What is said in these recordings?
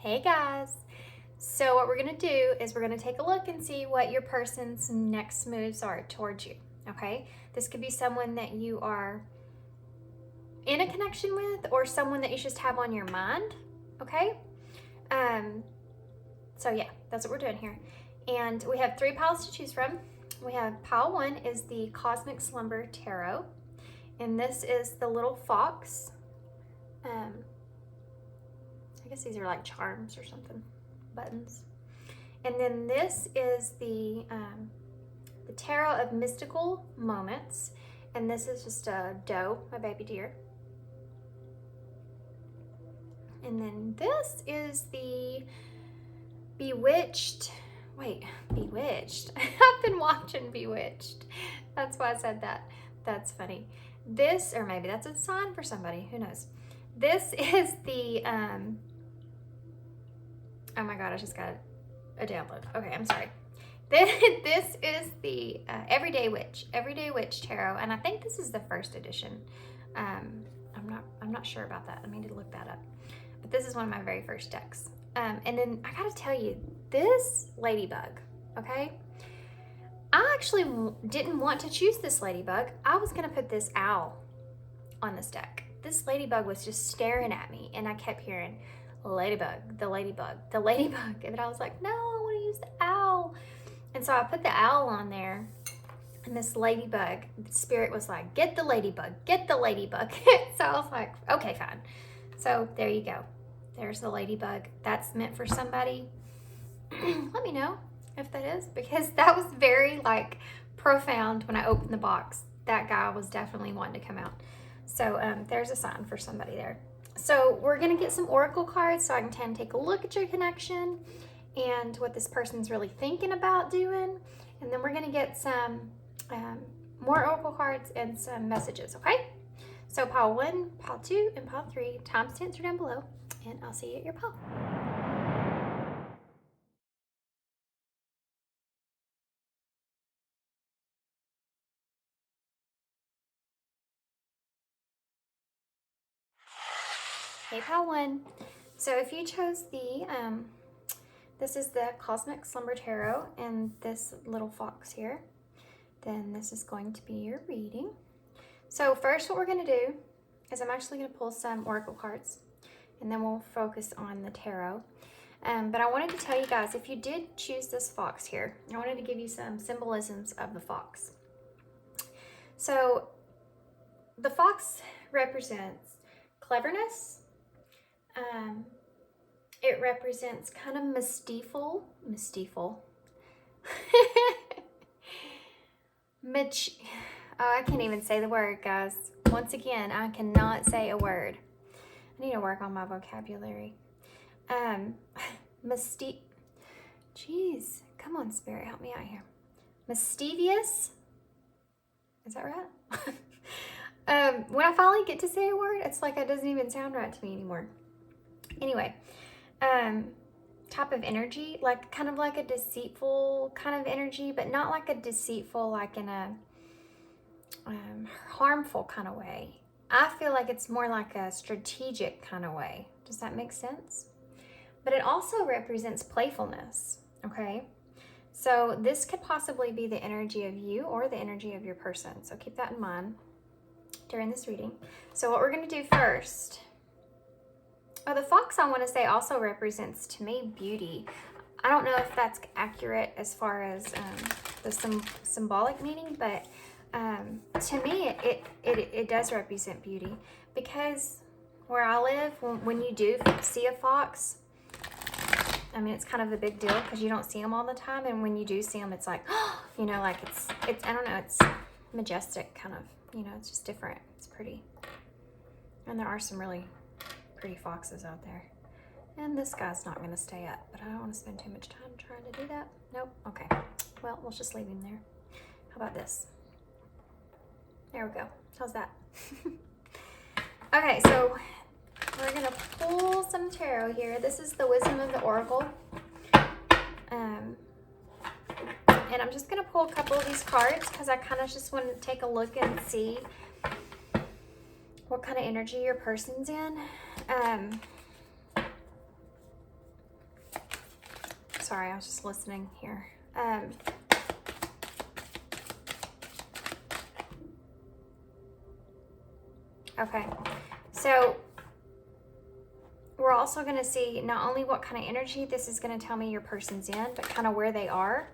Hey guys! So what we're going to do is we're going to take a look and see what your person's next moves are towards you, okay? This could be someone that you are in a connection with or someone that you just have on your mind, okay? So yeah, that's what we're doing here. And we have 3 piles to choose from. We have pile 1 is the Cosmic Slumber Tarot, and this is the little fox. I guess these are like charms or something, buttons. And then this is the Tarot of Mystical Moments, and this is just a doe, a baby deer. And then this is the Bewitched. I've been watching Bewitched. That's why I said that. That's funny. This, or maybe that's a sign for somebody, who knows. This is the, oh my God, I just got a download. Okay, I'm sorry. This is the Everyday Witch Tarot, and I think this is the first edition. I'm not sure about that. I need to look that up. But this is one of my very first decks. And then I gotta tell you, this ladybug, okay? I actually didn't want to choose this ladybug. I was gonna put this owl on this deck. This ladybug was just staring at me, and I kept hearing, ladybug, the ladybug, the ladybug. And I was like, no, I want to use the owl. And so I put the owl on there, and this ladybug, the spirit was like, get the ladybug, get the ladybug. So I was like, okay, fine. So there you go. There's the ladybug. That's meant for somebody. Let me know if that is, because that was very like profound when I opened the box. That guy was definitely wanting to come out. So there's a sign for somebody there. So we're gonna get some oracle cards so I can take a look at your connection and what this person's really thinking about doing. And then we're gonna get some more oracle cards and some messages, okay? So pile 1, pile 2, and pile 3, timestamps are down below, and I'll see you at your pile. Hey, pile 1. So if you chose the, this is the Cosmic Slumber Tarot and this little fox here, then this is going to be your reading. So first what we're going to do is I'm actually going to pull some oracle cards, and then we'll focus on the tarot. But I wanted to tell you guys, if you did choose this fox here, I wanted to give you some symbolisms of the fox. So the fox represents cleverness. It represents kind of mystiful. Oh, I can't even say the word, guys. Once again, I cannot say a word. I need to work on my vocabulary. Jeez, come on, Spirit, help me out here. Mischievous. Is that right? When I finally get to say a word, it's like it doesn't even sound right to me anymore. Anyway, type of energy, like kind of like a deceitful kind of energy, but not like a deceitful, like in a harmful kind of way. I feel like it's more like a strategic kind of way. Does that make sense? But it also represents playfulness, okay? So this could possibly be the energy of you or the energy of your person. So keep that in mind during this reading. So what we're going to do first, the fox, I want to say, also represents to me beauty. I don't know if that's accurate as far as the symbolic meaning, but to me it does represent beauty, because where I live, when you do see a fox, I mean, it's kind of a big deal because you don't see them all the time, and when you do see them, it's like, you know, like it's I don't know, it's majestic kind of, you know, it's just different. It's pretty. And there are some really pretty foxes out there. And this guy's not going to stay up, but I don't want to spend too much time trying to do that. Nope. Okay. Well, we'll just leave him there. How about this? There we go. How's that? Okay, so we're going to pull some tarot here. This is the Wisdom of the Oracle. And I'm just going to pull a couple of these cards because I kind of just want to take a look and see what kind of energy your person's in. Sorry, I was just listening here. Okay, so we're also going to see not only what kind of energy this is going to tell me your person's in, but kind of where they are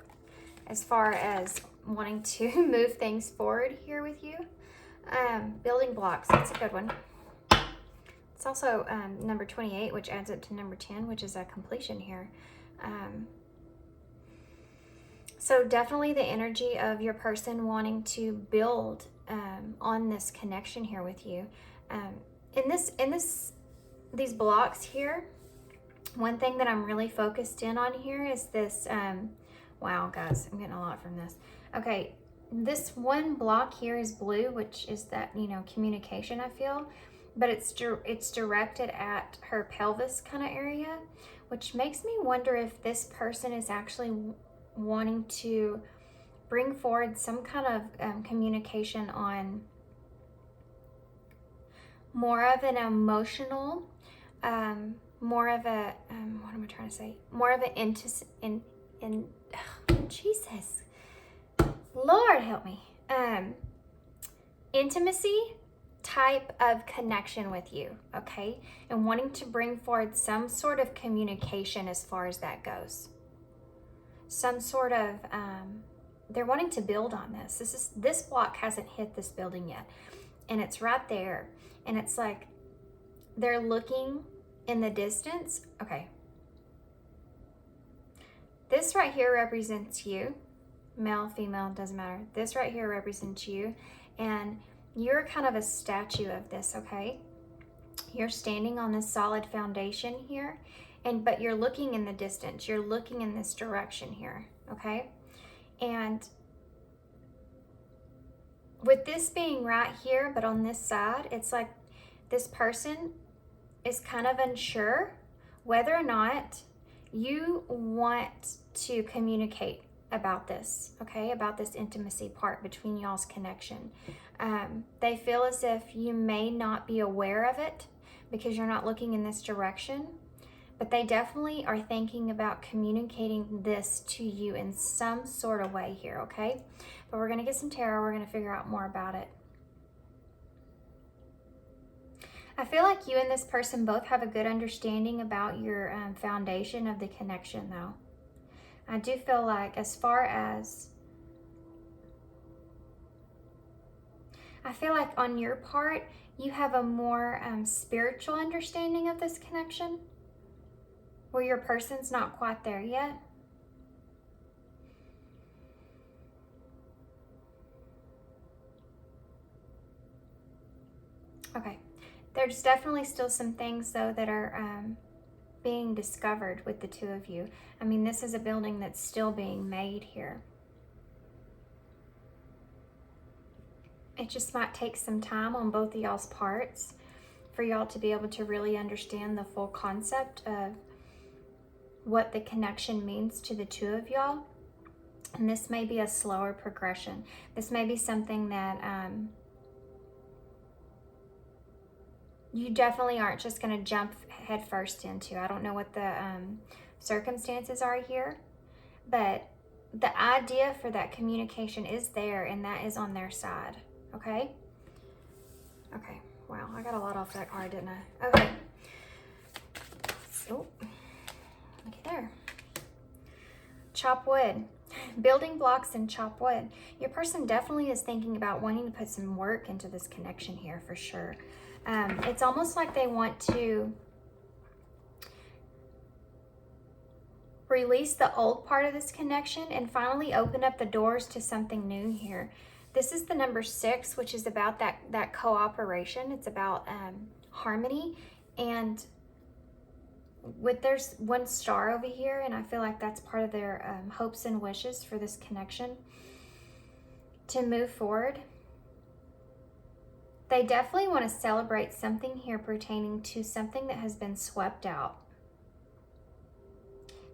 as far as wanting to move things forward here with you. Building blocks, that's a good one. It's also number 28, which adds up to number 10, which is a completion here. So definitely the energy of your person wanting to build on this connection here with you. These blocks here, one thing that I'm really focused in on here is this. Wow, guys, I'm getting a lot from this. Okay, this one block here is blue, which is that, you know, communication, I feel. But it's directed at her pelvis kind of area, which makes me wonder if this person is actually wanting to bring forward some kind of communication on more of an emotional, more of a, what am I trying to say? More of an Jesus, Lord help me. Intimacy type of connection with you, okay? And wanting to bring forward some sort of communication as far as that goes. Some sort of, they're wanting to build on this. This block hasn't hit this building yet. And it's right there. And it's like, they're looking in the distance. Okay. This right here represents you. Male, female, doesn't matter. This right here represents you. And you're kind of a statue of this, okay? You're standing on this solid foundation here, but you're looking in the distance. You're looking in this direction here, okay? And with this being right here, but on this side, it's like this person is kind of unsure whether or not you want to communicate about this, okay? About this intimacy part between y'all's connection. They feel as if you may not be aware of it because you're not looking in this direction, but they definitely are thinking about communicating this to you in some sort of way here, okay? But we're gonna get some tarot, we're gonna figure out more about it. I feel like you and this person both have a good understanding about your foundation of the connection though. I do feel like as far as, I feel like on your part, you have a more spiritual understanding of this connection, where your person's not quite there yet. Okay, there's definitely still some things though that are being discovered with the two of you. I mean, this is a building that's still being made here. It just might take some time on both of y'all's parts for y'all to be able to really understand the full concept of what the connection means to the two of y'all. And this may be a slower progression. This may be something that you definitely aren't just going to jump head first into. I don't know what the circumstances are here, but the idea for that communication is there, and that is on their side. Okay? Okay. Wow, I got a lot off that card, didn't I? Okay. So, looky there. Chop wood. Building blocks and chop wood. Your person definitely is thinking about wanting to put some work into this connection here for sure. It's almost like they want to release the old part of this connection and finally open up the doors to something new here. This is the number 6, which is about that cooperation. It's about harmony, and there's one star over here, and I feel like that's part of their hopes and wishes for this connection to move forward. They definitely want to celebrate something here pertaining to something that has been swept out.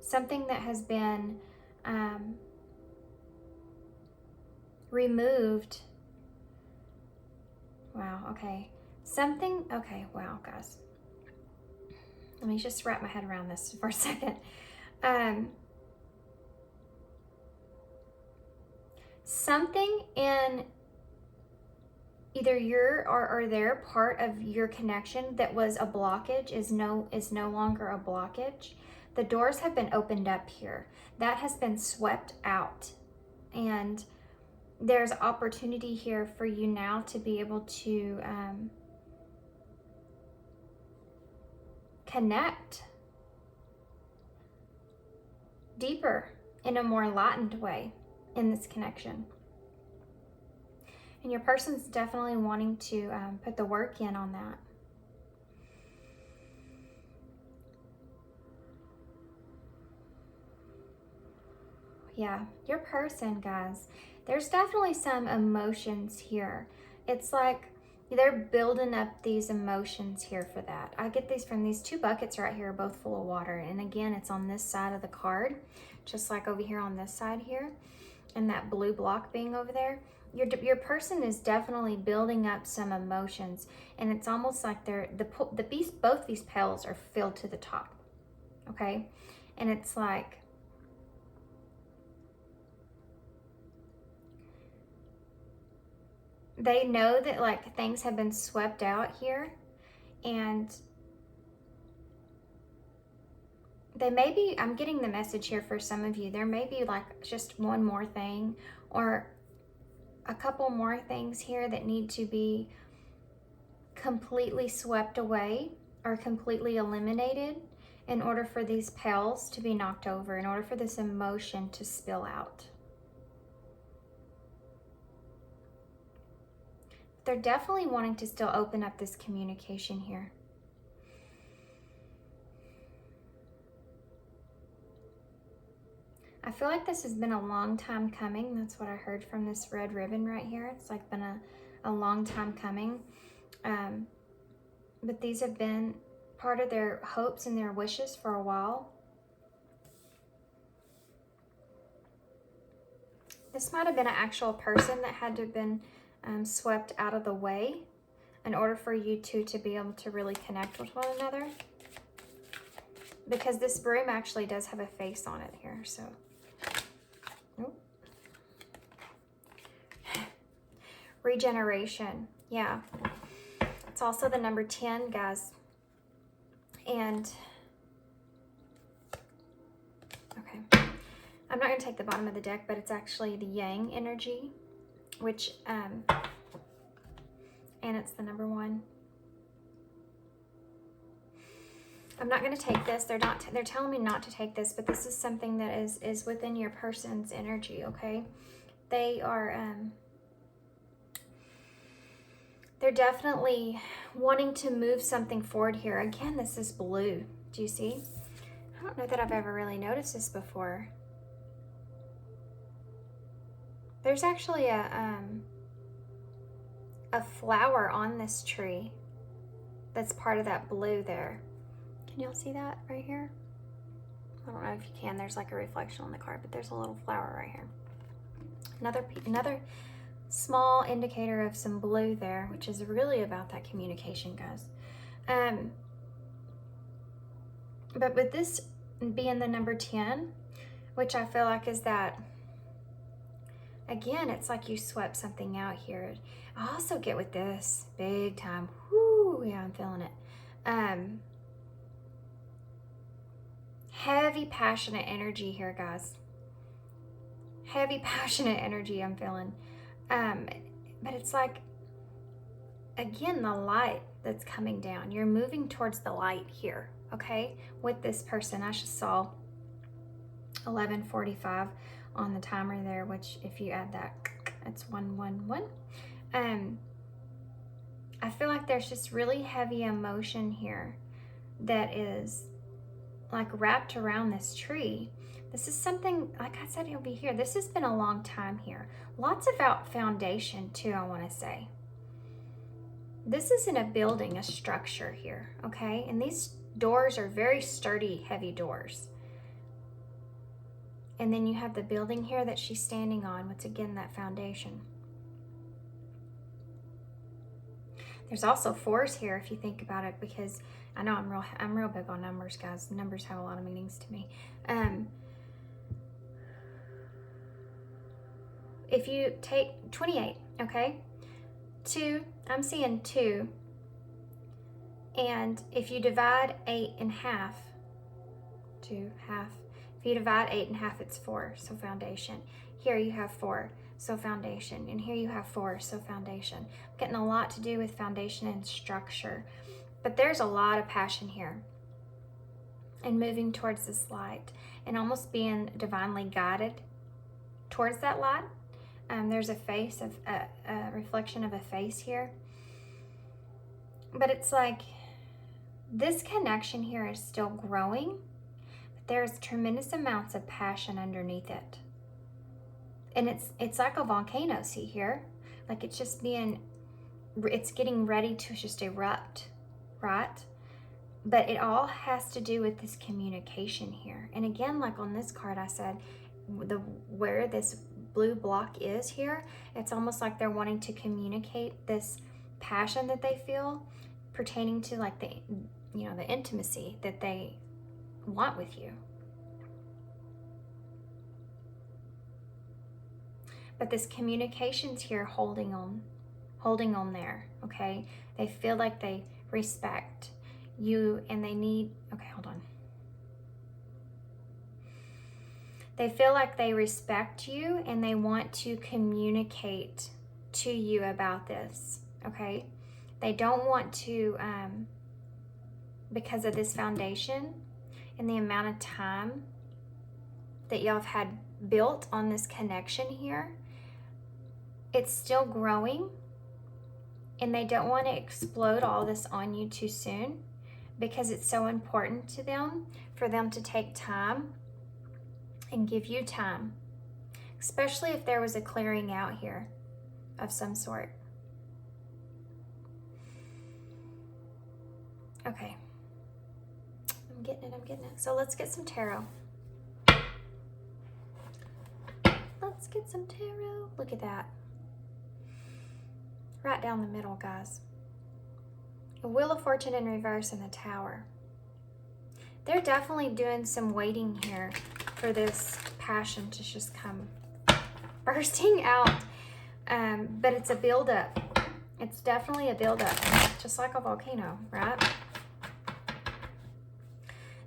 Something that has been removed. Wow, okay. Something, okay, wow, guys. Let me just wrap my head around this for a second. something in either your or their part of your connection that was a blockage is no longer a blockage. The doors have been opened up here. That has been swept out. And there's opportunity here for you now to be able to connect deeper in a more enlightened way in this connection. And your person's definitely wanting to put the work in on that. Yeah, your person, guys, there's definitely some emotions here. It's like they're building up these emotions here for that. I get these from these two buckets right here, both full of water. And again, it's on this side of the card, just like over here on this side here, and that blue block being over there. Your person is definitely building up some emotions, and it's almost like both these petals are filled to the top, okay? And it's like they know that like things have been swept out here, and they may be, I'm getting the message here for some of you, there may be like just one more thing or a couple more things here that need to be completely swept away or completely eliminated in order for these petals to be knocked over, in order for this emotion to spill out. They're definitely wanting to still open up this communication here. I feel like this has been a long time coming. That's what I heard from this red ribbon right here. It's like been a long time coming. But these have been part of their hopes and their wishes for a while. This might have been an actual person that had to have been swept out of the way in order for you two to be able to really connect with one another. Because this broom actually does have a face on it here, so. Regeneration, yeah. It's also the number 10, guys. And, okay. I'm not going to take the bottom of the deck, but it's actually the Yang energy, which, and it's the number 1. I'm not going to take this. They're telling me not to take this, but this is something that is within your person's energy, okay? They are, they're definitely wanting to move something forward here. Again, this is blue. Do you see? I don't know that I've ever really noticed this before. There's actually a flower on this tree that's part of that blue there. Can y'all see that right here? I don't know if you can. There's like a reflection on the card, but there's a little flower right here. Another small indicator of some blue there, which is really about that communication, guys. But with this being the number 10, which I feel like is that, again, it's like you swept something out here. I also get with this big time. Whoo, yeah, I'm feeling it. Heavy, passionate energy here, guys. Heavy, passionate energy I'm feeling. But it's like, again, the light that's coming down. You're moving towards the light here, okay? With this person, I just saw 11:45 on the timer there, which if you add that, it's 111. I feel like there's just really heavy emotion here that is like wrapped around this tree. This is something, like I said, it'll be here. This has been a long time here. Lots of foundation too, I want to say. This is in a building, a structure here, okay? And these doors are very sturdy, heavy doors. And then you have the building here that she's standing on, which again, that foundation. There's also 4s here if you think about it, because I know I'm real big on numbers, guys. Numbers have a lot of meanings to me. if you take 28, okay? 2, I'm seeing 2. And if you divide 8 in half, 2 half. If you divide 8 in half, it's 4, so foundation. Here you have 4, so foundation. And here you have 4, so foundation. Getting a lot to do with foundation and structure. But there's a lot of passion here. And moving towards this light. And almost being divinely guided towards that light. There's a face, of a reflection of a face here. But it's like this connection here is still growing. There's tremendous amounts of passion underneath it. And it's like a volcano, see here? Like it's just it's getting ready to just erupt, right? But it all has to do with this communication here. And again, like on this card, I said, where this blue block is here, it's almost like they're wanting to communicate this passion that they feel pertaining to like the intimacy that they want with you. But this communication's here holding on there, okay? They feel like they respect you and they need, okay, hold on. They feel like they respect you and they want to communicate to you about this, okay? They don't want to, because of this foundation and the amount of time that y'all have had built on this connection here, it's still growing and they don't want to explode all this on you too soon because it's so important to them for them to take time and give you time, especially if there was a clearing out here of some sort. Okay. I'm getting it. So let's get some tarot. Let's get some tarot. Look at that. Right down the middle, guys. A Wheel of Fortune in reverse and the Tower. They're definitely doing some waiting here for this passion to just come bursting out. But it's a buildup. It's definitely a buildup, just like a volcano, right?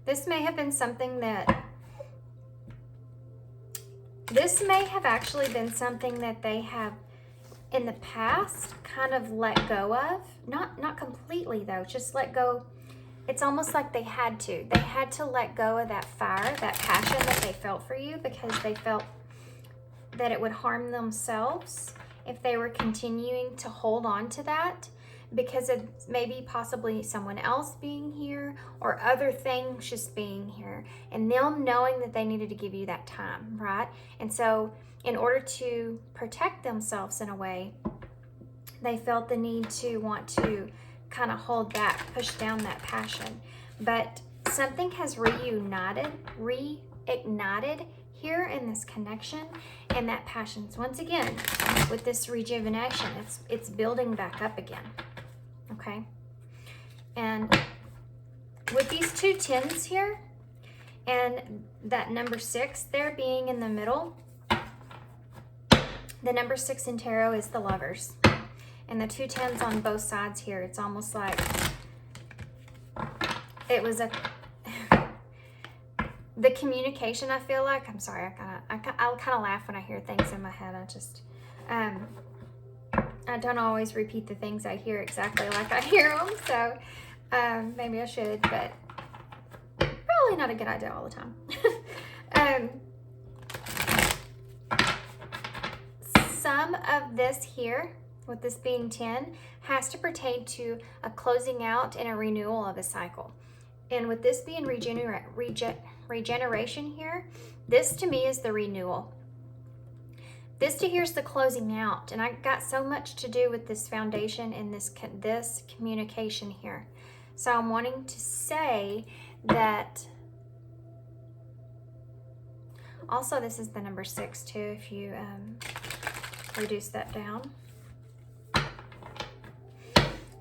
This may have been something that, this may have actually been something that they have in the past kind of let go of. Not completely though, just let go. It's almost like they had to. They had to let go of that fire, that passion that they felt for you because they felt that it would harm themselves if they were continuing to hold on to that because of maybe possibly someone else being here or other things just being here and them knowing that they needed to give you that time, right? And so in order to protect themselves in a way, they felt the need to want to kind of hold back, push down that passion. But something has reignited here in this connection and that passion's once again with this rejuvenation, it's building back up again. Okay, and with these 2 10s here and that number 6 there being in the middle, the number 6 in tarot is the Lovers, and the 2 10s on both sides here, it's almost like it was the communication. I feel like, I'm sorry, I'll kind of laugh when I hear things in my head. I don't always repeat the things I hear exactly like I hear them, so maybe I should, but probably not a good idea all the time. Some of this here, with this being 10, has to pertain to a closing out and a renewal of a cycle. And with this being regeneration here, this to me is the renewal. This to here's the closing out, and I got so much to do with this foundation and this communication here. So I'm wanting to say that also this is the number 6 too, if you reduce that down.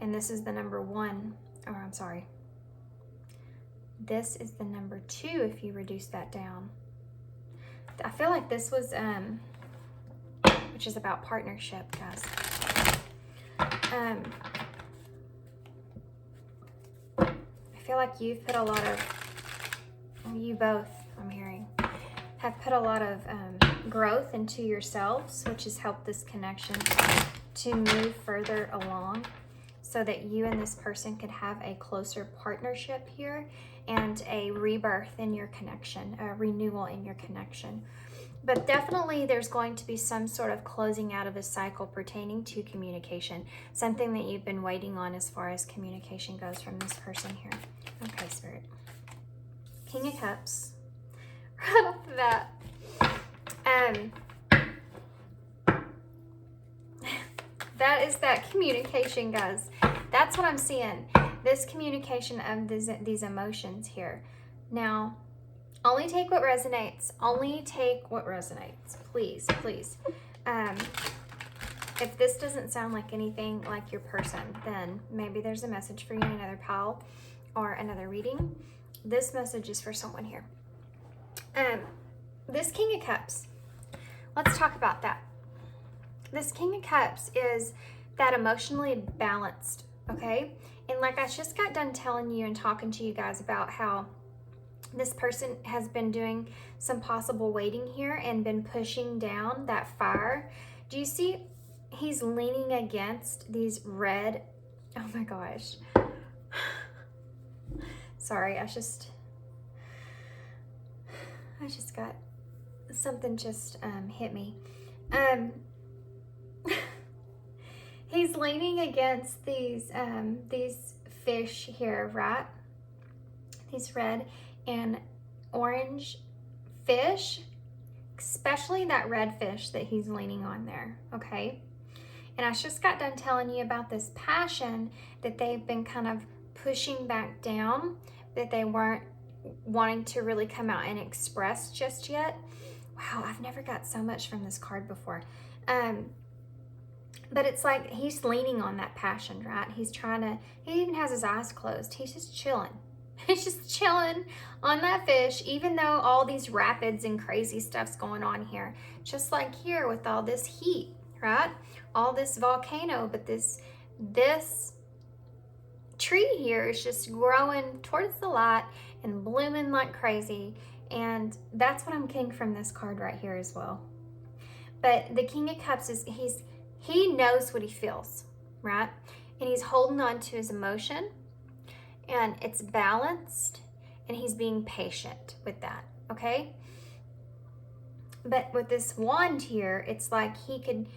And this is the number 1, or I'm sorry. This is the number 2 if you reduce that down. I feel like this was which is about partnership, guys. I feel like you've put a lot of, you both, I'm hearing, have put a lot of growth into yourselves, which has helped this connection to move further along so that you and this person could have a closer partnership here and a rebirth in your connection, a renewal in your connection. But definitely there's going to be some sort of closing out of a cycle pertaining to communication, something that you've been waiting on as far as communication goes from this person here. Okay, Spirit. King of Cups. Right off the bat. That is that communication, guys. That's what I'm seeing. This communication of these emotions here. Now, only take what resonates. Only take what resonates. Please, please. If this doesn't sound like anything like your person, then maybe there's a message for you in another pile or another reading. This message is for someone here. This King of Cups. Let's talk about that. This King of Cups is that emotionally balanced, okay? And like I just got done telling you and talking to you guys about how this person has been doing some possible waiting here and been pushing down that fire. Do you see he's leaning against these red, oh my gosh. Sorry, I just got something just hit me. He's leaning against these fish here, right? These red and orange fish, especially that red fish that he's leaning on there, okay? And I just got done telling you about this passion that they've been kind of pushing back down, that they weren't wanting to really come out and express just yet. Wow, I've never got so much from this card before. But it's like he's leaning on that passion, right? He's trying to, he even has his eyes closed. He's just chilling. He's just chilling on that fish, even though all these rapids and crazy stuff's going on here. Just like here with all this heat, right? All this volcano, but this tree here is just growing towards the light and blooming like crazy. And that's what I'm getting from this card right here as well. But the King of Cups is, he knows what he feels, right? And he's holding on to his emotion, and it's balanced, and he's being patient with that, okay? But with this wand here, it's like he could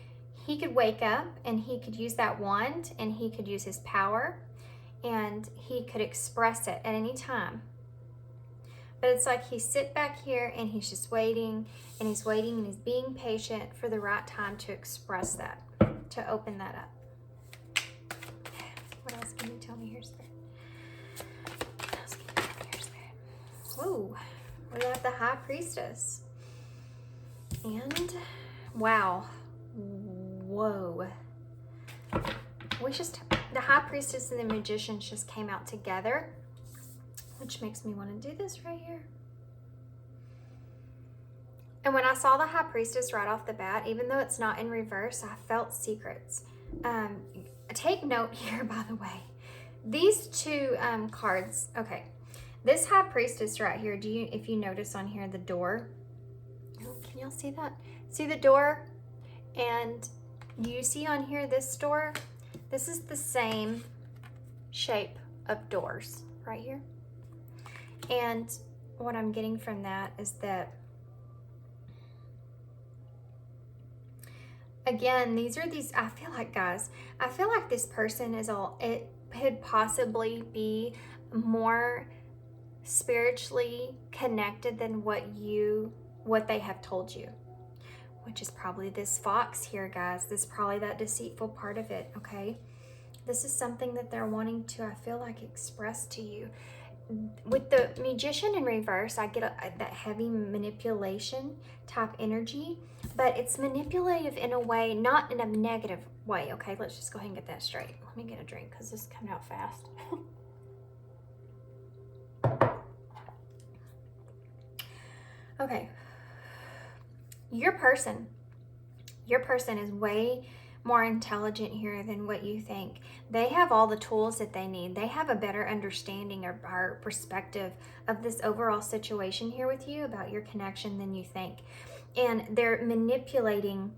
wake up and he could use that wand and he could use his power and he could express it at any time. But it's like he sit back here and he's just waiting and he's waiting and he's being patient for the right time to express that, to open that up. What else can you tell me here, Spirit? What else can you tell me here, Spirit? Whoa, we got the High Priestess. And, wow, whoa. The High Priestess and the Magician just came out together, which makes me want to do this right here. And when I saw the High Priestess right off the bat, even though it's not in reverse, I felt secrets. Take note here, by the way. These two cards, okay. This High Priestess right here, if you notice on here, the door. Oh, can y'all see that? See the door? And you see on here this door? This is the same shape of doors right here. And what I'm getting from that is that, again, I feel like, guys, I feel like this person it could possibly be more spiritually connected than what they have told you, which is probably this fox here, guys. This is probably that deceitful part of it, okay? This is something that they're wanting to, I feel like, express to you. With the Magician in reverse, I get that heavy manipulation type energy, but it's manipulative in a way, not in a negative way, okay? Let's just go ahead and get that straight. Let me get a drink because this is coming out fast. Okay. Your person Your person is way more intelligent here than what you think. They have all the tools that they need. They have a better understanding or perspective of this overall situation here with you about your connection than you think. And they're manipulating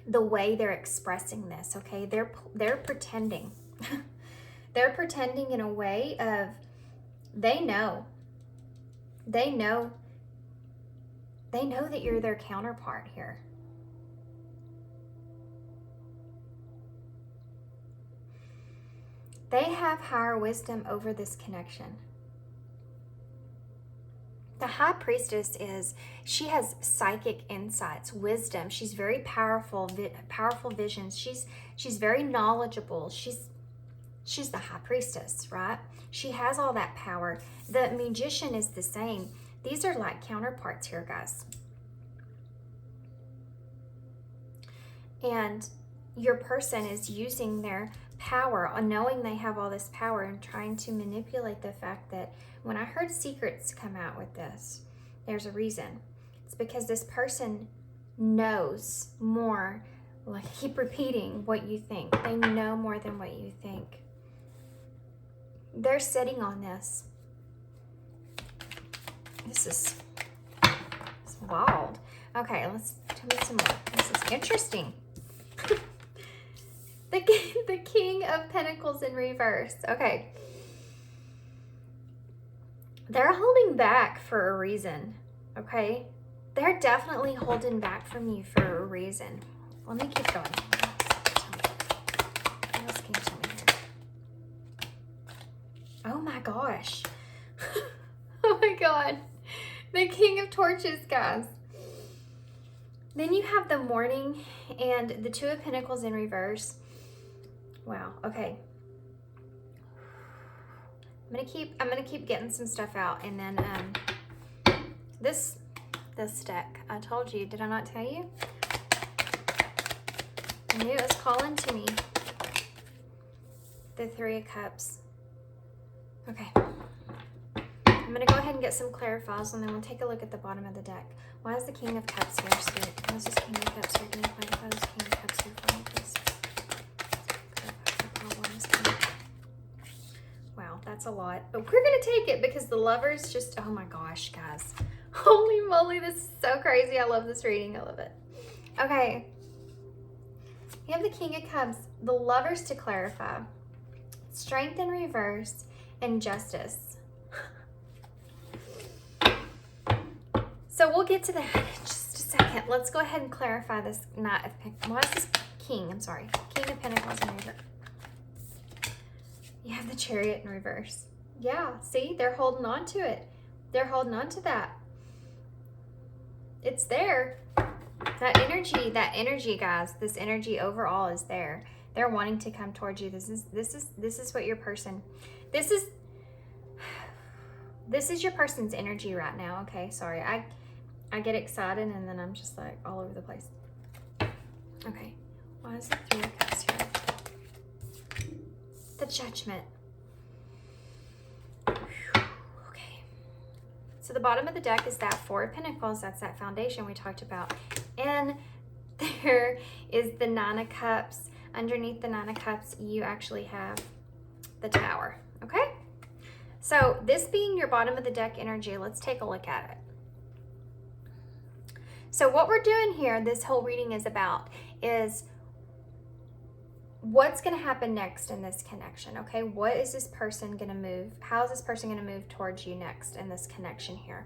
the way they're expressing this, okay? They're pretending. They're pretending in a way of they know that you're their counterpart here. They have higher wisdom over this connection. The High Priestess she has psychic insights, wisdom. She's very powerful, powerful visions. She's very knowledgeable. She's the High Priestess, right? She has all that power. The Magician is the same. These are like counterparts here, guys. And your person is using their power, knowing they have all this power, and trying to manipulate the fact that when I heard secrets come out with this, there's a reason. It's because this person knows more. Like, I keep repeating what you think. They know more than what you think. They're sitting on this. This is wild. Okay, let's tell me some more. This is interesting. The King of Pentacles in reverse. Okay. They're holding back for a reason, okay? They're definitely holding back from you for a reason. Let me keep going. What else can you tell me here? Oh my gosh. Oh my God. The King of Torches, guys. Then you have the Morning and the Two of Pentacles in reverse. Wow, okay. I'm gonna keep getting some stuff out, and then this deck, I told you, did I not tell you? I knew it was calling to me. The Three of Cups. Okay. I'm gonna go ahead and get some clarifiers, and then we'll take a look at the bottom of the deck. Why is the King of Cups here, Spirit? Why is this King of Cups here? Can you clarify this King of Cups here for me, please? Wow, that's a lot. But we're going to take it because the Lovers just, oh my gosh, guys. Holy moly, this is so crazy. I love this reading. I love it. Okay. You have the King of Cups, the Lovers to clarify. Strength in reverse and Justice. So we'll get to that in just a second. Let's go ahead and clarify this Knight of Pentacles. Why is this King? I'm sorry. King of Pentacles in reverse. You have the Chariot in reverse. Yeah, see? They're holding on to it. They're holding on to that. It's there. That energy, guys, this energy overall is there. They're wanting to come towards you. This is what your person, this is your person's energy right now. Okay, sorry. I get excited and then I'm just like all over the place. Okay, why is the Three of Cups here? The Judgment. Okay. So the bottom of the deck is that Four of Pentacles. That's that foundation we talked about. And there is the Nine of Cups. Underneath the Nine of Cups, you actually have the Tower. Okay? So this being your bottom of the deck energy, let's take a look at it. So what we're doing here, this whole reading is about, is what's going to happen next in this connection, okay? What is this person going to move? How is this person going to move towards you next in this connection here?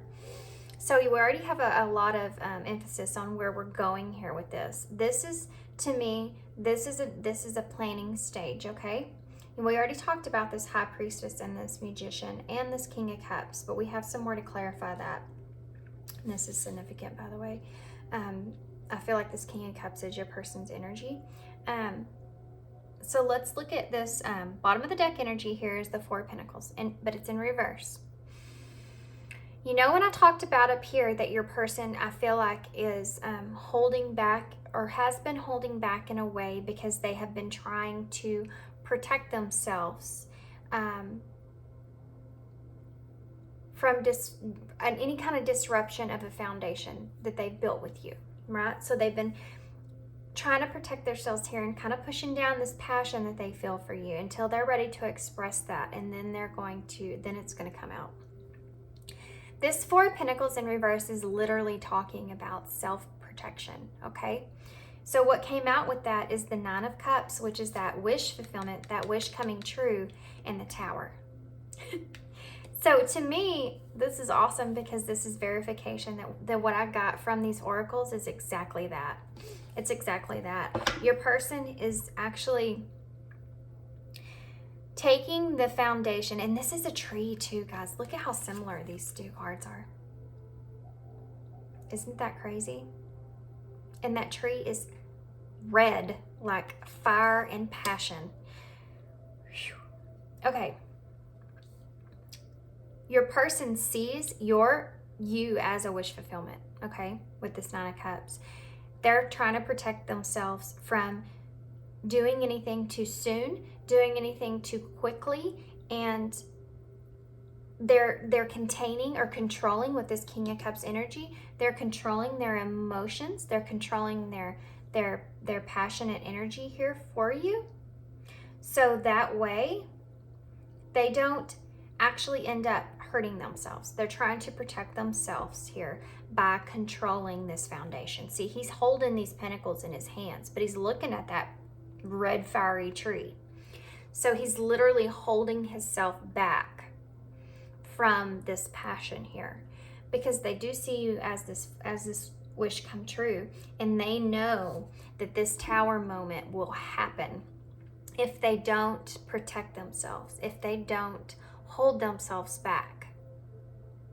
So you already have a lot of emphasis on where we're going here with this. This is, to me, this is a planning stage, okay? And we already talked about this High Priestess and this Magician and this King of Cups, but we have some more to clarify that. And this is significant, by the way. I feel like this King of Cups is your person's energy. So let's look at this bottom of the deck energy. Here is the Four of Pentacles, but it's in reverse. You know, when I talked about up here that your person, I feel like, is holding back or has been holding back in a way because they have been trying to protect themselves from any kind of disruption of a foundation that they've built with you, right? So they've been trying to protect themselves here and kind of pushing down this passion that they feel for you until they're ready to express that, and then then it's going to come out. This Four of Pentacles in reverse is literally talking about self-protection, okay? So what came out with that is the Nine of Cups, which is that wish fulfillment, that wish coming true, and the Tower. So to me, this is awesome because this is verification that what I got from these oracles is exactly that. It's exactly that. Your person is actually taking the foundation, and this is a tree too, guys. Look at how similar these two cards are. Isn't that crazy? And that tree is red, like fire and passion. Whew. Okay. Your person sees you as a wish fulfillment, okay, with this Nine of Cups. They're trying to protect themselves from doing anything too soon, doing anything too quickly, and they're containing or controlling with this King of Cups energy. They're controlling their emotions. They're controlling their passionate energy here for you. So that way, they don't actually end up hurting themselves. They're trying to protect themselves here by controlling this foundation. See, he's holding these pentacles in his hands, but he's looking at that red fiery tree. So he's literally holding himself back from this passion here, because they do see you as this wish come true, and they know that this Tower moment will happen if they don't protect themselves, if they don't hold themselves back.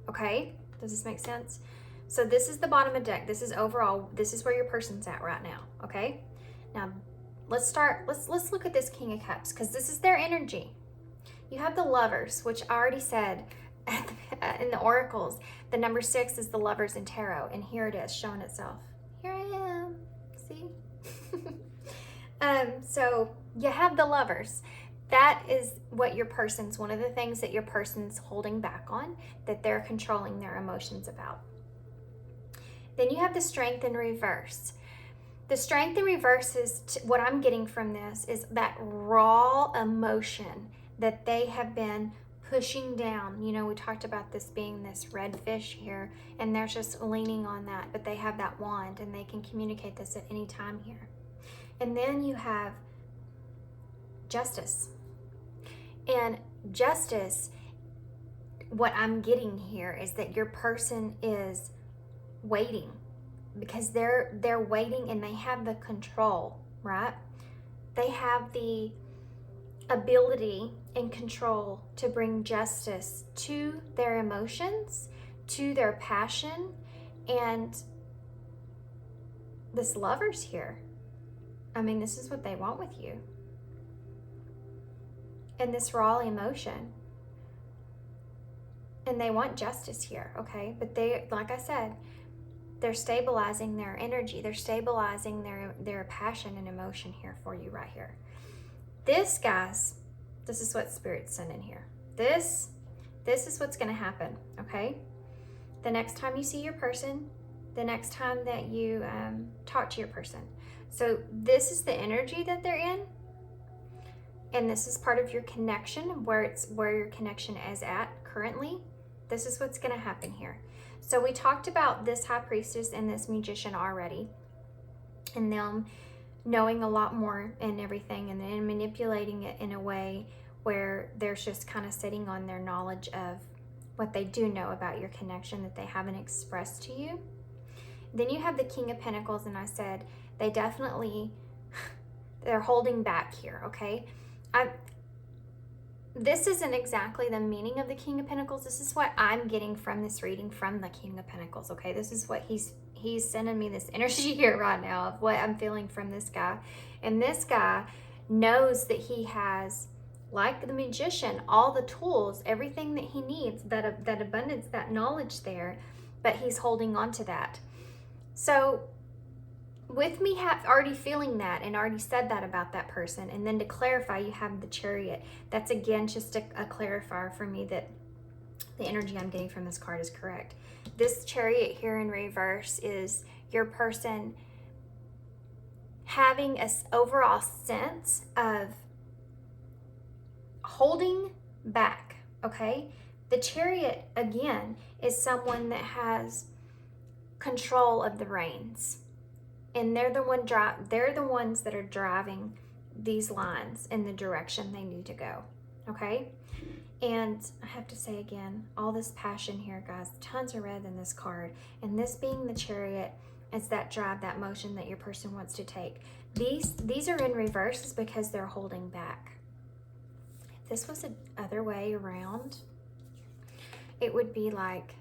Okay, does this make sense? So this is the bottom of the deck. This is overall, this is where your person's at right now. Okay, now let's look at this King of Cups, because this is their energy. You have the Lovers, which I already said in the oracles, the number 6 is the Lovers in tarot, and here it is showing itself. Here I am, see? So you have the Lovers. That is what your person's, one of the things that your person's holding back on, that they're controlling their emotions about. Then you have the Strength in reverse. The Strength in reverse is, what I'm getting from this is that raw emotion that they have been pushing down. You know, we talked about this being this red fish here, and they're just leaning on that, but they have that wand and they can communicate this at any time here. And then you have Justice. And Justice, what I'm getting here is that your person is waiting, because they're waiting, and they have the control, right? They have the ability and control to bring justice to their emotions, to their passion, and this Lover's here. I mean, this is what they want with you. And this raw emotion. And they want justice here, okay? But they, like I said, they're stabilizing their energy. They're stabilizing their passion and emotion here for you right here. This, guys, this is what Spirit's sending here. This is what's going to happen, okay? The next time you see your person, the next time that you talk to your person. So this is the energy that they're in. And this is part of your connection, where your connection is at currently. This is what's going to happen here. So we talked about this High Priestess and this Magician already, and them knowing a lot more and everything, and then manipulating it in a way where they're just kind of sitting on their knowledge of what they do know about your connection that they haven't expressed to you. Then you have the King of Pentacles, and I said they definitely, they're holding back here, okay? This isn't exactly the meaning of the King of Pentacles. This is what I'm getting from this reading from the King of Pentacles, okay? This is what he's sending me, this energy here right now of what I'm feeling from this guy. And this guy knows that he has, like the Magician, all the tools, everything that he needs, that abundance, that knowledge there, but he's holding on to that. So with me already feeling that and already said that about that person, and then to clarify, you have the Chariot. That's again just a clarifier for me that the energy I'm getting from this card is correct. This Chariot here in reverse is your person having an overall sense of holding back, okay? The Chariot, again, is someone that has control of the reins. And they're the ones that are driving these lines in the direction they need to go, okay? And I have to say again, all this passion here, guys, tons of red in this card. And this being the Chariot, it's that drive, that motion that your person wants to take. These are in reverse because they're holding back. If this was the other way around, it would be like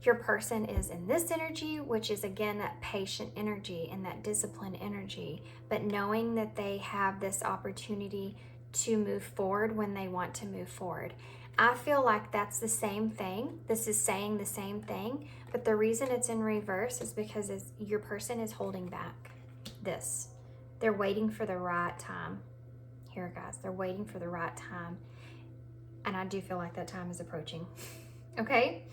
your person is in this energy, which is again that patient energy and that disciplined energy, but knowing that they have this opportunity to move forward when they want to move forward. I feel like that's the same thing. This is saying the same thing, but the reason it's in reverse is because your person is holding back this. They're waiting for the right time. Here, guys, they're waiting for the right time. And I do feel like that time is approaching. Okay?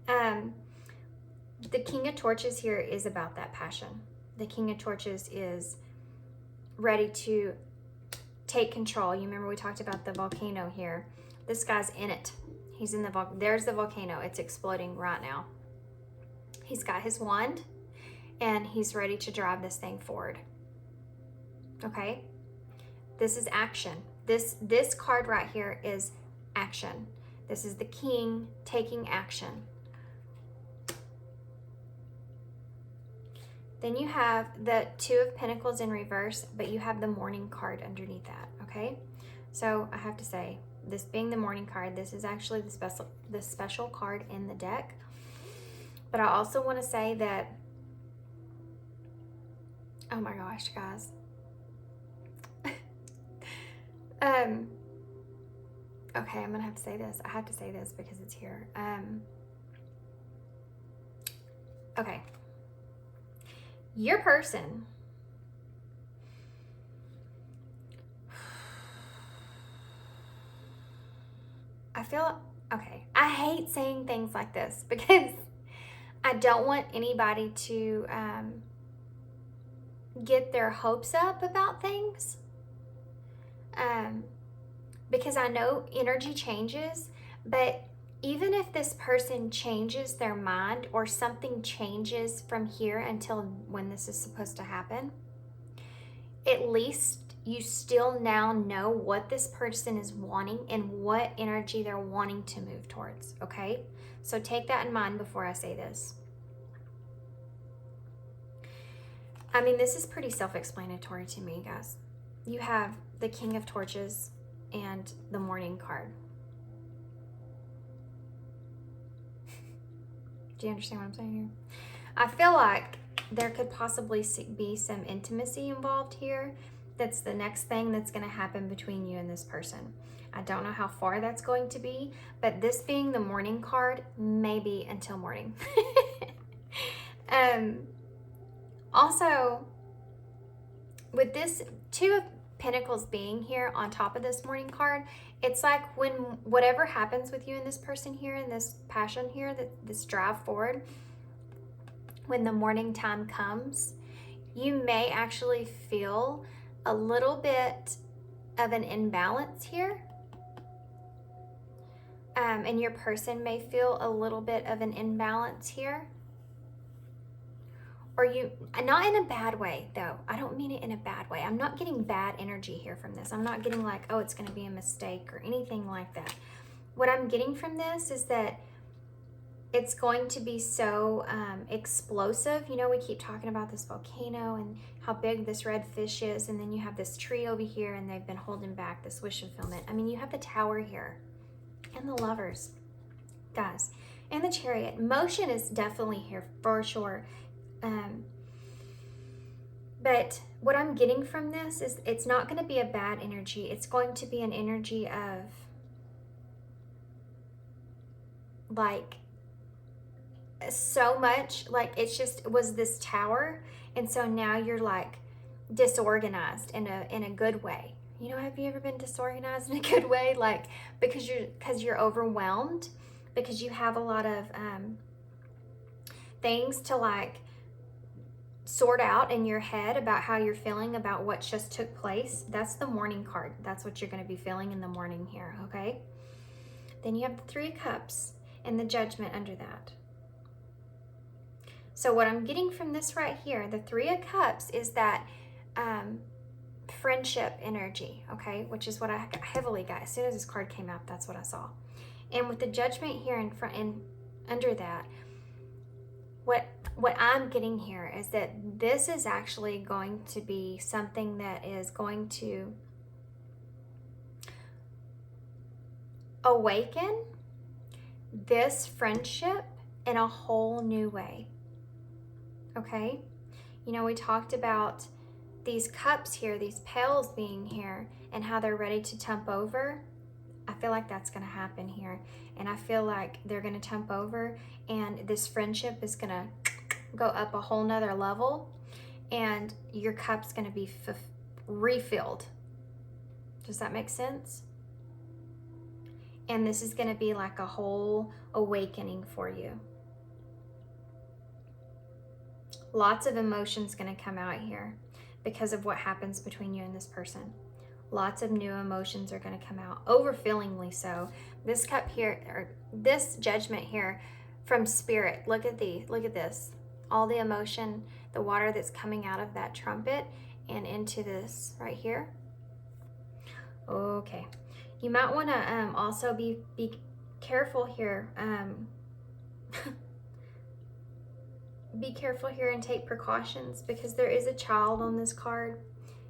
The King of Torches here is about that passion. The King of Torches is ready to take control. You remember we talked about the volcano here. This guy's in it. He's in there's the volcano. It's exploding right now. He's got his wand and he's ready to drive this thing forward. Okay? This is action. This card right here is action. This is the king taking action. Then you have the Two of Pentacles in reverse, but you have the Morning card underneath that, okay? So I have to say, this being the Morning card, this is actually the special card in the deck. But I also want to say that, oh my gosh, guys. Okay, I'm gonna have to say this. I have to say this because it's here. Okay. Your person okay, I hate saying things like this because I don't want anybody to get their hopes up about things. Because I know energy changes, but even if this person changes their mind or something changes from here until when this is supposed to happen, at least you still now know what this person is wanting and what energy they're wanting to move towards, okay? So take that in mind before I say this. I mean, this is pretty self-explanatory to me, guys. You have the King of Torches and the Morning card. Do you understand what I'm saying here? I feel like there could possibly be some intimacy involved here. That's the next thing that's going to happen between you and this person. I don't know how far that's going to be, but this being the Morning card, maybe until morning. Also, with this Two of Pentacles being here on top of this Morning card, it's like when whatever happens with you and this person here and this passion here, this drive forward, when the morning time comes, you may actually feel a little bit of an imbalance here. And your person may feel a little bit of an imbalance here. Or you, not in a bad way though. I don't mean it in a bad way. I'm not getting bad energy here from this. I'm not getting like, oh, it's going to be a mistake or anything like that. What I'm getting from this is that it's going to be so explosive. You know, we keep talking about this volcano and how big this red fish is. And then you have this tree over here and they've been holding back this wish fulfillment. I mean, you have the Tower here and the Lovers, guys, and the Chariot. Motion is definitely here for sure. But what I'm getting from this is it's not going to be a bad energy. It's going to be an energy of like so much, like it's just, it was this tower. And so now you're like disorganized in a good way. You know, have you ever been disorganized in a good way? Like, because you're overwhelmed, because you have a lot of things to like sort out in your head about how you're feeling about what just took place, that's the morning card. That's what you're going to be feeling in the morning here, okay? Then you have the Three of Cups and the Judgment under that. So what I'm getting from this right here, the Three of Cups, is that friendship energy, okay? Which is what I heavily got. As soon as this card came out, that's what I saw. And with the Judgment here in front and under that, what I'm getting here is that this is actually going to be something that is going to awaken this friendship in a whole new way. Okay? You know, we talked about these cups here, these pails being here, and how they're ready to tump over. I feel like that's going to happen here. And I feel like they're going to tump over, and this friendship is going to go up a whole nother level, and your cup's going to be refilled. Does that make sense? And this is going to be like a whole awakening for you. Lots of emotions going to come out here because of what happens between you and this person. Lots of new emotions are going to come out, overfillingly so. This cup here, or this Judgment here from Spirit, look at this. All the emotion, the water that's coming out of that trumpet and into this right here. Okay. You might want to also be careful here. Be careful here and take precautions, because there is a child on this card,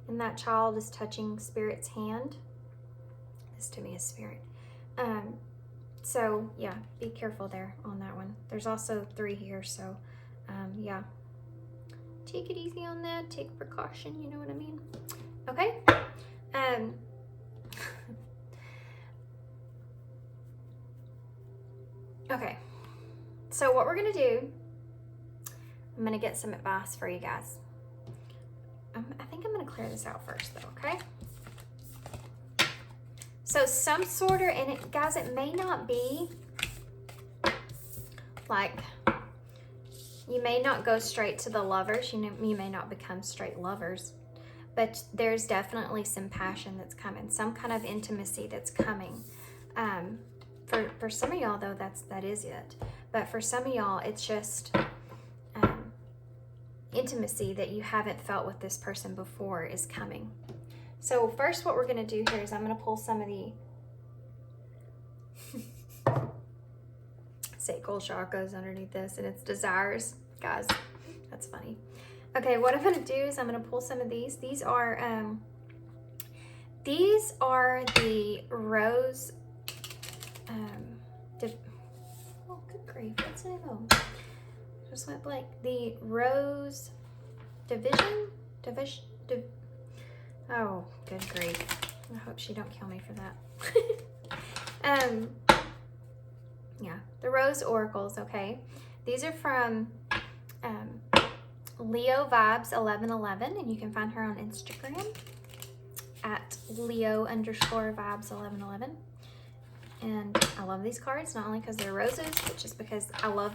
and that child is touching Spirit's hand. This to me is Spirit. So yeah, be careful there on that one. There's also 3 here, so yeah. Take it easy on that, take precaution, you know what I mean? Okay. Okay, so what we're gonna do, I'm gonna get some advice for you guys. I think I'm gonna clear this out first though, okay? So some sort of, and it, guys, it may not be like, you may not go straight to the Lovers, you may not become straight lovers, but there's definitely some passion that's coming, some kind of intimacy that's coming. For some of y'all though, that is it. But for some of y'all, it's just intimacy that you haven't felt with this person before is coming. So first what we're going to do here is I'm going to pull some of the sacral chakras underneath this, and it's desires. Guys, that's funny. Okay, what I'm going to do is I'm going to pull some of these. These are the rose, oh, good grief, what's the name of them? Just went blank. The rose division. Oh, good grief. I hope she don't kill me for that. Yeah, the rose oracles, okay? These are from Leo Vibes 1111, and you can find her on Instagram at Leo_Vibes 1111. And I love these cards, not only because they're roses, but just because I love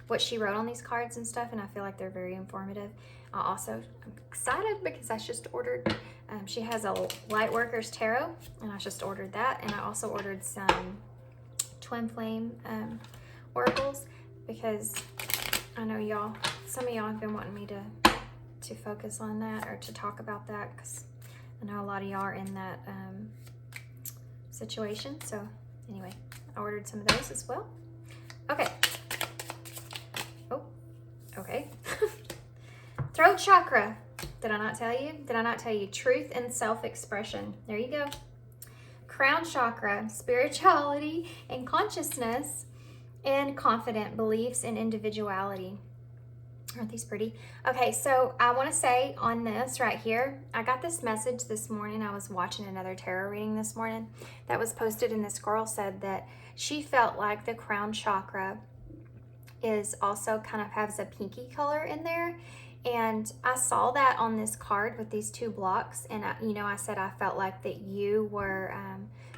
what she wrote on these cards and stuff, and I feel like they're very informative. I'm excited because I just ordered, she has a Light Workers Tarot, and I just ordered that, and I also ordered some Twin Flame oracles, because I know some of y'all have been wanting me to focus on that, or to talk about that, because I know a lot of y'all are in that situation. So anyway, I ordered some of those as well. Okay. Oh, okay. Throat chakra. Did I not tell you? Did I not tell you? Truth and self-expression. There you go. Crown chakra, spirituality and consciousness, and confident beliefs and individuality. Aren't these pretty? Okay, so I want to say on this right here, I got this message this morning. I was watching another tarot reading this morning that was posted, and this girl said that she felt like the crown chakra is also kind of has a pinky color in there. And I saw that on this card with these 2 blocks, and I said I felt like that you were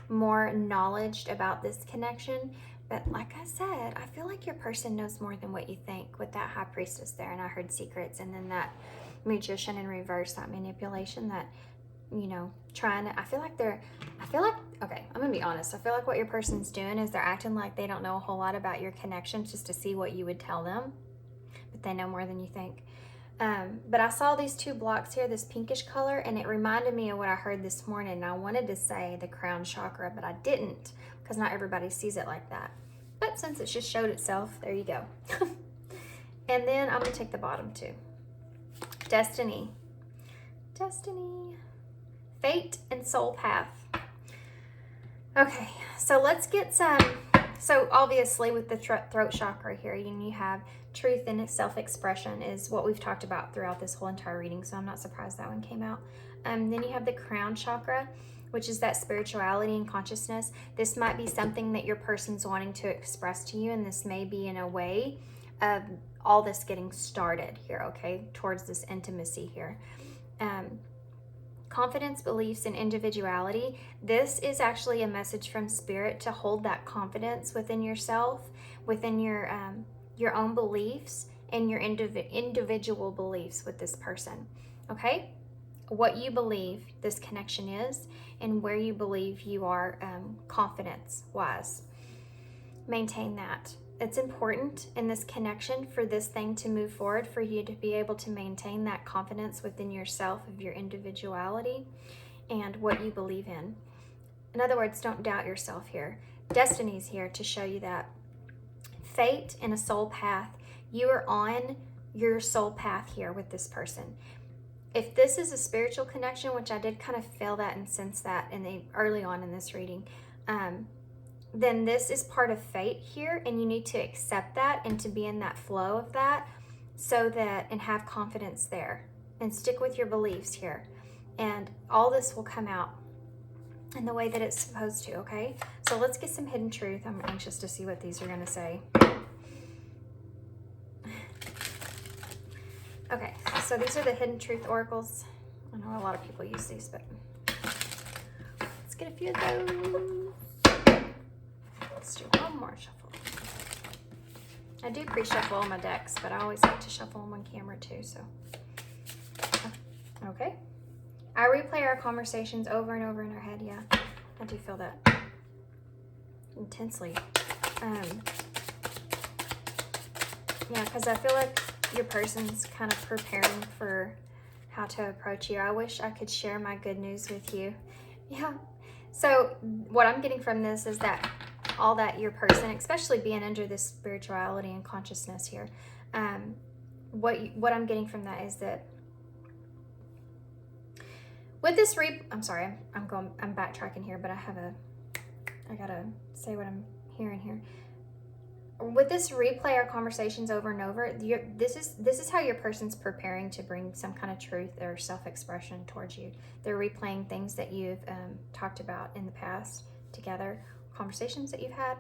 more knowledgeable about this connection, But like I said, I feel like your person knows more than what you think with that high priestess there. And I heard secrets, and then that magician in reverse, that manipulation, that, you know, trying to, I feel like, okay, I'm gonna be honest. I feel like what your person's doing is they're acting like they don't know a whole lot about your connections just to see what you would tell them, but they know more than you think. But I saw these two blocks here, this pinkish color, and it reminded me of what I heard this morning. And I wanted to say the crown chakra, but I didn't, because not everybody sees it like that. But since it just showed itself, there you go. And then I'm gonna take the bottom two. Destiny. Destiny. Fate and soul path. Okay, so let's get some. So obviously with the throat chakra here, you have truth and self-expression is what we've talked about throughout this whole entire reading, so I'm not surprised that one came out. Then you have the crown chakra, which is that spirituality and consciousness. This might be something that your person's wanting to express to you, and this may be in a way of all this getting started here, okay, towards this intimacy here. Confidence, beliefs, and individuality. This is actually a message from Spirit to hold that confidence within yourself, within your own beliefs, and your individual beliefs with this person, okay? What you believe this connection is, and where you believe you are confidence-wise. Maintain that. It's important in this connection for this thing to move forward, for you to be able to maintain that confidence within yourself of your individuality and what you believe in. In other words, don't doubt yourself here. Destiny's here to show you that. Fate and a soul path. You are on your soul path here with this person. If this is a spiritual connection, which I did kind of feel that and sense that early on in this reading, then this is part of fate here, and you need to accept that and to be in that flow of that, so that, and have confidence there, and stick with your beliefs here, and all this will come out in the way that it's supposed to, okay? So let's get some hidden truth. I'm anxious to see what these are going to say. Okay, so these are the hidden truth oracles. I know a lot of people use these, but let's get a few of those. Let's do one more shuffle. I do pre-shuffle all my decks, but I always like to shuffle them on camera too, so. Okay. I replay our conversations over and over in our head, yeah. I do feel that intensely. Yeah, because I feel like your person's kind of preparing for how to approach you. I wish I could share my good news with you. Yeah. So what I'm getting from this is that all that your person, especially being under this spirituality and consciousness here, what I'm getting from that is that with this I'm sorry, I'm backtracking here, but I gotta say what I'm hearing here. With this replay our conversations over and over, this is how your person's preparing to bring some kind of truth or self-expression towards you. They're replaying things that you've talked about in the past together, conversations that you've had.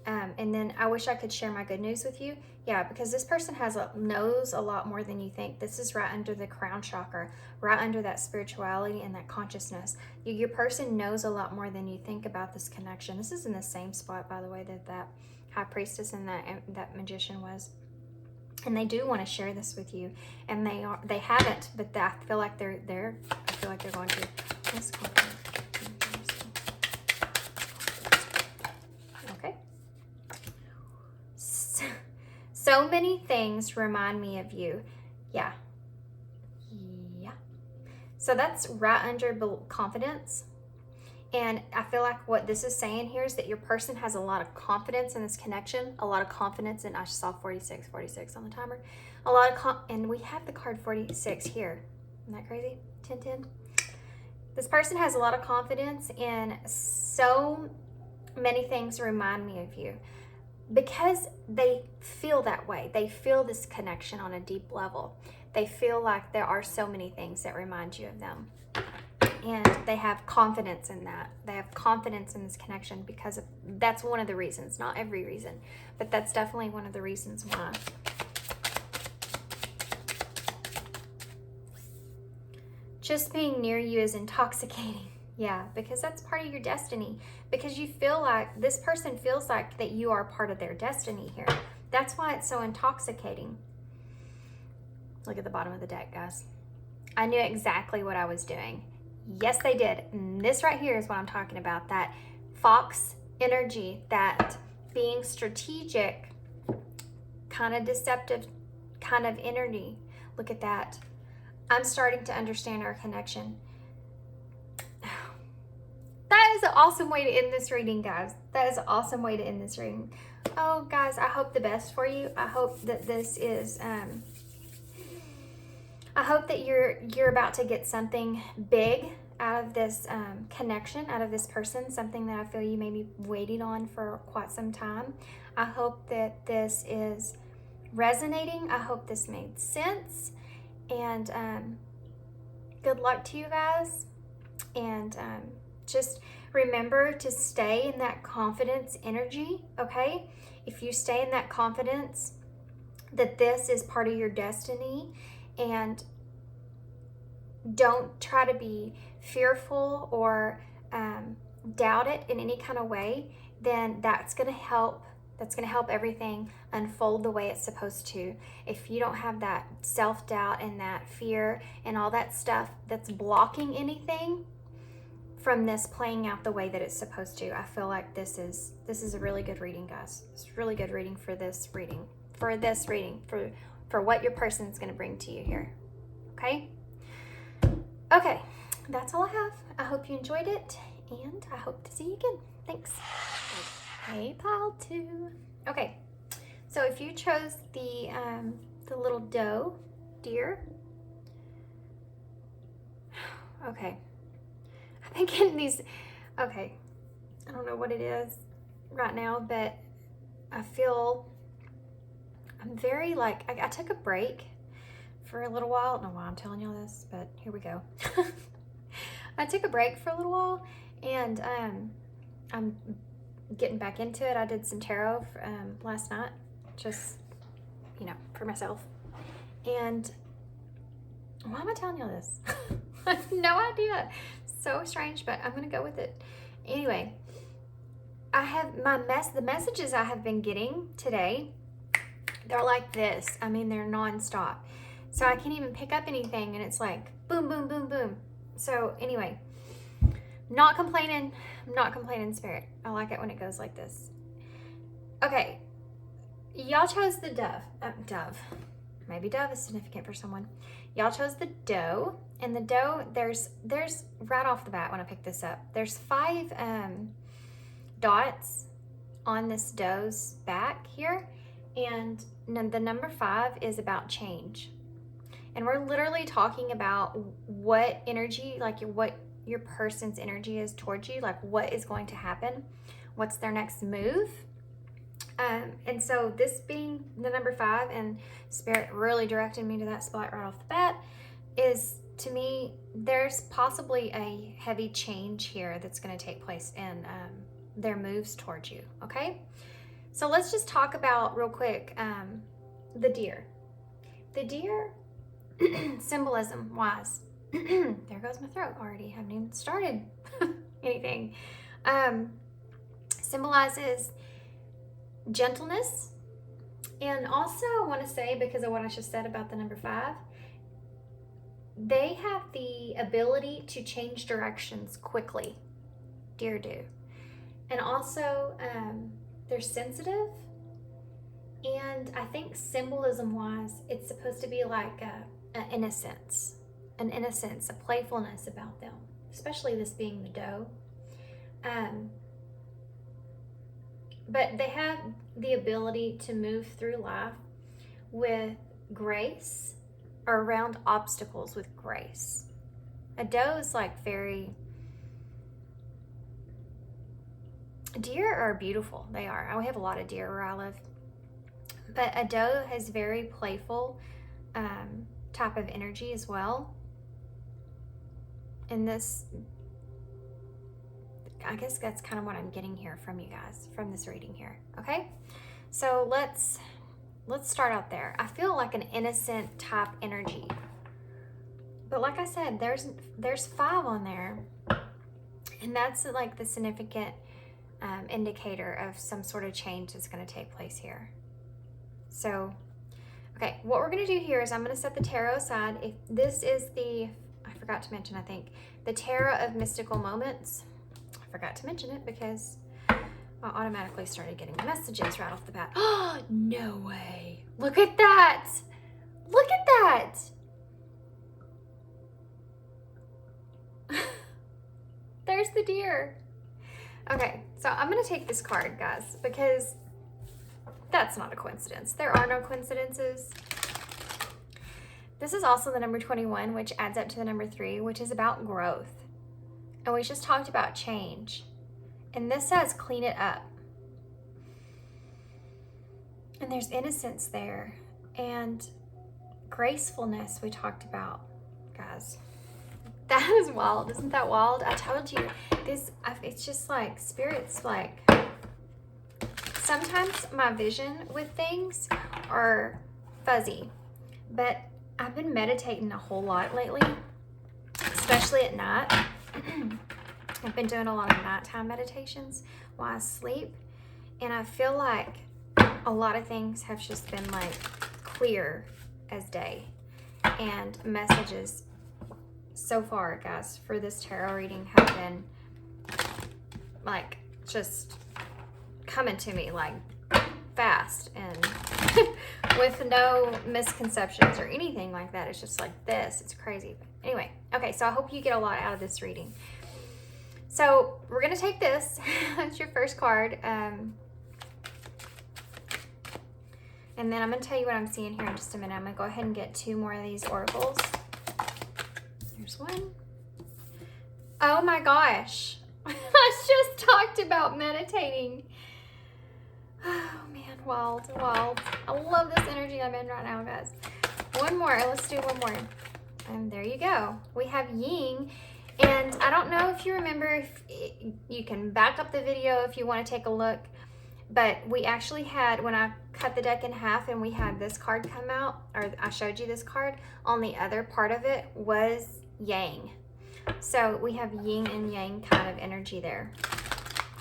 And then I wish I could share my good news with you. Yeah, because this person knows a lot more than you think. This is right under the crown chakra, right under that spirituality and that consciousness. Your person knows a lot more than you think about this connection. This is in the same spot, by the way, that high priestess and that magician was. And they do want to share this with you, and they haven't, but I feel like they're going to. Okay. So many things remind me of you. Yeah. So that's right under confidence. And I feel like what this is saying here is that your person has a lot of confidence in this connection, a lot of confidence in, I just saw 46 on the timer, and we have the card 46 here. Isn't that crazy? 10. This person has a lot of confidence in so many things remind me of you, because they feel that way. They feel this connection on a deep level. They feel like there are so many things that remind you of them. And they have confidence in that. They have confidence in this connection because that's one of the reasons. Not every reason, but that's definitely one of the reasons why. Just being near you is intoxicating. Yeah, because that's part of your destiny. Because you feel like, this person feels like that you are part of their destiny here. That's why it's so intoxicating. Look at the bottom of the deck, guys. I knew exactly what I was doing. Yes, they did. And this right here is what I'm talking about. That fox energy, that being strategic, kind of deceptive kind of energy. Look at that. I'm starting to understand our connection. That is an awesome way to end this reading, guys. That is an awesome way to end this reading. Oh, guys, I hope the best for you. I hope that this is, I hope that you're about to get something big out of this connection, out of this person, something that I feel you may be waiting on for quite some time. I hope that this is resonating. I hope this made sense. And good luck to you guys. And just remember to stay in that confidence energy, okay? If you stay in that confidence that this is part of your destiny, and don't try to be fearful or doubt it in any kind of way, then that's going to help. That's going to help everything unfold the way it's supposed to. If you don't have that self-doubt and that fear and all that stuff that's blocking anything from this playing out the way that it's supposed to, I feel like this is a really good reading, guys. It's really good reading for this reading. For what your person's going to bring to you here. Okay? Okay, that's all I have. I hope you enjoyed it, and I hope to see you again. Thanks. Hey, pile 2. Okay, so if you chose the little deer. Okay, I've been getting these. Okay, I don't know what it is right now, but I feel I'm very like I took a break for a little while. I don't know why I'm telling y'all this, but here we go. I took a break for a little while, and I'm getting back into it. I did some tarot last night, just, for myself. And why am I telling y'all this? I have no idea. So strange, but I'm gonna go with it. Anyway, I have the messages I have been getting today, they're like this. I mean, they're nonstop. So I can't even pick up anything, and it's like boom, boom, boom, boom. So anyway, not complaining, Spirit. I like it when it goes like this. Okay, y'all chose the dove. Maybe dove is significant for someone. Y'all chose the doe, and the doe, there's right off the bat when I picked this up, there's 5 dots on this doe's back here, and the number 5 is about change. And we're literally talking about what energy, like what your person's energy is towards you, like what is going to happen, what's their next move. And so this being the number 5, and Spirit really directed me to that spot right off the bat, is, to me, there's possibly a heavy change here that's going to take place in their moves towards you, okay? So let's just talk about real quick the deer. The deer, symbolism wise, there goes my throat already. I haven't even started anything. Symbolizes gentleness. And also I want to say, because of what I just said about the number 5, they have the ability to change directions quickly. Deer do. And also they're sensitive. And I think symbolism wise, it's supposed to be like an innocence, a playfulness about them, especially this being the doe. But they have the ability to move through life with grace, or around obstacles with grace. A doe is like very, deer are beautiful. They are. We have a lot of deer where I live. But a doe has very playful type of energy as well. And this, I guess that's kind of what I'm getting here from you guys, from this reading here, okay? So let's start out there. I feel like an innocent type energy. But like I said, there's 5 on there. And that's like the significant indicator of some sort of change that's going to take place here. So, okay, what we're going to do here is I'm going to set the tarot aside. If this is I forgot to mention, I think, the Tarot of Mystical Moments. I forgot to mention it because I automatically started getting messages right off the bat. Oh, no way. Look at that. Look at that. There's the deer. Okay, so I'm going to take this card, guys, because that's not a coincidence. There are no coincidences. This is also the number 21, which adds up to the number 3, which is about growth. And we just talked about change. And this says clean it up. And there's innocence there. And gracefulness we talked about, guys. That is wild. Isn't that wild? I told you, it's just like, Spirit's like, sometimes my vision with things are fuzzy, but I've been meditating a whole lot lately, especially at night. I've been doing a lot of nighttime meditations while I sleep, and I feel like a lot of things have just been like clear as day, and messages so far, guys, for this tarot reading have been like just coming to me like fast and with no misconceptions or anything like that. It's just like this. It's crazy. But anyway, okay, so I hope you get a lot out of this reading. So we're going to take this. That's your first card. And then I'm going to tell you what I'm seeing here in just a minute. I'm going to go ahead and get 2 more of these oracles. Here's one. Oh my gosh. I just talked about meditating. Oh man, wild, wild. I love this energy I'm in right now, guys. One more. Let's do one more. And there you go. We have yin. And I don't know if you remember, if you can back up the video if you want to take a look. But we actually had, when I cut the deck in half and we had this card come out, or I showed you this card, on the other part of it was yang. So we have yin and yang kind of energy there.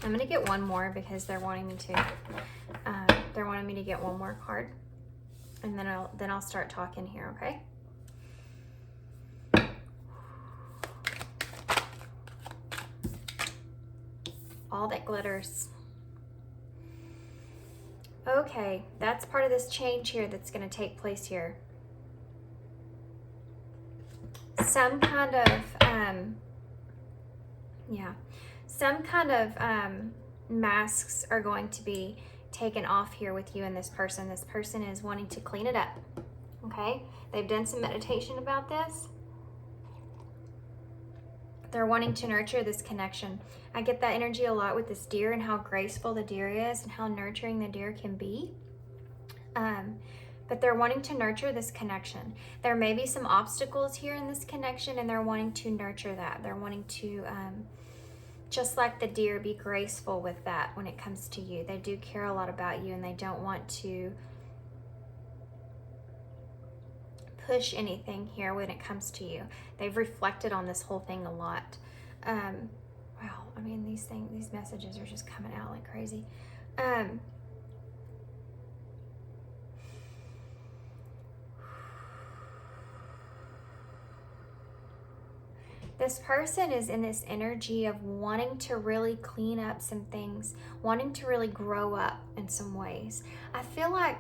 I'm going to get one more because they're wanting me to. They're wanting me to get one more card. And then I'll start talking here, okay? All that glitters. Okay, that's part of this change here that's going to take place here. Some kind of, masks are going to be taken off here with you and this person. This person is wanting to clean it up, okay? They've done some meditation about this. They're wanting to nurture this connection. I get that energy a lot with this deer and how graceful the deer is and how nurturing the deer can be. But they're wanting to nurture this connection. There may be some obstacles here in this connection, and they're wanting to nurture that. They're wanting to, just like the deer, be graceful with that when it comes to you. They do care a lot about you, and they don't want to push anything here when it comes to you. They've reflected on this whole thing a lot. Wow, I mean, these messages are just coming out like crazy. This person is in this energy of wanting to really clean up some things, wanting to really grow up in some ways. I feel like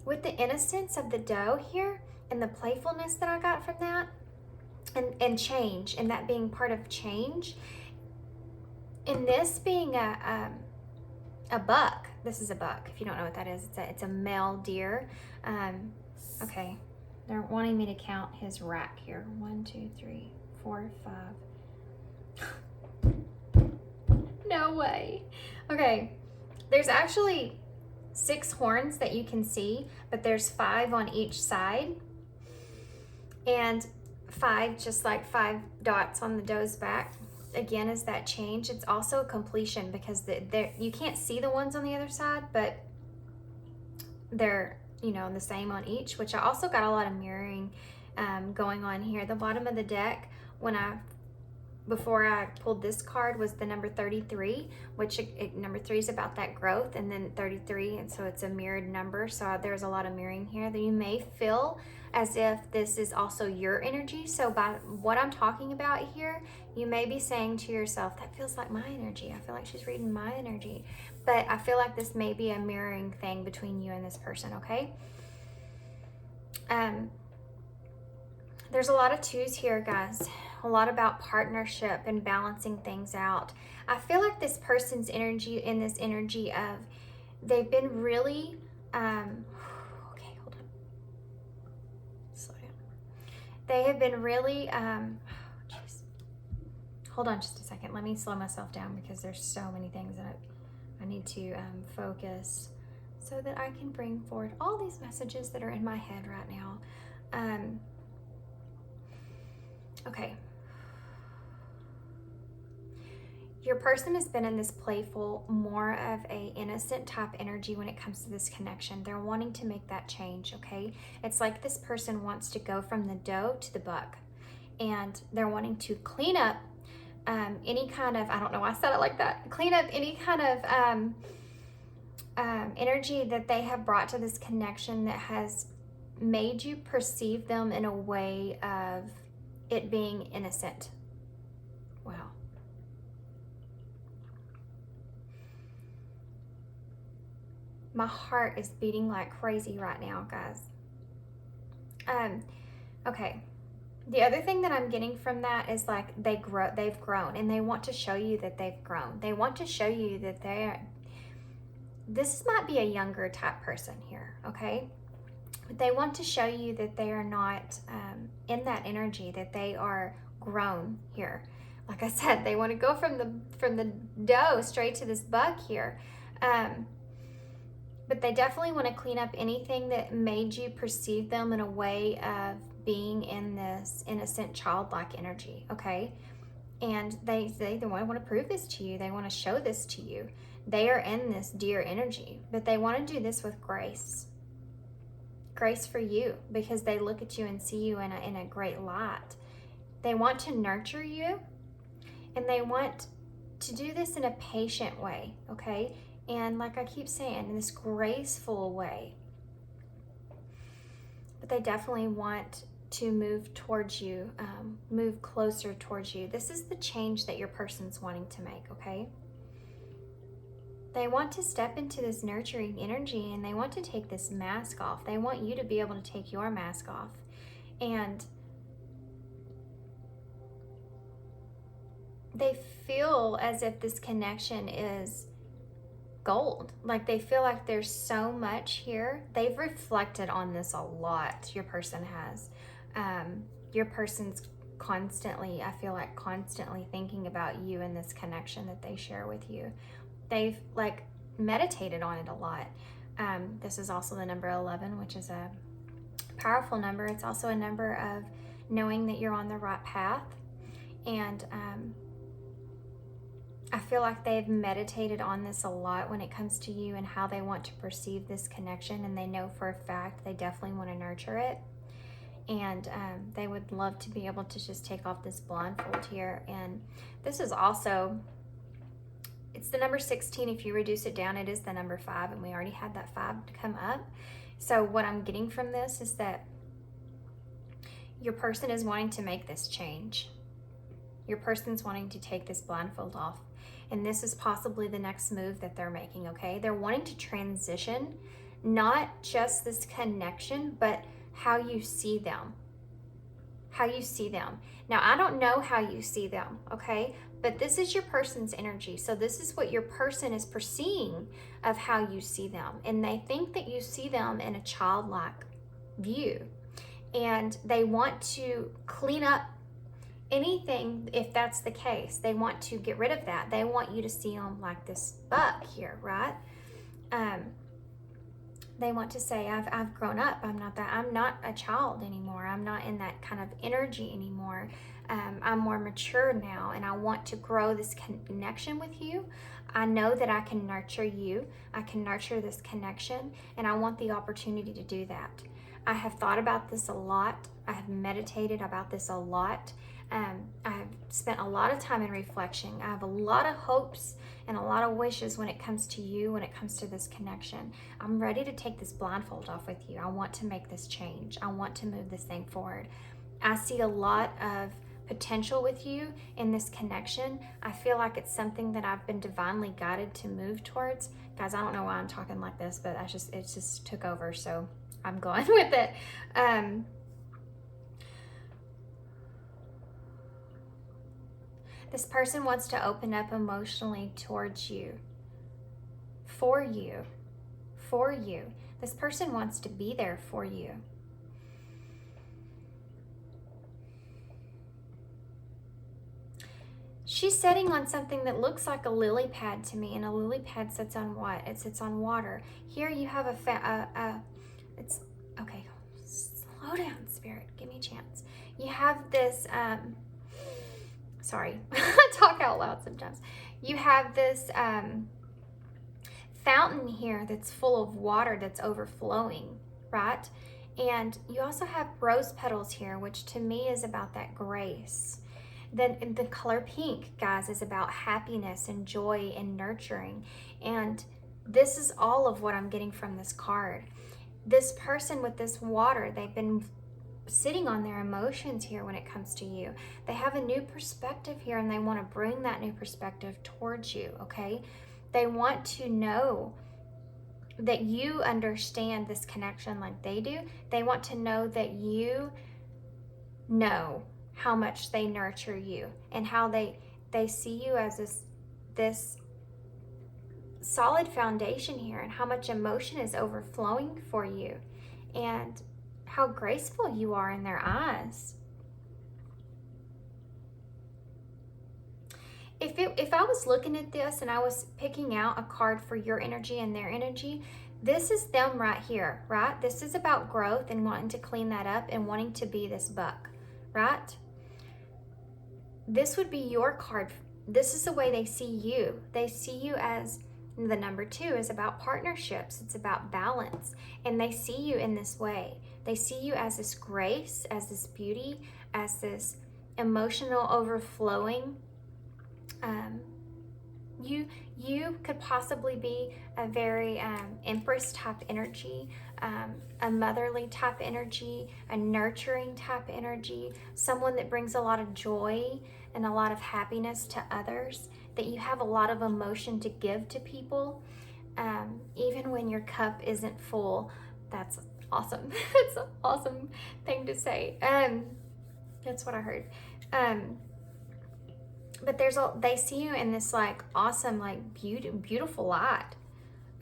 with the innocence of the doe here and the playfulness that I got from that, and change, and that being part of change, and this being a buck. This is a buck, if you don't know what that is. It's a male deer. Okay, they're wanting me to count his rack here. 1, 2, 3, 4, 5. No way. Okay, there's actually 6 horns that you can see, but there's 5 on each side, and 5, just like 5 dots on the doe's back. Again, is that change. It's also a completion because you can't see the ones on the other side, but they're, you know, the same on each, which I also got a lot of mirroring going on here. The bottom of the deck, when I before I pulled this card was the number 33, which number 3 is about that growth, and then 33, and so it's a mirrored number. So there's a lot of mirroring here that you may feel as if this is also your energy. So by what I'm talking about here, you may be saying to yourself, that feels like my energy. I feel like she's reading my energy. But I feel like this may be a mirroring thing between you and this person, okay? There's a lot of 2s here, guys. A lot about partnership and balancing things out. I feel like this person's energy in this energy of they've been really okay, hold on. Slow down. They have been really jeez. Hold on just a second. Let me slow myself down because there's so many things that I need to focus so that I can bring forward all these messages that are in my head right now. Okay. Your person has been in this playful, more of a innocent type energy when it comes to this connection. They're wanting to make that change, okay? It's like this person wants to go from the doe to the buck, and they're wanting to clean up any kind of, I don't know why I said it like that, clean up any kind of energy that they have brought to this connection that has made you perceive them in a way of it being innocent. Wow. My heart is beating like crazy right now, guys. Okay. The other thing that I'm getting from that is like they've grown, and they want to show you that they've grown. They want to show you that this might be a younger type person here, okay? But they want to show you that they are not in that energy, that they are grown here. Like I said, they want to go from the doe straight to this buck here. But they definitely want to clean up anything that made you perceive them in a way of being in this innocent, childlike energy, okay? And they want to prove this to you. They want to show this to you. They are in this deer energy, but they want to do this with grace. Grace for you, because they look at you and see you in a great light. They want to nurture you, and they want to do this in a patient way, okay? And like I keep saying, in this graceful way. But they definitely want to move towards you, move closer towards you. This is the change that your person's wanting to make, okay? They want to step into this nurturing energy, and they want to take this mask off. They want you to be able to take your mask off. And they feel as if this connection is gold. Like they feel like there's so much here. They've reflected on this a lot. Your person has. Your person's constantly, I feel like constantly thinking about you and this connection that they share with you. They've like meditated on it a lot. This is also the number 11, which is a powerful number. It's also a number of knowing that you're on the right path. And I feel like they've meditated on this a lot when it comes to you and how they want to perceive this connection. And they know for a fact they definitely want to nurture it. And they would love to be able to just take off this blindfold here. And this is also, it's the number 16. If you reduce it down, it is the number 5. And we already had that 5 to come up. So what I'm getting from this is that your person is wanting to make this change. Your person's wanting to take this blindfold off. And this is possibly the next move that they're making, okay? They're wanting to transition, not just this connection, but how you see them. How you see them. Now, I don't know how you see them, okay? But this is your person's energy. So this is what your person is perceiving of how you see them. And they think that you see them in a childlike view. And they want to clean up anything if that's the case. They want to get rid of that. They want you to see them like this buck here, right? They want to say, I've grown up. I'm not a child anymore. I'm not in that kind of energy anymore. I'm more mature now, and I want to grow this connection with you. I know that I can nurture you. I can nurture this connection, and I want the opportunity to do that. I have thought about this a lot. I have meditated about this a lot. I have spent a lot of time in reflection. I have a lot of hopes and a lot of wishes when it comes to you, when it comes to this connection. I'm ready to take this blindfold off with you. I want to make this change. I want to move this thing forward. I see a lot of potential with you in this connection. I feel like it's something that I've been divinely guided to move towards. Guys, I don't know why I'm talking like this, but it just took over, so I'm going with it. This person wants to open up emotionally towards you, for you. This person wants to be there for you. She's sitting on something that looks like a lily pad to me, and a lily pad sits on what? It sits on water. Here you have it's, okay, slow down, Spirit, give me a chance. You have this, sorry, I talk out loud sometimes. You have this fountain here that's full of water that's overflowing, right? And you also have rose petals here, which to me is about that grace. Then the color pink, guys, is about happiness and joy and nurturing. And this is all of what I'm getting from this card. This person with this water, they've been sitting on their emotions here when it comes to you. They have a new perspective here, and they want to bring that new perspective towards you, okay? They want to know that you understand this connection like they do. They want to know that you know how much they nurture you, and how they see you as this solid foundation here, and how much emotion is overflowing for you, and how graceful you are in their eyes. If I was looking at this and I was picking out a card for your energy and their energy, this is them right here, right? This is about growth and wanting to clean that up and wanting to be this buck, right? This would be your card. This is the way they see you. They see you as the number 2 is about partnerships. It's about balance. And they see you in this way. They see you as this grace, as this beauty, as this emotional overflowing. You could possibly be a very Empress type energy, a motherly type energy, a nurturing type energy, someone that brings a lot of joy and a lot of happiness to others, that you have a lot of emotion to give to people, even when your cup isn't full. That's awesome. That's an awesome thing to say. That's what I heard. But they see you in this like awesome, like beautiful light.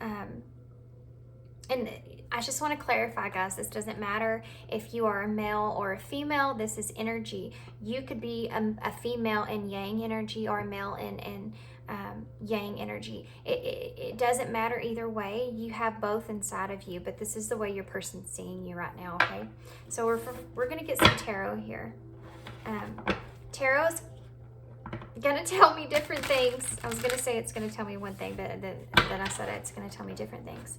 And I just want to clarify, guys, this doesn't matter if you are a male or a female. This is energy. You could be a female in yang energy or a male in yang energy. It doesn't matter either way. You have both inside of you, but this is the way your person's seeing you right now, okay? So we're going to get some tarot here. Tarot's going to tell me different things. I was going to say it's going to tell me one thing, but then I said it's going to tell me different things.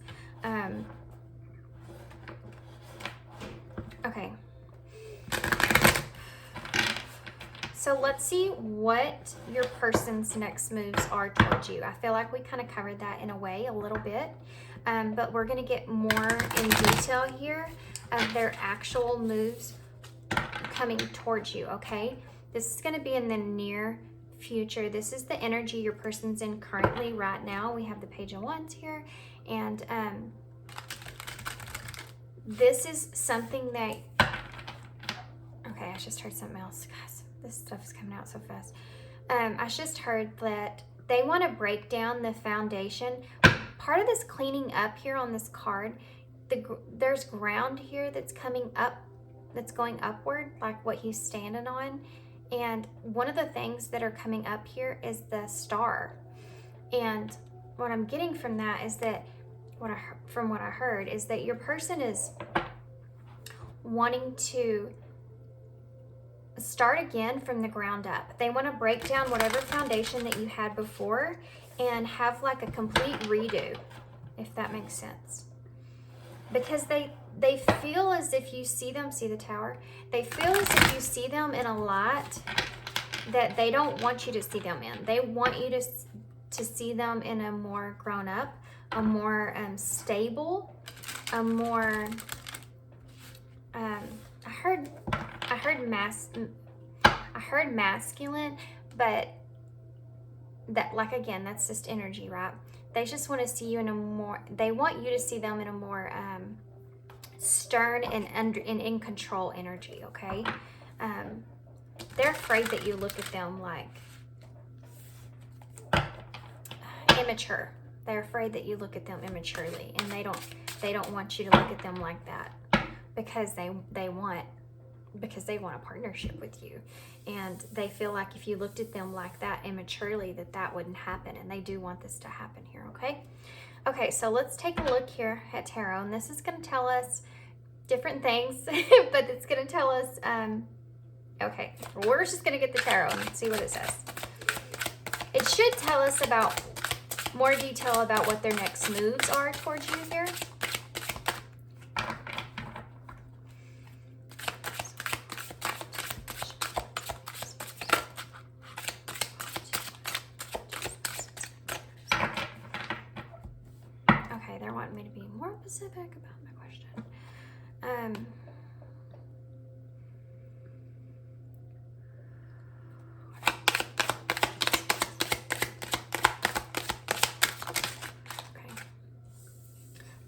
Okay. So let's see what your person's next moves are towards you. I feel like we kind of covered that in a way, a little bit. But we're going to get more in detail here of their actual moves coming towards you, okay? This is going to be in the near future. This is the energy your person's in currently right now. We have the Page of Wands here, and this is something that, okay, I just heard something else, guys. This stuff is coming out so fast. I just heard that they want to break down the foundation. Part of this cleaning up here on this card, there's ground here that's coming up, that's going upward, like what he's standing on. And one of the things that are coming up here is the star. And what I'm getting from that is that, from what I heard, is that your person is wanting to start again from the ground up. They want to break down whatever foundation that you had before and have like a complete redo, if that makes sense. because they feel as if you see them, see the tower? They feel as if you see them in a light that they don't want you to see them in. They want you to see them in a more grown up, a more stable, a more, I heard masculine, but that, like, again, that's just energy, right? They just want to see you in a more, they want you to see them in a more stern and in control energy, okay? They're afraid that you look at them like immature. They're afraid that you look at them immaturely, and they don't want you to look at them like that, because they want a partnership with you, and they feel like if you looked at them like that immaturely, that wouldn't happen, and they do want this to happen here. Okay, so let's take a look here at tarot, and this is going to tell us different things, but it's going to tell us okay, we're just going to get the tarot and see what it says. It should tell us about more detail about what their next moves are towards you here. Okay, they're wanting me to be more specific about my question.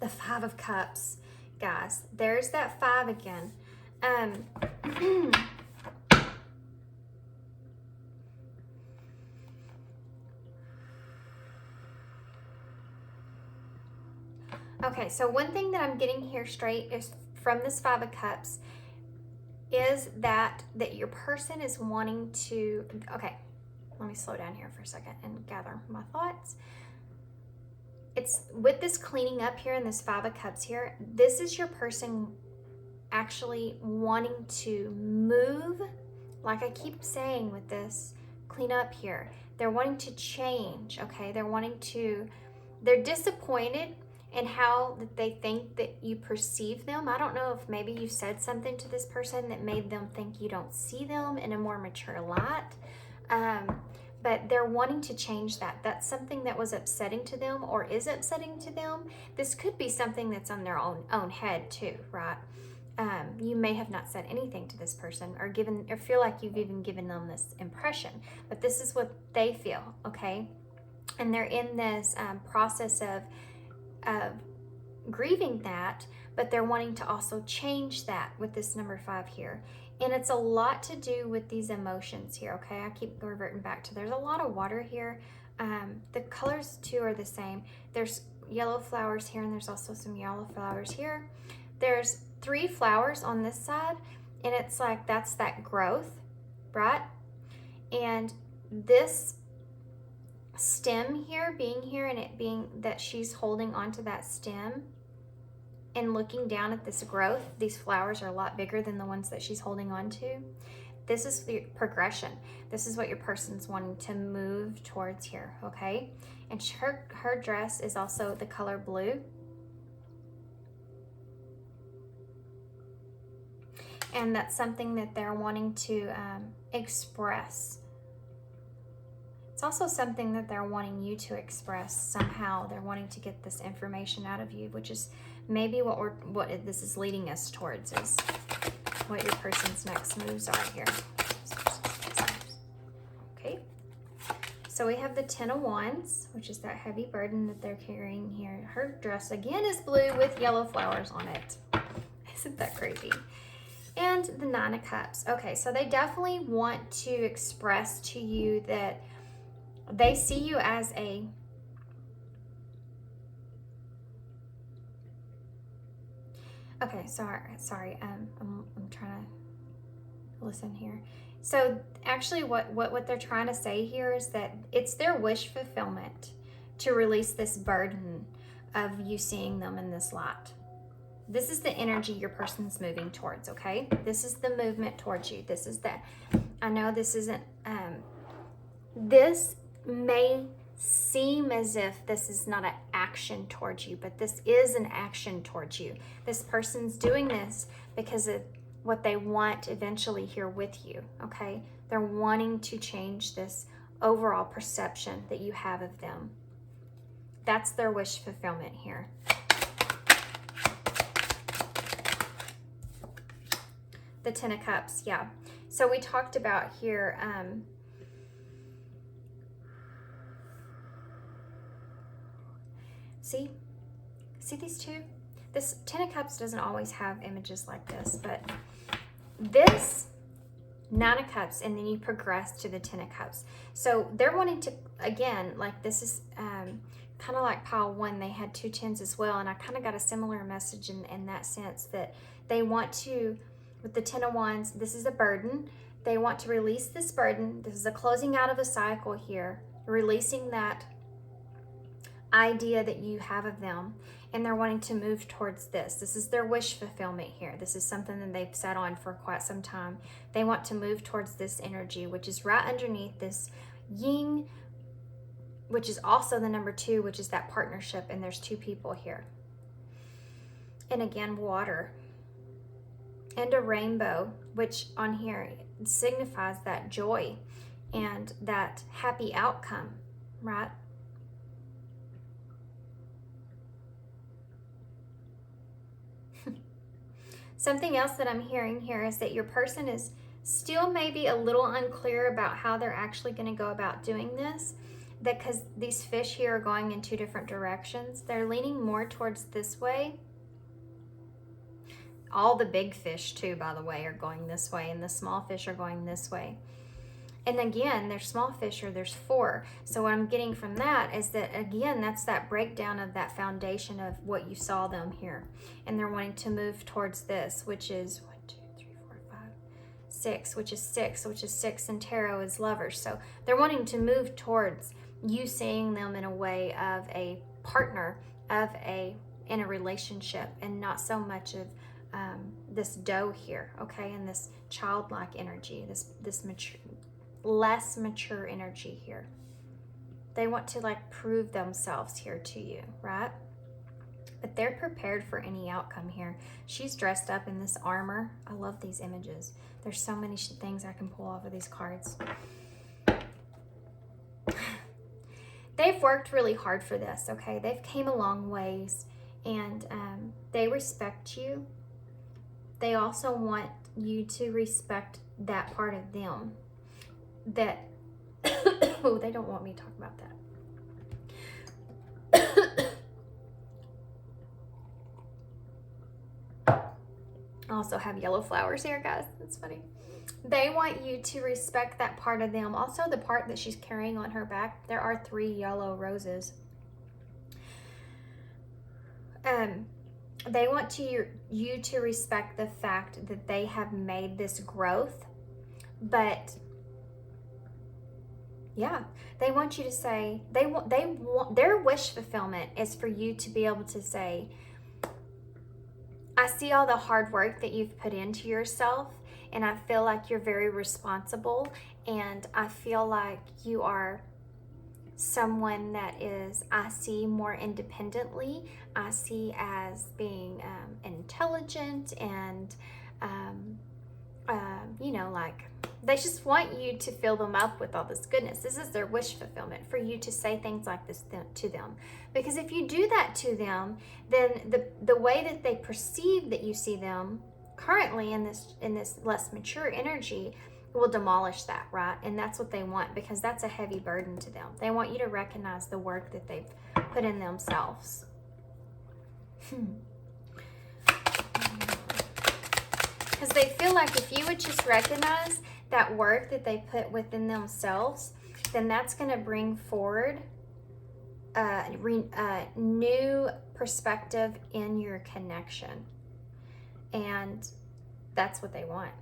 The Five of Cups, guys. There's that 5 again. Okay, so one thing that I'm getting here straight is from this 5 of Cups is that your person is wanting to, okay, let me slow down here for a second and gather my thoughts. It's with this cleaning up here and this 5 of Cups here, this is your person actually wanting to move, like I keep saying with this clean up here. They're wanting to change, okay? They're disappointed in how they think that you perceive them. I don't know if maybe you said something to this person that made them think you don't see them in a more mature light. But they're wanting to change that. That's something that was upsetting to them or is upsetting to them. This could be something that's on their own head too, right? You may have not said anything to this person or feel like you've even given them this impression, but this is what they feel, okay? And they're in this process of grieving that, but they're wanting to also change that with this number 5 here. And it's a lot to do with these emotions here, okay? I keep reverting back to, there's a lot of water here. The colors too are the same. There's yellow flowers here, and there's also some yellow flowers here. There's 3 flowers on this side, and it's like that's that growth, right? And this stem here being here, and it being that she's holding onto that stem and looking down at this growth. These flowers are a lot bigger than the ones that she's holding on to. This is the progression. This is what your person's wanting to move towards here, okay? And her dress is also the color blue. And that's something that they're wanting to express. It's also something that they're wanting you to express somehow. They're wanting to get this information out of you, which is maybe what this is leading us towards, is what your person's next moves are here. Okay. So we have the 10 of Wands, which is that heavy burden that they're carrying here. Her dress again is blue with yellow flowers on it. Isn't that crazy? And the 9 of Cups. Okay, so they definitely want to express to you that they see you as a okay, sorry. I'm trying to listen here. So actually what they're trying to say here is that it's their wish fulfillment to release this burden of you seeing them in this light. This is the energy your person's moving towards, okay? This is the movement towards you. This is that. I know this isn't, this may seem as if this is not an action towards you, but this is an action towards you. This person's doing this because of what they want eventually here with you, okay? They're wanting to change this overall perception that you have of them. That's their wish fulfillment here. The Ten of Cups, yeah. So we talked about here, see these two? This Ten of Cups doesn't always have images like this, but this Nine of Cups, and then you progress to the Ten of Cups. So they're wanting to, again, like this is kind of like pile one, they had two tens as well, and I kind of got a similar message in that sense, that they want to, with the Ten of Wands, this is a burden. They want to release this burden. This is a closing out of a cycle here, releasing that idea that you have of them, and they're wanting to move towards this. This is their wish fulfillment here. This is something that they've sat on for quite some time. They want to move towards this energy, which is right underneath this yin, which is also the number 2, which is that partnership, and there's 2 people here. And again, water. And a rainbow, which on here signifies that joy and that happy outcome, right? Something else that I'm hearing here is that your person is still maybe a little unclear about how they're actually going to go about doing this, because these fish here are going in 2 different directions. They're leaning more towards this way. All the big fish too, by the way, are going this way, and the small fish are going this way. And again, there's small fish, or there's 4. So what I'm getting from that is that, again, that's that breakdown of that foundation of what you saw them here. And they're wanting to move towards this, which is 1, 2, 3, 4, 5, 6, which is 6, which is 6 in tarot is lovers. So they're wanting to move towards you seeing them in a way of a partner, in a relationship, and not so much of this doe here, okay, and this childlike energy, this mature, less mature energy here. They want to like prove themselves here to you, right? But they're prepared for any outcome here. She's dressed up in this armor. I love these images. There's so many things I can pull off of these cards. They've worked really hard for this, okay? They've came a long ways, and they respect you. They also want you to respect that part of them that, oh, they don't want me to talk about that. I also have yellow flowers here, guys. That's funny. They want you to respect that part of them. Also, the part that she's carrying on her back, there are 3 yellow roses. They want you to respect the fact that they have made this growth, but yeah, they want you to say, they want their wish fulfillment is for you to be able to say, I see all the hard work that you've put into yourself, and I feel like you're very responsible, and I feel like you are someone that is, I see more independently. I see as being intelligent, and you know, like, they just want you to fill them up with all this goodness. This is their wish fulfillment, for you to say things like this to them. Because if you do that to them, then the way that they perceive that you see them currently in this less mature energy will demolish that, right? And that's what they want, because that's a heavy burden to them. They want you to recognize the work that they've put in themselves. Because they feel like if you would just recognize that work that they put within themselves, then that's going to bring forward a new perspective in your connection. And that's what they want.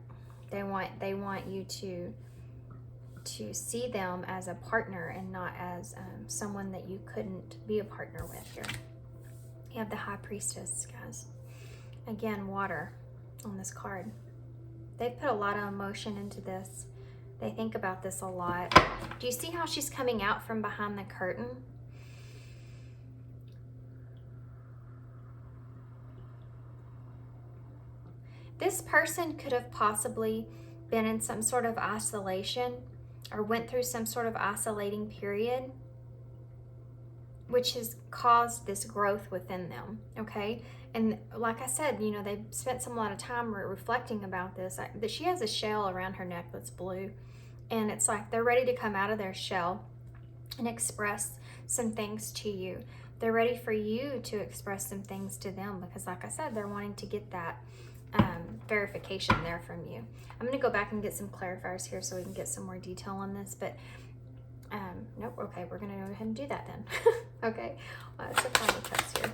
They want you to see them as a partner, and not as someone that you couldn't be a partner with here. You have the High Priestess, guys. Again, water on this card. They've put a lot of emotion into this. They think about this a lot. Do you see how she's coming out from behind the curtain? This person could have possibly been in some sort of isolation or went through some sort of isolating period, which has caused this growth within them, okay? And like I said, you know, they spent some lot of time reflecting about this. That she has a shell around her neck that's blue, and it's like they're ready to come out of their shell and express some things to you. They're ready for you to express some things to them because, like I said, they're wanting to get that verification there from you. I'm going to go back and get some clarifiers here so we can get some more detail on this, but nope. Okay, we're going to go ahead and do that then. Okay, well, that's a Five of Cups here.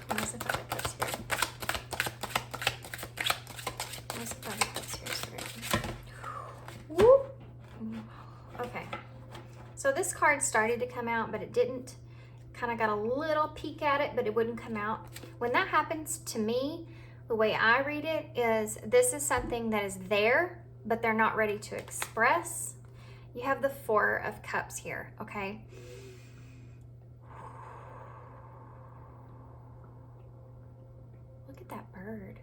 That's a Five of Cups here. That's a Five of Cups here. Sorry. Whoop. Okay, so this card started to come out, but it didn't. Kind of got a little peek at it, but it wouldn't come out. When that happens to me, the way I read it is this is something that is there, but they're not ready to express. You have the Four of Cups here, okay? Look at that bird.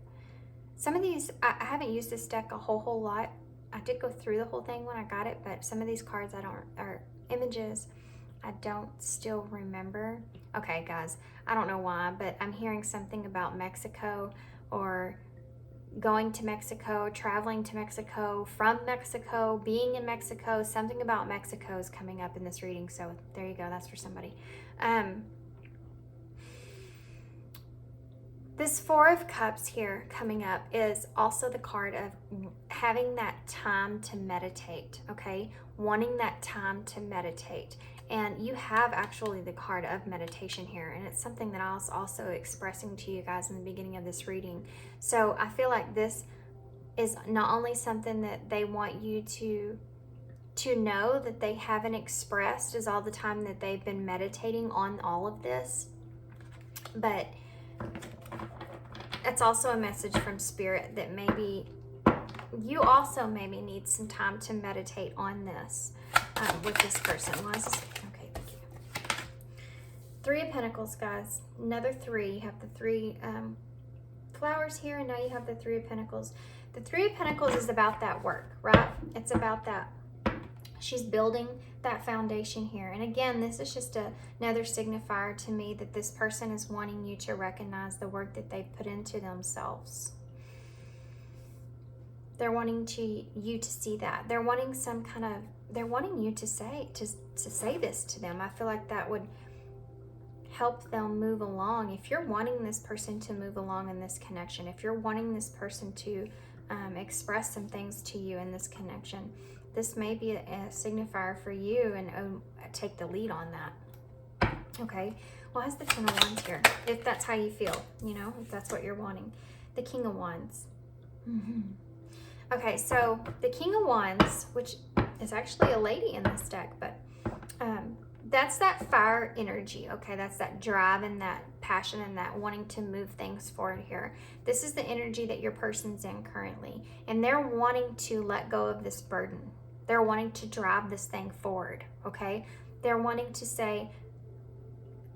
Some of these, I haven't used this deck a whole lot. I did go through the whole thing when I got it, but some of these cards or images, I don't still remember. Okay, guys, I don't know why, but I'm hearing something about Mexico or going to Mexico, traveling to Mexico, from Mexico, being in Mexico. Something about Mexico is coming up in this reading, so there you go. That's for somebody. This Four of Cups here coming up is also the card of having that time to meditate, okay? Wanting that time to meditate. And you have actually the card of meditation here, and it's something that I was also expressing to you guys in the beginning of this reading. So I feel like this is not only something that they want you to know that they haven't expressed is all the time that they've been meditating on all of this, but it's also a message from Spirit that maybe you also maybe need some time to meditate on this with this person. Why is this? Okay, thank you. Three of Pentacles, guys. Another three. You have the three flowers here, and now you have the Three of Pentacles. The Three of Pentacles is about that work, right? It's about that. She's building that foundation here. And again, this is just another signifier to me that this person is wanting you to recognize the work that they've put into themselves. They're wanting you to see that. They're wanting they're wanting you to say this to them. I feel like that would help them move along. If you're wanting this person to move along in this connection, if you're wanting this person to express some things to you in this connection, this may be a signifier for you, and take the lead on that. Okay, well, has the King of Wands here, if that's how you feel, you know, if that's what you're wanting. The King of Wands. Okay, so the King of Wands, which is actually a lady in this deck, but that's that fire energy, okay? That's that drive and that passion and that wanting to move things forward here. This is the energy that your person's in currently, and they're wanting to let go of this burden. They're wanting to drive this thing forward, okay? They're wanting to say,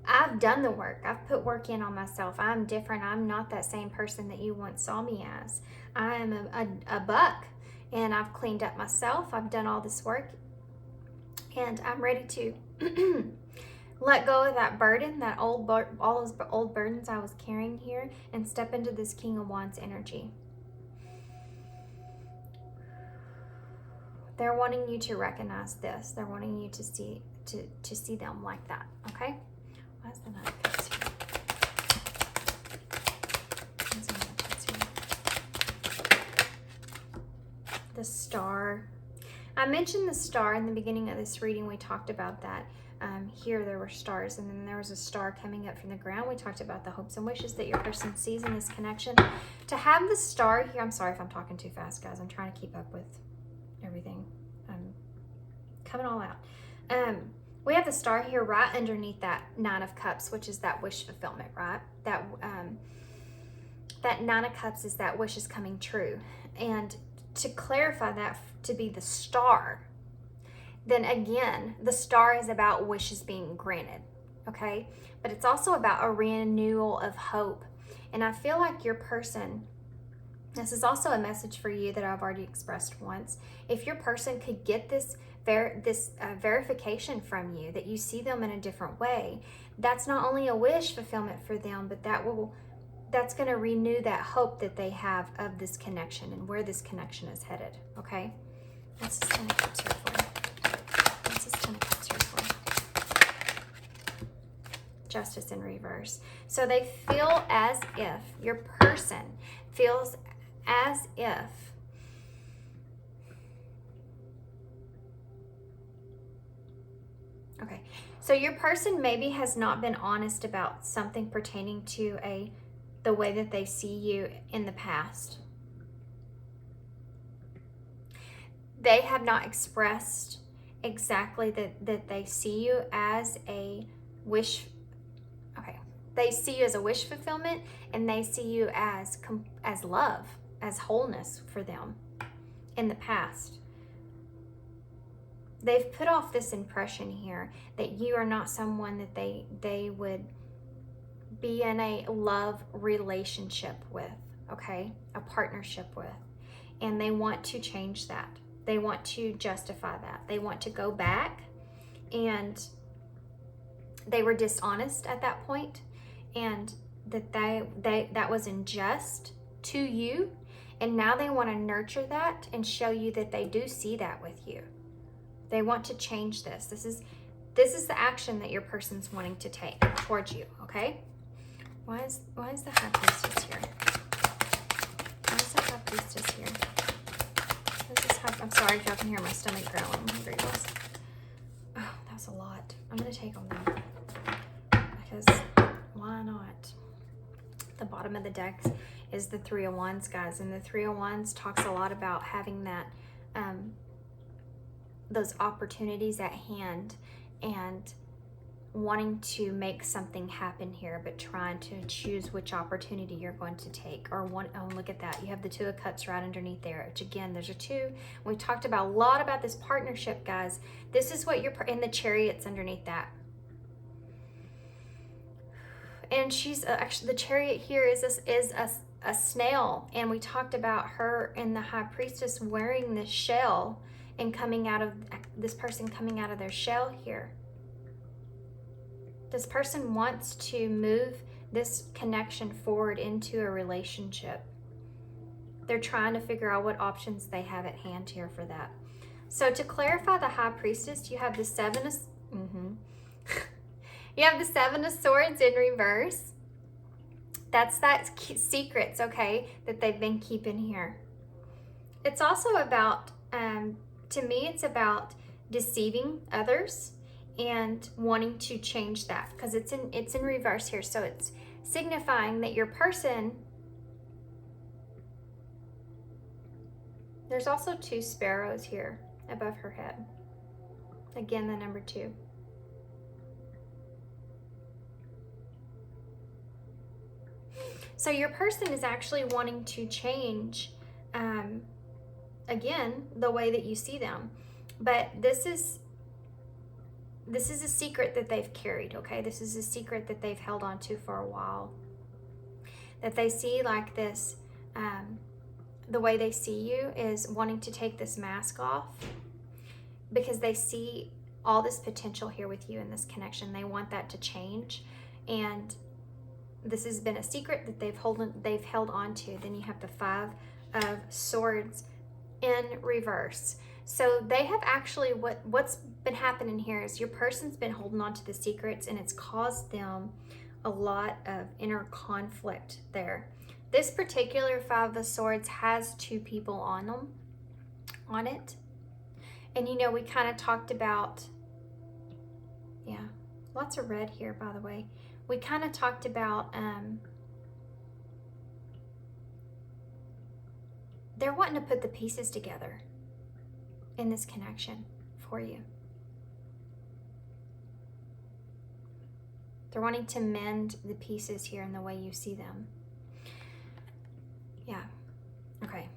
I've done the work. I've put work in on myself. I'm different. I'm not that same person that you once saw me as. I am a buck, and I've cleaned up myself. I've done all this work, and I'm ready to let go of that burden, all those old burdens I was carrying here, and step into this King of Wands energy. They're wanting you to recognize this. They're wanting you to see them like that, okay? Why is the Nine of Cups here? Why is the Nine of Cups here? The Star. I mentioned the star in the beginning of this reading. We talked about that. Here there were stars, and then there was a star coming up from the ground. We talked about the hopes and wishes that your person sees in this connection. To have the star here, I'm sorry if I'm talking too fast, guys. I'm trying to keep up with everything. I'm coming all out. We have the star here right underneath that Nine of Cups, which is that wish fulfillment, right? That Nine of Cups is that wish is coming true. And to clarify that to be the star, then again, the star is about wishes being granted, okay? But it's also about a renewal of hope. And I feel like your person This is also a message for you that I've already expressed once. If your person could get this verification from you that you see them in a different way, that's not only a wish fulfillment for them, but that's going to renew that hope that they have of this connection and where this connection is headed. Okay, this is 10 of Cups here for you. This is 10 of Cups here for you. Justice in reverse. So they feel as if, your person feels as if okay, so your person maybe has not been honest about something pertaining to the way that they see you in the past. They have not expressed exactly that they see you as a wish. Okay, they see you as a wish fulfillment, and they see you as love, as wholeness for them in the past. They've put off this impression here that you are not someone that they would be in a love relationship with, okay? A partnership with. And they want to change that. They want to justify that. They want to go back, and they were dishonest at that point, and that was unjust to you, and now they want to nurture that and show you that they do see that with you. They want to change this. This is the action that your person's wanting to take towards you, okay? Why is the High Priestess here? Why is the High Priestess here? I'm sorry if y'all can hear my stomach growling. I'm hungry, guys. Oh, that was a lot. I'm going to take them though, because why not? The bottom of the deck is the Three of Wands, guys, and the Three of Wands talks a lot about having that those opportunities at hand and wanting to make something happen here, but trying to choose which opportunity you're going to take. Oh, look at that. You have the Two of Cups right underneath there, which again, there's a two. We talked about a lot about this partnership, guys. This is what in the Chariot's underneath that. And she's actually, the Chariot here is a snail, and we talked about her and the High Priestess wearing this shell and coming out of this person coming out of their shell here. This person wants to move this connection forward into a relationship. They're trying to figure out what options they have at hand here for that. So to clarify the High Priestess, you have the Seven of you have the Seven of Swords in reverse. That's secrets, okay, that they've been keeping here. It's also about, to me, it's about deceiving others and wanting to change that, because it's in reverse here. So it's signifying that your person, there's also two sparrows here above her head. Again, the number 2. So your person is actually wanting to change, again, the way that you see them. But this is a secret that they've carried, okay? This is a secret that they've held on to for a while. That they see like this, the way they see you is wanting to take this mask off, because they see all this potential here with you in this connection. They want that to change, and this has been a secret that they've held on to. Then you have the Five of Swords in reverse. So they have actually, what's been happening here is your person's been holding on to the secrets, and it's caused them a lot of inner conflict there. This particular Five of Swords has 2 people on it. And you know, we kind of talked about, yeah, lots of red here, by the way. We kind of talked about, they're wanting to put the pieces together in this connection for you. They're wanting to mend the pieces here in the way you see them. Yeah, okay.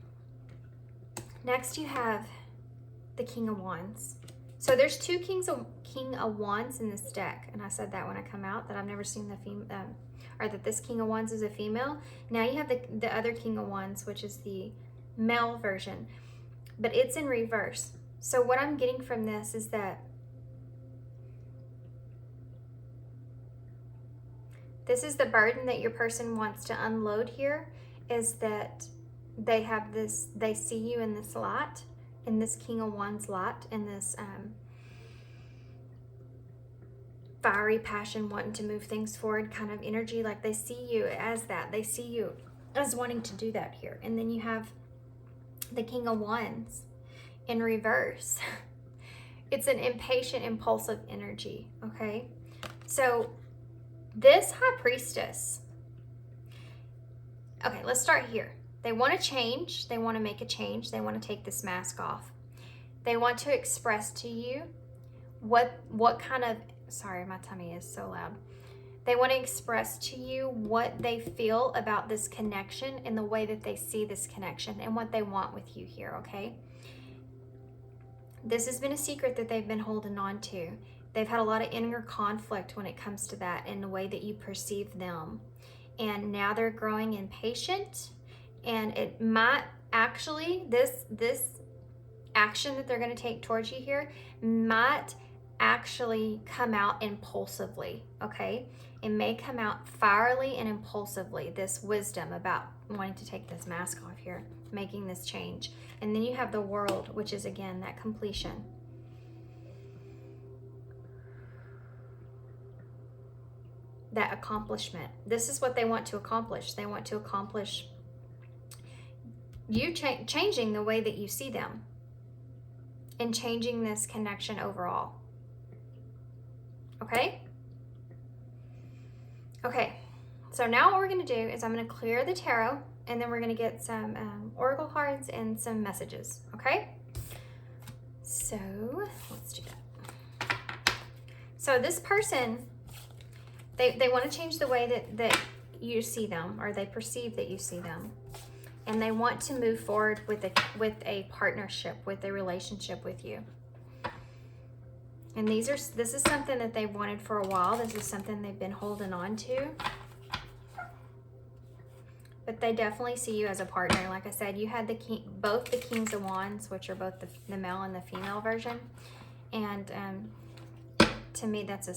Next you have the King of Wands. So there's 2 King of Wands in this deck, and I said that when I come out, that I've never seen the or that this King of Wands is a female. Now you have the other King of Wands, which is the male version, but it's in reverse. So what I'm getting from this is that this is the burden that your person wants to unload here, is that they have this, they see you in this light, in this King of Wands light, in this fiery passion, wanting to move things forward kind of energy. Like they see you as that. They see you as wanting to do that here. And then you have the King of Wands in reverse. It's an impatient, impulsive energy, okay? So this High Priestess, okay, let's start here. They want to change. They want to make a change. They want to take this mask off. They want to express to you what kind of, sorry, my tummy is so loud. They want to express to you what they feel about this connection and the way that they see this connection and what they want with you here, okay? This has been a secret that they've been holding on to. They've had a lot of inner conflict when it comes to that and the way that you perceive them. And now they're growing impatient, and it might actually, this action that they're going to take towards you here might actually come out impulsively, okay? It may come out fierily and impulsively, this wisdom about wanting to take this mask off here, making this change. And then you have the World, which is again that completion. That accomplishment. This is what they want to accomplish. They want to accomplish you changing the way that you see them and changing this connection overall. Okay? Okay, so now what we're going to do is I'm going to clear the tarot, and then we're going to get some oracle cards and some messages, okay? So let's do that. So this person, they want to change the way that you see them, or they perceive that you see them. And they want to move forward with a partnership, with a relationship with you. And this is something that they've wanted for a while. This is something they've been holding on to. But they definitely see you as a partner. Like I said, you had both the Kings of Wands, which are both the male and the female version. And to me, that's a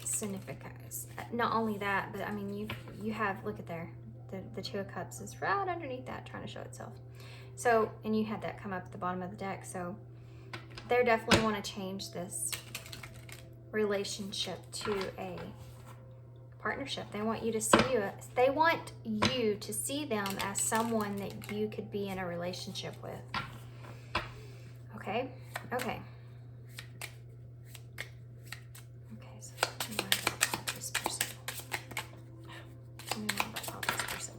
significant. Not only that, but I mean, you have, look at there. The Two of Cups is right underneath that, trying to show itself. So, and you had that come up at the bottom of the deck. So they definitely want to change this relationship to a partnership. They want you to see they want you to see them as someone that you could be in a relationship with. Okay? Okay. Okay, so I'm going to call this person.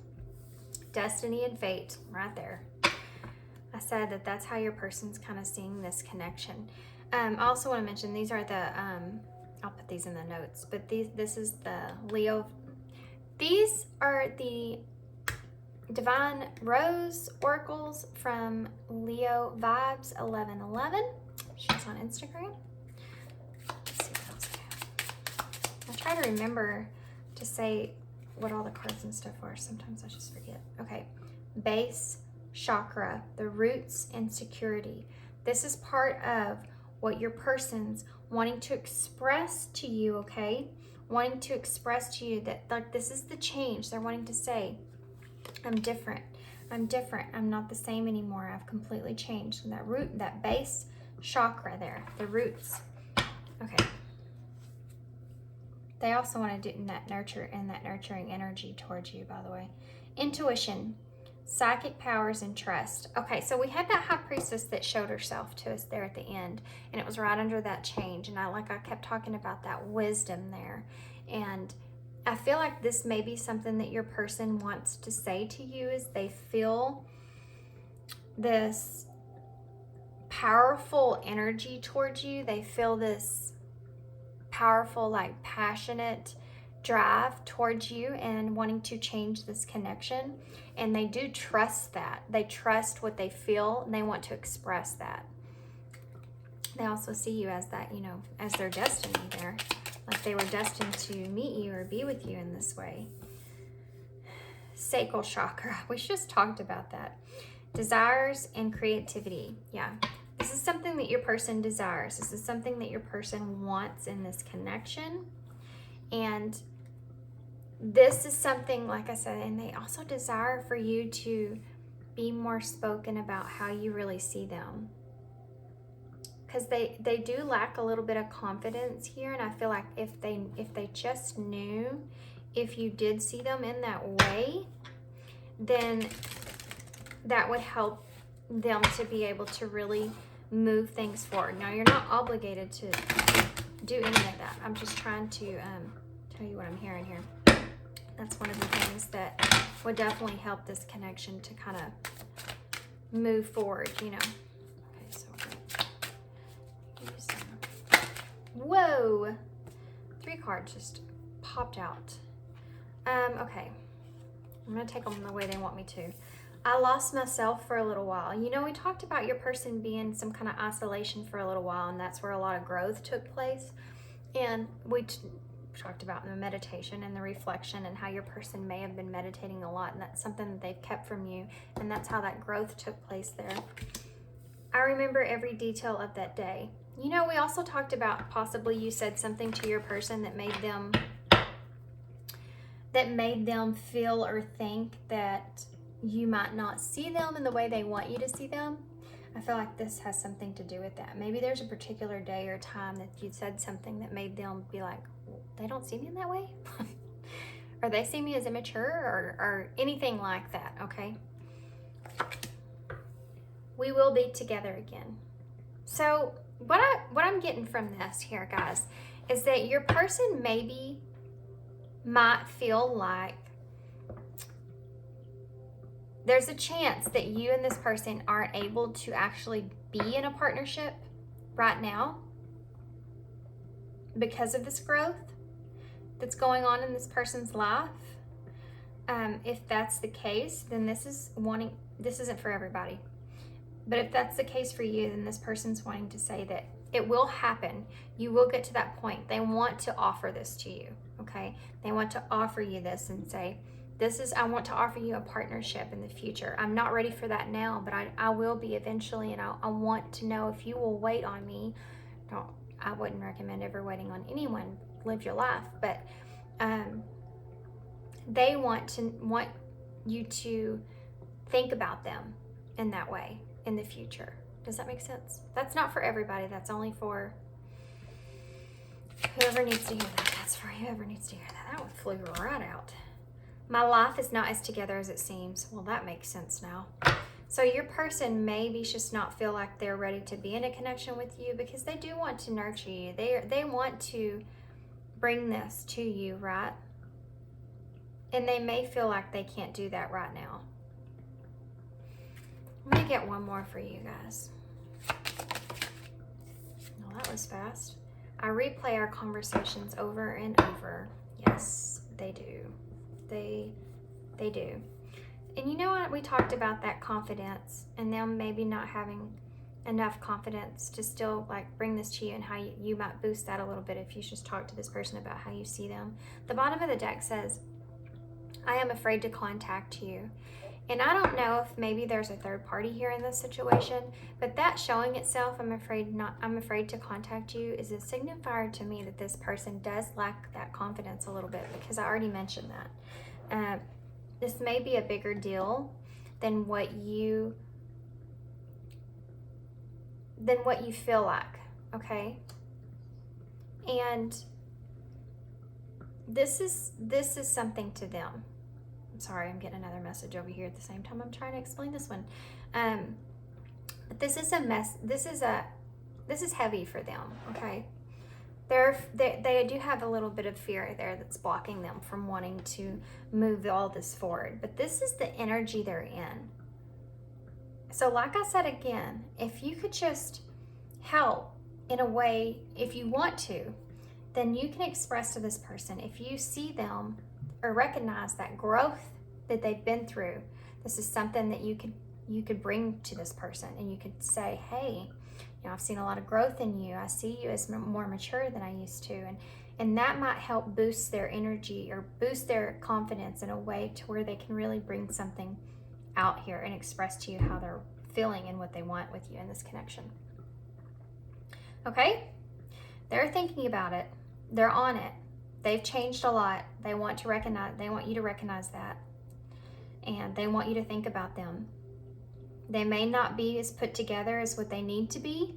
Destiny and fate, right there. I said that's how your person's kind of seeing this connection. I also want to mention these are the, I'll put these in the notes, but this is the Leo. These are the Divine Rose Oracles from Leo Vibes 1111. She's on Instagram. Let's see what else I have. I try to remember to say what all the cards and stuff are. Sometimes I just forget. Okay. Base chakra, the roots and security. This is part of what your person's wanting to express to you, okay? Wanting to express to you that, like, this is the change. They're wanting to say, I'm different. I'm different. I'm not the same anymore. I've completely changed. And that root, that base chakra there, the roots. Okay. They also want to do that nurturing energy towards you, by the way. Intuition, psychic powers, and trust. Okay, so we had that High Priestess that showed herself to us there at the end, and it was right under that change. And I kept talking about that wisdom there. And I feel like this may be something that your person wants to say to you, is they feel this powerful energy towards you. They feel this powerful, like, passionate drive towards you and wanting to change this connection. And they do trust that. They trust what they feel, and they want to express that. They also see you as that, you know, as their destiny there. like they were destined to meet you or be with you in this way. Sacral chakra, we just talked about that. Desires and creativity. Yeah, this is something that your person desires. This is something that your person wants in this connection. And this is something, like I said, and they also desire for you to be more spoken about how you really see them. Because they do lack a little bit of confidence here, and I feel like if they just knew if you did see them in that way, then that would help them to be able to really move things forward. Now, you're not obligated to do any of that. I'm just trying to tell you what I'm hearing here. That's one of the things that would definitely help this connection to kind of move forward, you know. Okay, so whoa, 3 cards just popped out. Okay, I'm gonna take them the way they want me to. I lost myself for a little while. You know, we talked about your person being some kind of isolation for a little while, and that's where a lot of growth took place. And we talked about the meditation and the reflection and how your person may have been meditating a lot, and that's something that they've kept from you, and that's how that growth took place there. I remember every detail of that day. You know, we also talked about possibly you said something to your person that made them feel or think that you might not see them in the way they want you to see them. I feel like this has something to do with that. Maybe there's a particular day or time that you said something that made them be like, well, they don't see me in that way? Or they see me as immature, or anything like that, okay? We will be together again. So what I'm getting from this here, guys, is that your person maybe might feel like there's a chance that you and this person aren't able to actually be in a partnership right now because of this growth that's going on in this person's life. If that's the case, then this isn't for everybody. But if that's the case for you, then this person's wanting to say that it will happen. You will get to that point. They want to offer this to you, okay? They want to offer you this and say, I want to offer you a partnership in the future. I'm not ready for that now, but I will be eventually, and I want to know if you will wait on me. I wouldn't recommend ever waiting on anyone. Live your life, but they want you to think about them in that way in the future. Does that make sense? That's not for everybody. That's only for whoever needs to hear that. That's for whoever needs to hear that. That one flew right out. My life is not as together as it seems. Well, that makes sense now. So your person maybe just not feel like they're ready to be in a connection with you because they do want to nurture you. They want to bring this to you, right? And they may feel like they can't do that right now. I'm gonna get one more for you guys. Well, that was fast. I replay our conversations over and over. Yes, they do. They do. And you know what? We talked about that confidence and them maybe not having enough confidence to still like bring this to you, and how you might boost that a little bit if you just talk to this person about how you see them. The bottom of the deck says, I am afraid to contact you. And I don't know if maybe there's a third party here in this situation, but that showing itself, I'm afraid to contact you, is a signifier to me that this person does lack that confidence a little bit, because I already mentioned that. This may be a bigger deal than what you feel like, okay? And this is something to them. I'm sorry, I'm getting another message over here at the same time I'm trying to explain this one. But this is this is heavy for them, okay? They do have a little bit of fear there that's blocking them from wanting to move all this forward. But this is the energy they're in. So like I said again, if you could just help in a way, if you want to, then you can express to this person, if you see them or recognize that growth that they've been through, this is something that you could bring to this person, and you could say, hey, you know, I've seen a lot of growth in you. I see you as more mature than I used to, And that might help boost their energy or boost their confidence in a way to where they can really bring something out here and express to you how they're feeling and what they want with you in this connection. Okay? They're thinking about it. They're on it. They've changed a lot. They want you to recognize that. And they want you to think about them. They may not be as put together as what they need to be,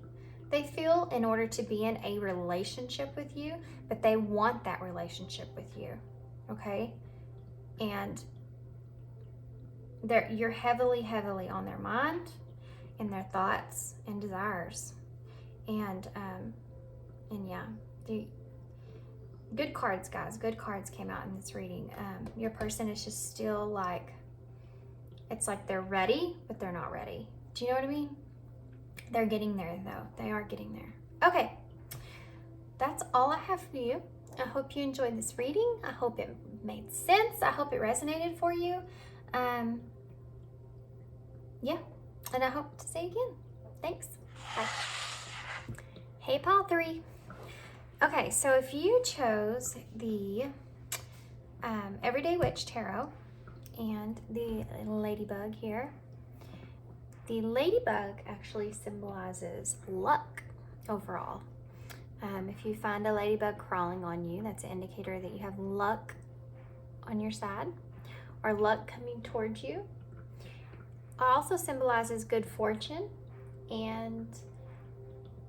they feel, in order to be in a relationship with you, but they want that relationship with you, okay? And you're heavily, heavily on their mind, in their thoughts and desires. And yeah, good cards, guys. Good cards came out in this reading. Your person is just still like, it's like they're ready, but they're not ready. Do you know what I mean? They're getting there, though. They are getting there. Okay. That's all I have for you. I hope you enjoyed this reading. I hope it made sense. I hope it resonated for you. Yeah. And I hope to see you again. Thanks. Bye. Hey, Pile 3. Okay, so if you chose the Everyday Witch Tarot and the ladybug here, the ladybug actually symbolizes luck overall. If you find a ladybug crawling on you, that's an indicator that you have luck on your side or luck coming towards you. It also symbolizes good fortune and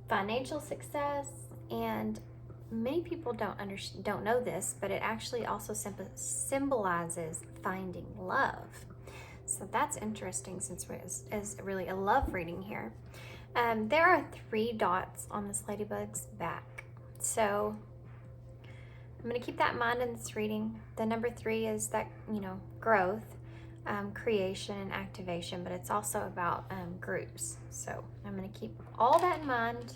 financial success, and many people don't know this, but it actually also symbolizes finding love. So that's interesting, since it's really a love reading here. There are 3 dots on this ladybug's back. So I'm going to keep that in mind in this reading. The number 3 is that, growth, creation, and activation, but it's also about groups. So I'm going to keep all that in mind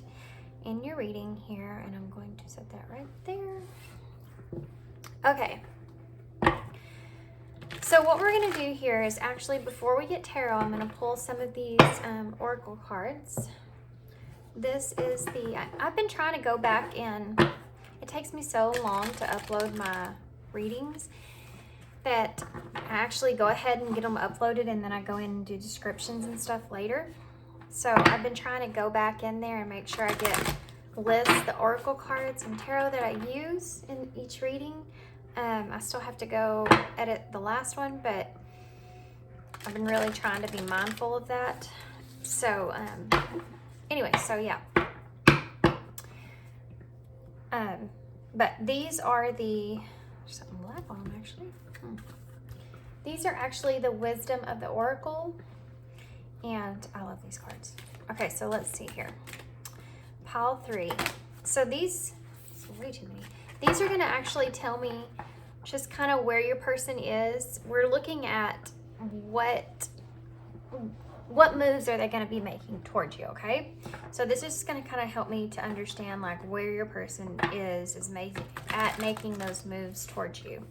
in your reading here, and I'm going to set that right there. Okay. So what we're going to do here is actually, before we get tarot, I'm going to pull some of these oracle cards. This is I've been trying to go back in. It takes me so long to upload my readings that I actually go ahead and get them uploaded, and then I go in and do descriptions and stuff later. So I've been trying to go back in there and make sure I list the oracle cards and tarot that I use in each reading. I still have to go edit the last one, but I've been really trying to be mindful of that. So anyway, so yeah. But these are there's something black on them actually. These are actually the wisdom of the oracle, and I love these cards. Okay, so let's see here. Pile 3. So these, it's way too many. These are going to actually tell me just kind of where your person is. We're looking at what moves are they going to be making towards you, okay? So this is going to kind of help me to understand like where your person is making those moves towards you.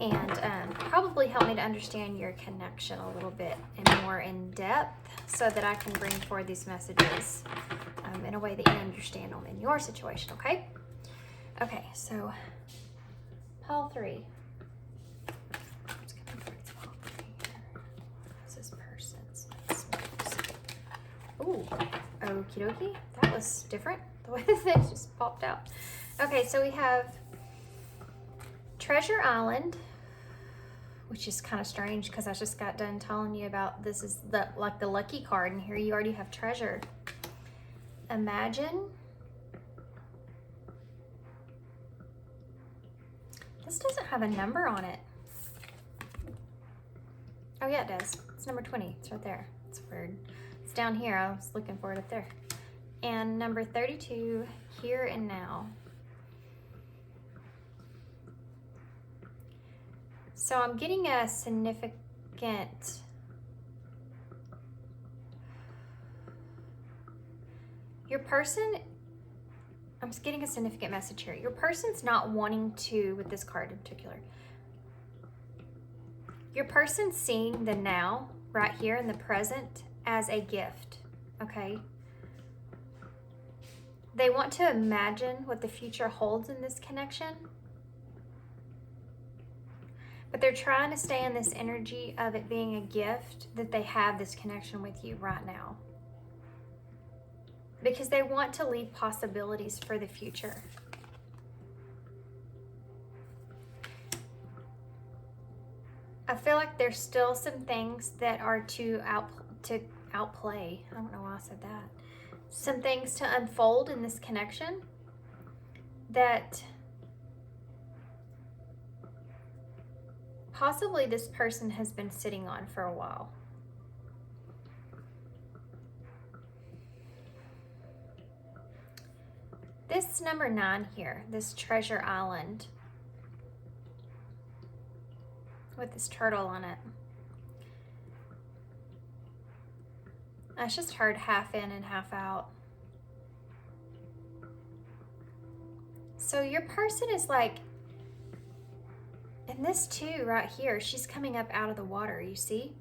And probably help me to understand your connection a little bit and more in depth, so that I can bring forward these messages in a way that you understand them in your situation, okay? Okay, so Pile 3. What's this person's? Ooh, okie dokie. That was different, the way that just popped out. Okay, so we have Treasure Island, which is kind of strange because I just got done telling you about this is the lucky card, and here you already have treasure. Imagine. This doesn't have a number on it. Oh yeah, it does. It's number 20. It's right there. It's weird. It's down here. I was looking for it up there. And number 32, here and now. So I'm getting a significant, your person, I'm just getting a significant message here. Your person's not wanting to, with this card in particular, your person's seeing the now, right here in the present, as a gift, okay? They want to imagine what the future holds in this connection. But they're trying to stay in this energy of it being a gift that they have this connection with you right now. Because they want to leave possibilities for the future. I feel like there's still some things that are to outplay. I don't know why I said that. Some things to unfold in this connection that possibly this person has been sitting on for a while. This number 9 here, this treasure island with this turtle on it. I just heard half in and half out. So your person is like, and this too right here, she's coming up out of the water, you see?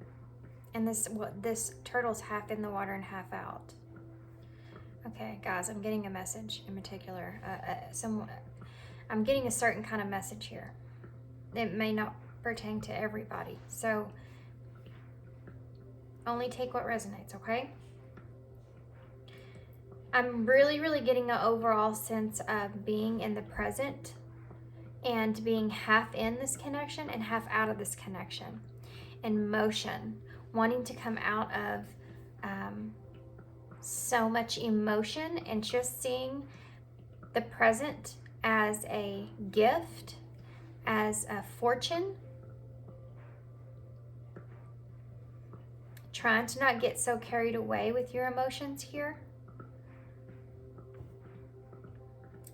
And this turtle's half in the water and half out. Okay, guys, I'm getting a message in particular. I'm getting a certain kind of message here. It may not pertain to everybody. So only take what resonates, okay? I'm really, really getting an overall sense of being in the present and being half in this connection and half out of this connection. In motion, wanting to come out of so much emotion and just seeing the present as a gift, as a fortune. Trying to not get so carried away with your emotions here.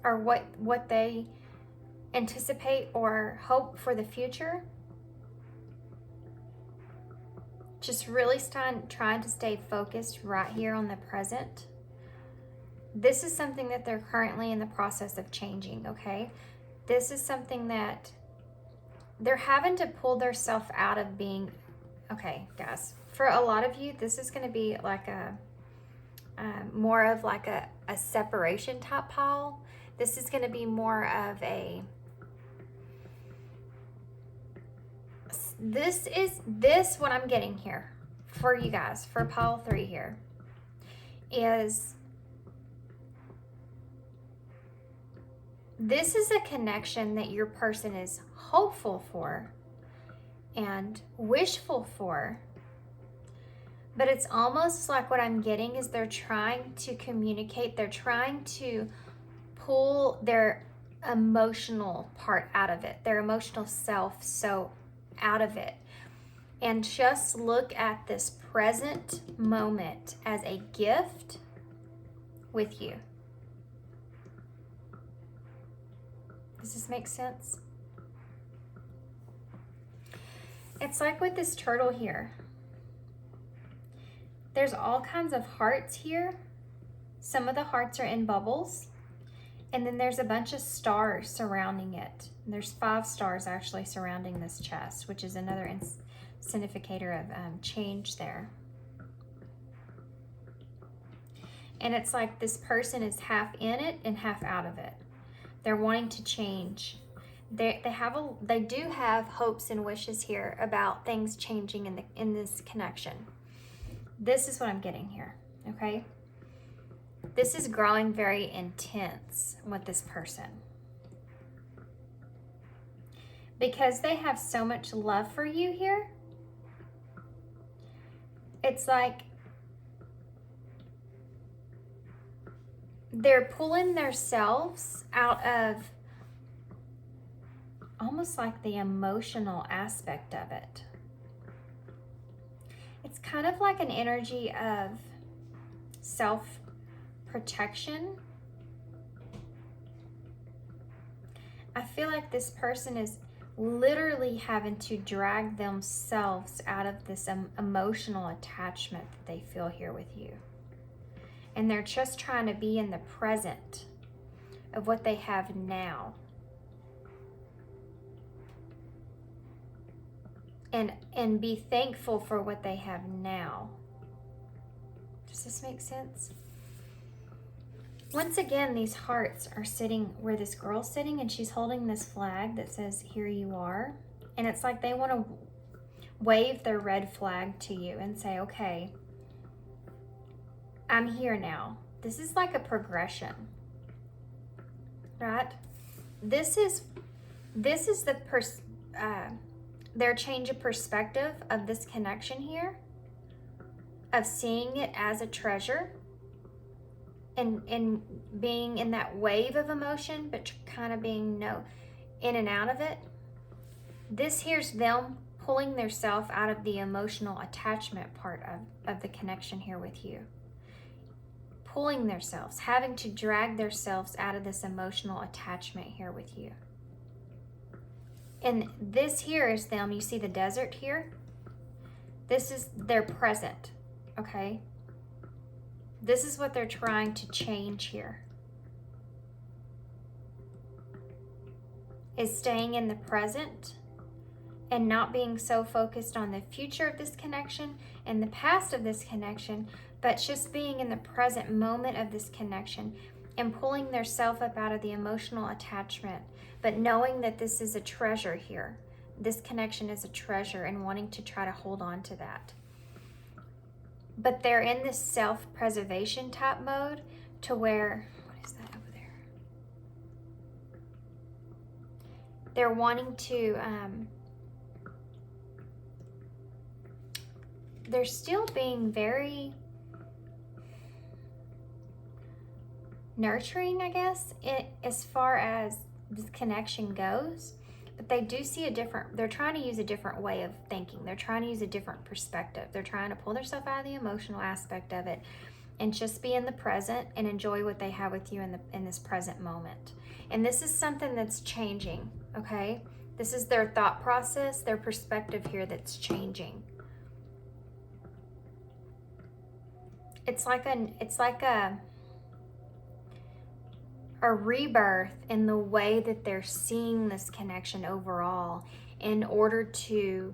Or what they anticipate or hope for the future. Just really trying to stay focused right here on the present. This is something that they're currently in the process of changing, okay? This is something that they're having to pull themselves out of being, okay, guys. For a lot of you, this is going to be like more of like a separation type pile. This is going to be more of a, what I'm getting here for you guys, for pile 3 here, is this is a connection that your person is hopeful for and wishful for. But it's almost like what I'm getting is they're trying to communicate. They're trying to pull their emotional part out of it, their emotional self out of it. And just look at this present moment as a gift with you. Does this make sense? It's like with this turtle here. There's all kinds of hearts here. Some of the hearts are in bubbles. And then there's a bunch of stars surrounding it. And there's 5 stars actually surrounding this chest, which is another significator of change there. And it's like this person is half in it and half out of it. They're wanting to change. They do have hopes and wishes here about things changing in this connection. This is what I'm getting here, okay? This is growing very intense with this person. Because they have so much love for you here, it's like they're pulling themselves out of almost like the emotional aspect of it. It's kind of like an energy of self-protection. I feel like this person is literally having to drag themselves out of this emotional attachment that they feel here with you. And they're just trying to be in the present of what they have now. And be thankful for what they have now. Does this make sense? Once again, these hearts are sitting where this girl's sitting, and she's holding this flag that says, here you are. And it's like they want to wave their red flag to you and say, okay, I'm here now. This is like a progression, right? This is their change of perspective of this connection here, of seeing it as a treasure and being in that wave of emotion, but kind of being in and out of it. This here's them pulling their self out of the emotional attachment part of the connection here with you. Pulling themselves, having to drag themselves out of this emotional attachment here with you. And this here is them. You see the desert here? This is their present, okay? This is what they're trying to change here. Is staying in the present and not being so focused on the future of this connection and the past of this connection, but just being in the present moment of this connection and pulling their self up out of the emotional attachment, but knowing that this is a treasure here. This connection is a treasure and wanting to try to hold on to that. But they're in this self-preservation type mode to where, what is that over there? They're wanting to, they're still being very nurturing, I guess, as far as this connection goes. But they do see they're trying to use a different way of thinking. They're trying to use a different perspective. They're trying to pull themselves out of the emotional aspect of it and just be in the present and enjoy what they have with you in this present moment. And this is something that's changing, okay? This is their thought process, their perspective here that's changing. It's like a rebirth in the way that they're seeing this connection overall in order to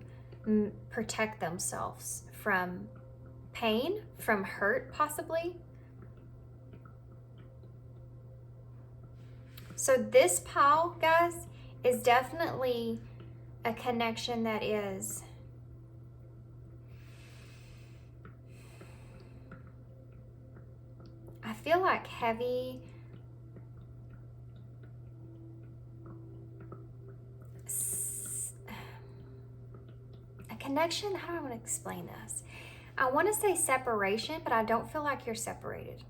protect themselves from pain, from hurt possibly. So this pile, guys, is definitely a connection that is I feel like heavy, a connection. How do I want to explain this? I want to say separation, but I don't feel like you're separated.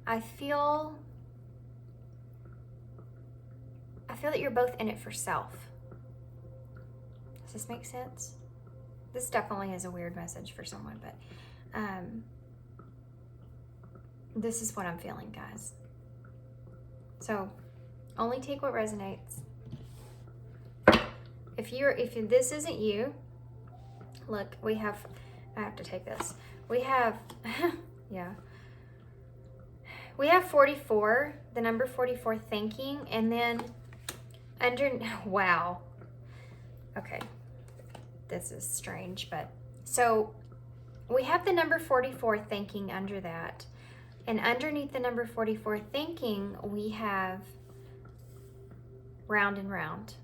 I feel that you're both in it for self. Does this make sense? This definitely is a weird message for someone, but this is what I'm feeling, guys. So only take what resonates. If this isn't you, look, I have to take this. We have, yeah. We have 44, the number 44 thinking, and then wow. Okay, this is strange, but so we have the number 44 thinking under that. And underneath the number 44 thinking, we have round and round.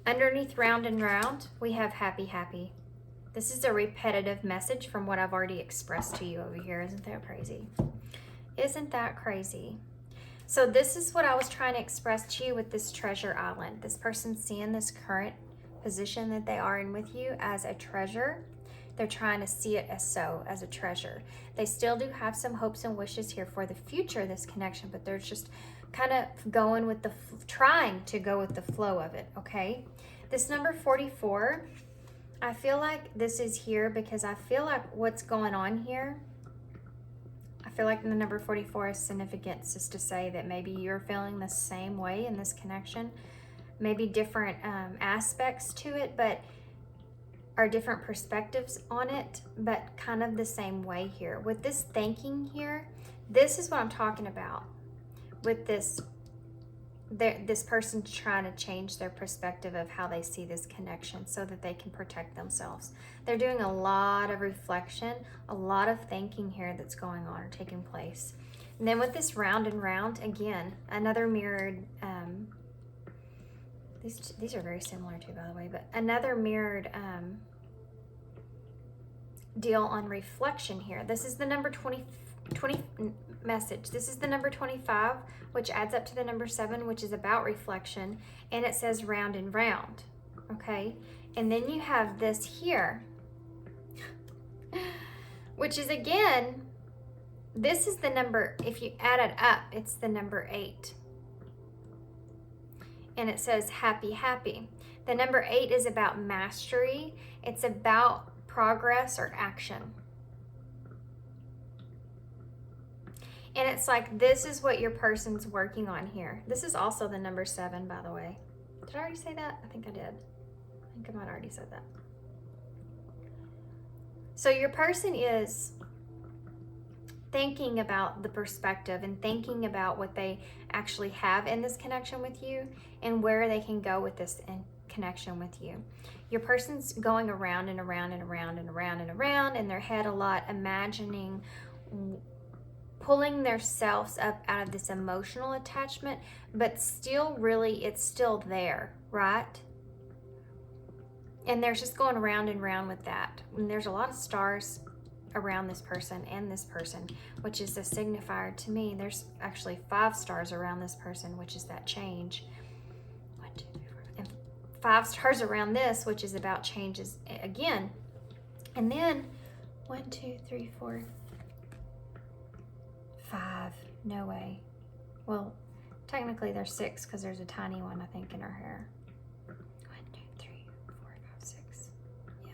Underneath round and round, we have happy, happy. This is a repetitive message from what I've already expressed to you over here. Isn't that crazy? Isn't that crazy? So this is what I was trying to express to you with this treasure island. This person seeing this current position that they are in with you as a treasure. They're trying to see it as a treasure. They still do have some hopes and wishes here for the future, this connection, but they're just kind of going with trying to go with the flow of it, okay? This number 44, I feel like this is here because I feel like what's going on here, I feel like the number 44 is significant, just to say that maybe you're feeling the same way in this connection, maybe different aspects to it, but are different perspectives on it, but kind of the same way here. With this thinking here, this is what I'm talking about. With this person trying to change their perspective of how they see this connection so that they can protect themselves. They're doing a lot of reflection, a lot of thinking here that's going on or taking place. And then with this round and round, again, another mirrored, these are very similar too, by the way, but another mirrored deal on reflection here. This is the number 20 message. This is the number 25, which adds up to the number 7, which is about reflection, and it says round and round, okay? And then you have this here, which is, again, this is the number, if you add it up, it's the number 8. And it says happy, happy. The number 8 is about mastery. It's about progress or action. And it's like, this is what your person's working on here. This is also the number 7, by the way. Did I already say that? I think I did. I think I might have already said that. So your person is thinking about the perspective and thinking about what they actually have in this connection with you and where they can go with this in connection with you. Your person's going around and around and around and around and around in their head a lot, imagining pulling themselves up out of this emotional attachment, but still really it's still there, right? And they're just going around and around with that. And there's a lot of stars around this person and this person, which is a signifier to me. There's actually 5 stars around this person, which is that change. 1, 2, 3, 4, and 5 stars around this, which is about changes again. And then 1, 2, 3, 4, 5. No way. Well, technically there's 6 because there's a tiny one, I think, in her hair. 1, 2, 3, 4, 5, 6. Yeah.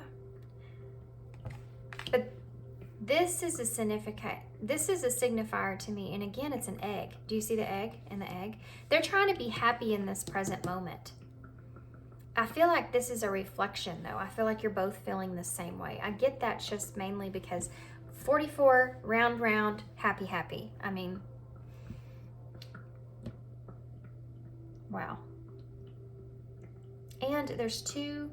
But this is a signifier to me. And again, it's an egg. Do you see the egg and the egg? They're trying to be happy in this present moment. I feel like this is a reflection, though. I feel like you're both feeling the same way. I get that just mainly because 44, round, round, happy, happy. I mean, wow. And there's 2,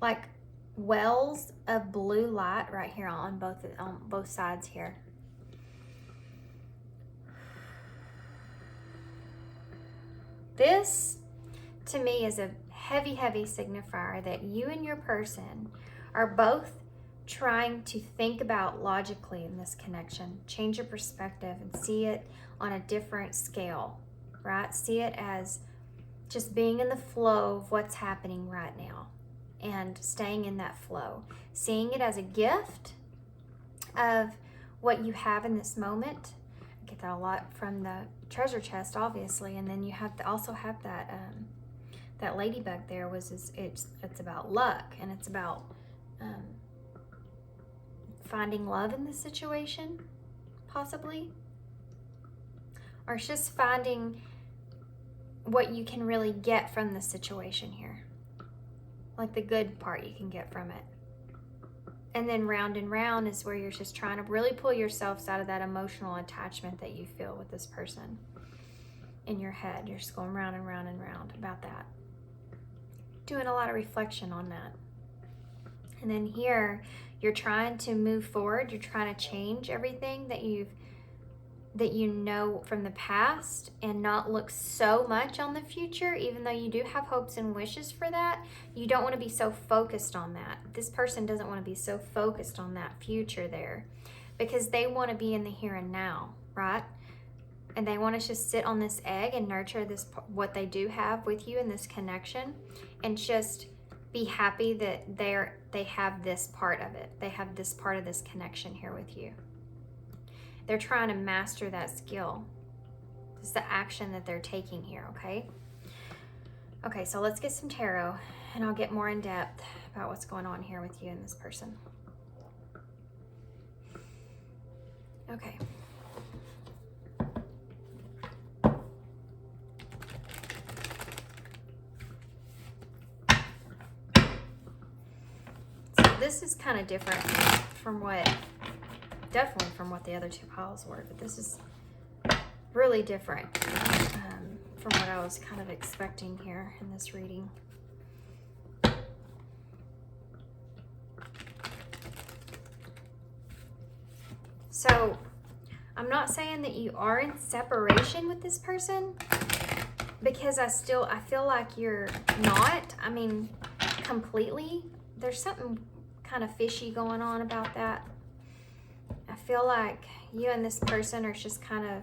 like, wells of blue light right here on both sides here. This to me is a heavy signifier that you and your person are both trying to think about logically in this connection, change your perspective and see it on a different scale, right? See it as just being in the flow of what's happening right now and staying in that flow, seeing it as a gift of what you have in this moment. I get that a lot from the treasure chest, obviously, and then you have to also have that that ladybug there it's about luck, and it's about finding love in this situation, possibly, or it's just finding what you can really get from the situation here, like the good part you can get from it. And then round and round is where you're just trying to really pull yourselves out of that emotional attachment that you feel with this person in your head. You're just going round and round and round about that, doing a lot of reflection on that. And then here you're trying to move forward. You're trying to change everything that you know from the past and not look so much on the future, even though you do have hopes and wishes for that. You don't want to be so focused on that. This person doesn't want to be so focused on that future there, because they want to be in the here and now, right? And they want to just sit on this egg and nurture this, what they do have with you in this connection, and just be happy that they have this part of it. They have this part of this connection here with you. They're trying to master that skill. It's the action that they're taking here, okay? Okay, so let's get some tarot, and I'll get more in depth about what's going on here with you and this person. Okay. So this is kind of different from definitely from what the other 2 piles were, but this is really different from what I was kind of expecting here in this reading. So I'm not saying that you are in separation with this person, because I feel like you're not. I mean, completely. There's something kind of fishy going on about that. I feel like you and this person are just kind of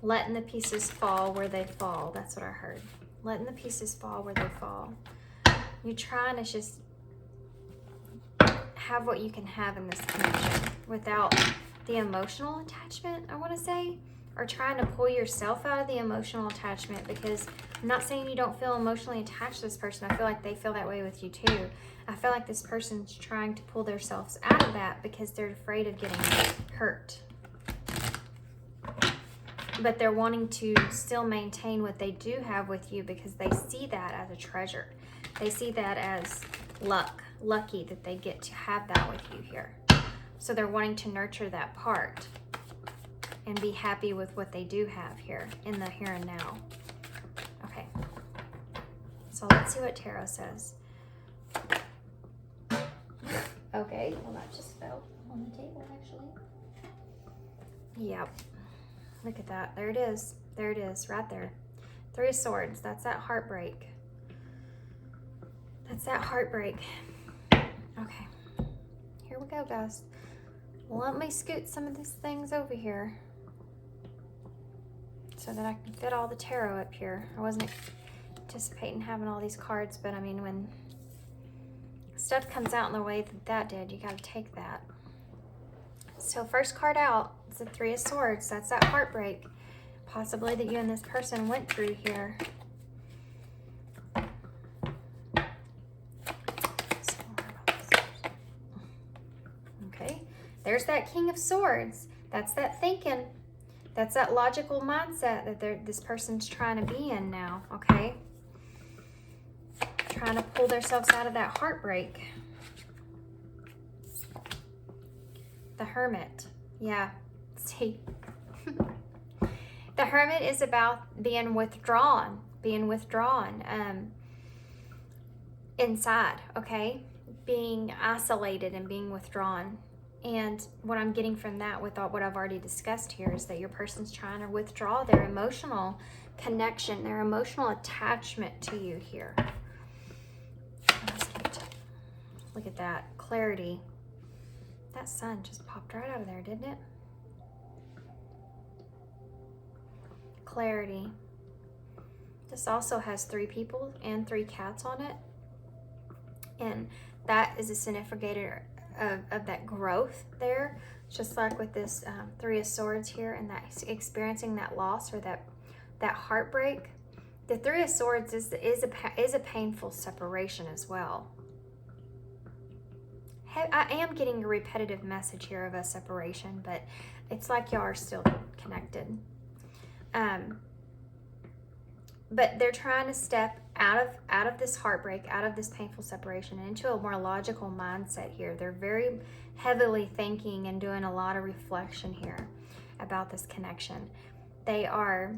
letting the pieces fall where they fall. That's what I heard. Letting the pieces fall where they fall. You're trying to just have what you can have in this connection without the emotional attachment, I want to say, or trying to pull yourself out of the emotional attachment, because I'm not saying you don't feel emotionally attached to this person. I feel like they feel that way with you too. I feel like this person's trying to pull themselves out of that because they're afraid of getting hurt. But they're wanting to still maintain what they do have with you because they see that as a treasure. They see that as lucky that they get to have that with you here. So they're wanting to nurture that part and be happy with what they do have here in the here and now. Okay. So let's see what tarot says. Okay, well that just fell on the table actually. Yep. Look at that. There it is. There it is, right there. 3 of Swords. That's that heartbreak. That's that heartbreak. Okay. Here we go, guys. Let me scoot some of these things over here so that I can fit all the tarot up here. I wasn't anticipating having all these cards, but I mean, when stuff comes out in the way that that did, you got to take that. So first card out is the 3 of Swords. That's that heartbreak, possibly that you and this person went through here. Okay, there's that King of Swords. That's that thinking. That's that logical mindset that this person's trying to be in now, okay? Trying to pull themselves out of that heartbreak. The Hermit. Yeah, see. The Hermit is about being withdrawn inside, okay? Being isolated and being withdrawn. And what I'm getting from that with what I've already discussed here is that your person's trying to withdraw their emotional connection, their emotional attachment to you here. Look at that, clarity. That sun just popped right out of there, didn't it? Clarity. This also has 3 people and 3 cats on it. And that is a significator of that growth there. Just like with this 3 of Swords here, and that experiencing that loss or that heartbreak. The 3 of Swords is a painful separation as well. I am getting a repetitive message here of a separation, but it's like y'all are still connected. But they're trying to step out of this heartbreak, out of this painful separation, and into a more logical mindset here. They're very heavily thinking and doing a lot of reflection here about this connection. They are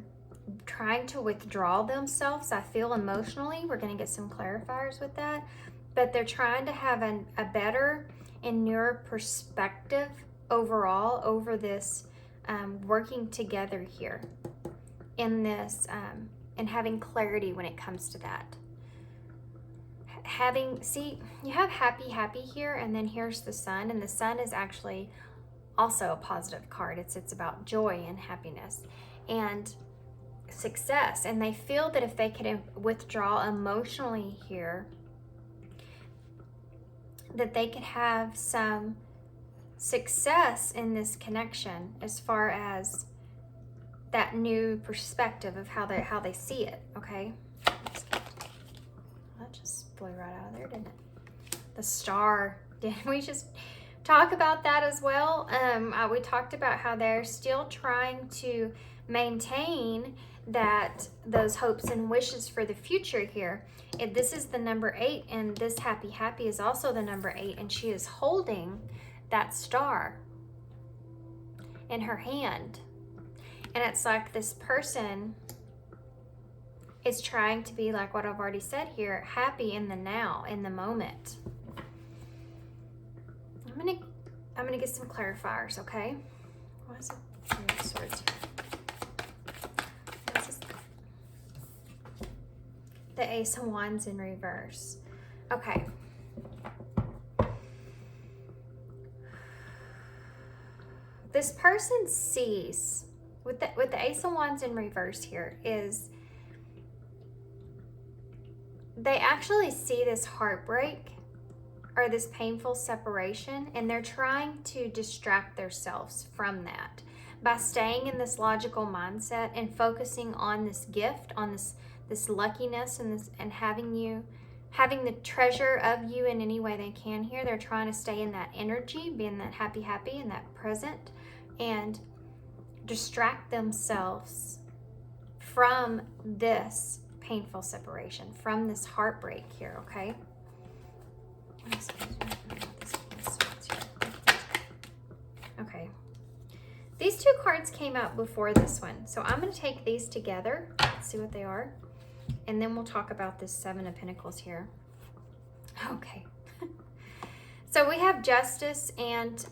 trying to withdraw themselves, I feel, emotionally. We're going to get some clarifiers with that. But they're trying to have a better and newer perspective overall over this working together here in this and having clarity when it comes to that. See, you have happy here, and then here's the Sun, and the Sun is actually also a positive card. It's about joy and happiness and success, and they feel that if they could withdraw emotionally here, that they could have some success in this connection as far as that new perspective of how they see it, okay? That just blew right out of there, didn't it? The Star, didn't we just talk about that as well? We talked about how they're still trying to maintain those hopes and wishes for the future here. This is the number 8, and this happy is also the number 8, and she is holding that star in her hand. And it's like this person is trying to be, like what I've already said here, happy in the now, in the moment. I'm gonna get some clarifiers, okay? What is it? Three of Swords. The Ace of Wands in reverse. Okay. This person sees, with the Ace of Wands in reverse here, is they actually see this heartbreak or this painful separation, and they're trying to distract themselves from that by staying in this logical mindset and focusing on this gift, on this luckiness and having the treasure of you in any way they can here. They're trying to stay in that energy, be in that happy, in that present, and distract themselves from this painful separation, from this heartbreak here, okay? Okay. These two cards came out before this one, so I'm going to take these together, see what they are, and then we'll talk about this Seven of Pentacles here. Okay. So we have Justice and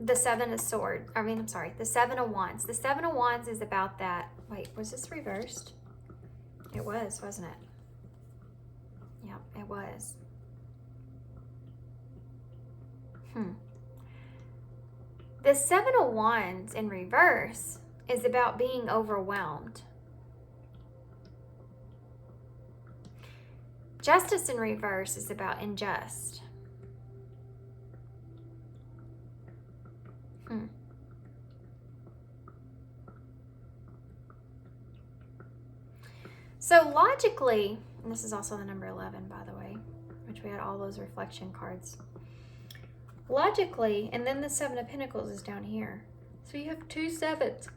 the Seven of Swords. The Seven of Wands. The Seven of Wands is about that. Wait, was this reversed? It was, wasn't it? Yep, it was. The Seven of Wands in reverse is about being overwhelmed. Justice in reverse is about unjust. So logically, and this is also the number 11, by the way, which we had all those reflection cards. Logically, and then the Seven of Pentacles is down here. So you have two sevens.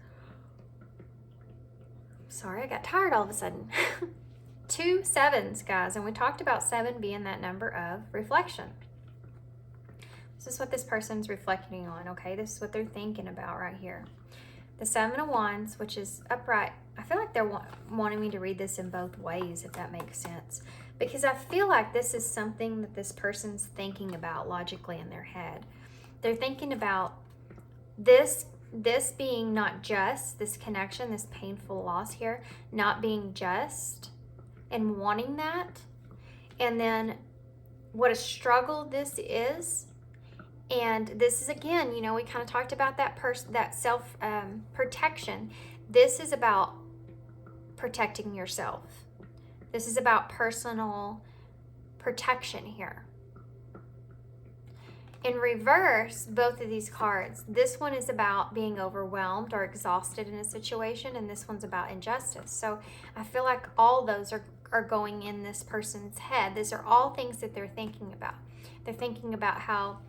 Sorry, I got tired all of a sudden. Two sevens, guys, and we talked about 7 being that number of reflection. This is what this person's reflecting on, okay? This is what they're thinking about right here. The Seven of Wands, which is upright. I feel like they're wanting me to read this in both ways, if that makes sense. Because I feel like this is something that this person's thinking about logically in their head. They're thinking about this being not just, this connection, this painful loss here, not being just, and wanting that. And then what a struggle this is. And this is, again, you know, we kind of talked about that self protection. This is about protecting yourself. This is about personal protection here. In reverse, both of these cards, this one is about being overwhelmed or exhausted in a situation, and this one's about injustice. So I feel like all those are going in this person's head. These are all things that they're thinking about. They're thinking about how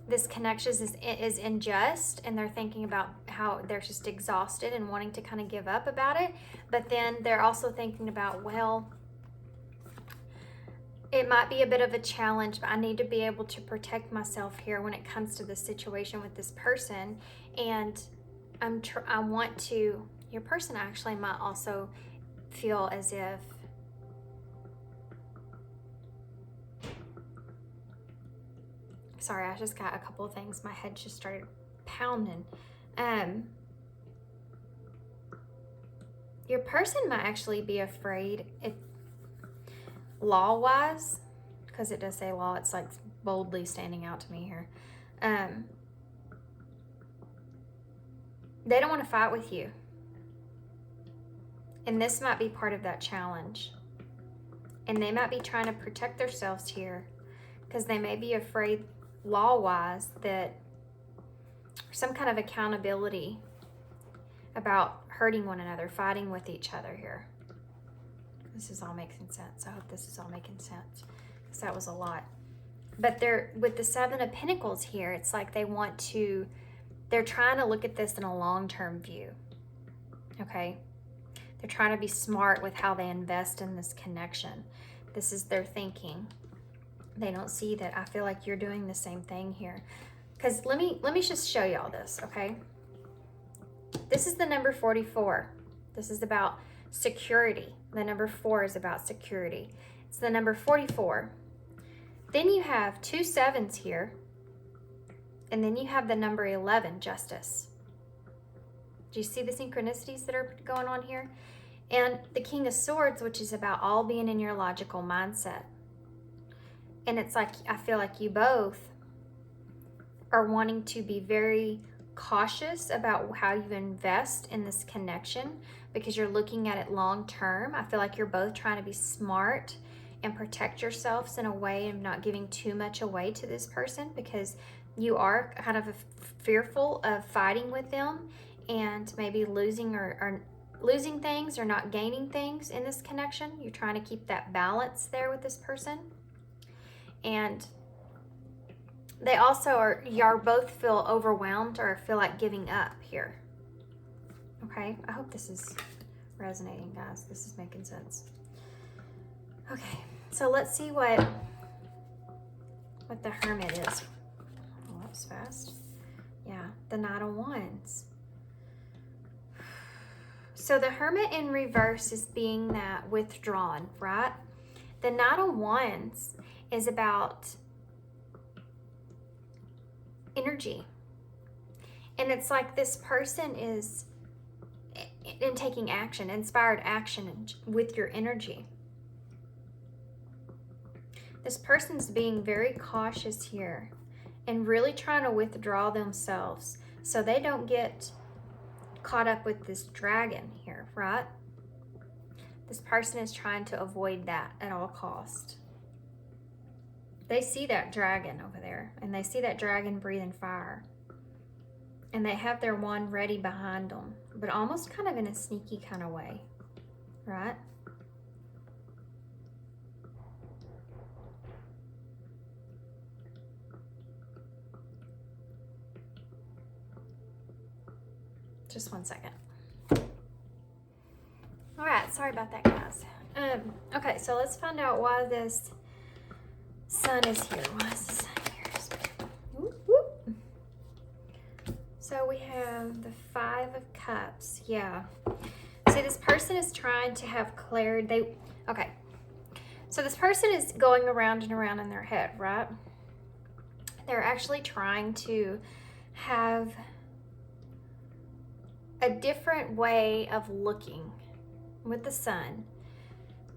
this connection is unjust, and they're thinking about how they're just exhausted and wanting to kind of give up about it. But then they're also thinking about, well, it might be a bit of a challenge, but I need to be able to protect myself here when it comes to this situation with this person. And I want to, your person actually might also feel as if sorry, I just got a couple of things. My head just started pounding. Your person might actually be afraid, if law-wise, because it does say law, it's like boldly standing out to me here. They don't want to fight with you. And this might be part of that challenge. And they might be trying to protect themselves here because they may be afraid law-wise that some kind of accountability about hurting one another, fighting with each other here. This is all making sense. I hope this is all making sense because that was a lot. But they're with the Seven of Pentacles here, it's like they're trying to look at this in a long-term view. Okay? They're trying to be smart with how they invest in this connection. This is their thinking. They don't see that. I feel like you're doing the same thing here. Because let me just show you all this, okay? This is the number 44. This is about security. The number 4 is about security. It's the number 44. Then you have two sevens here. And then you have the number 11, justice. Do you see the synchronicities that are going on here? And the King of Swords, which is about all being in your logical mindset. And it's like, I feel like you both are wanting to be very cautious about how you invest in this connection because you're looking at it long term. I feel like you're both trying to be smart and protect yourselves in a way of not giving too much away to this person, because you are kind of fearful of fighting with them and maybe losing or losing things or not gaining things in this connection. You're trying to keep that balance there with this person. And they also y'all both feel overwhelmed or feel like giving up here. Okay, I hope this is resonating, guys. This is making sense. Okay, so let's see what the Hermit is. Oh, that was fast. Yeah, the Knight of Wands. So the Hermit in reverse is being that withdrawn, right? The Knight of Wands is about energy. And it's like this person is in taking action, inspired action with your energy. This person's being very cautious here and really trying to withdraw themselves so they don't get caught up with this dragon here, right? This person is trying to avoid that at all cost. They see that dragon over there, and they see that dragon breathing fire. And they have their wand ready behind them, but almost kind of in a sneaky kind of way, right? Just one second. All right, sorry about that, guys. Okay, so let's find out why this Sun is here. Why is the Sun here? Whoop, whoop. So we have the 5 of Cups. Yeah. See, this person is trying to have clarity. Okay. So this person is going around and around in their head, right? They're actually trying to have a different way of looking with the Sun.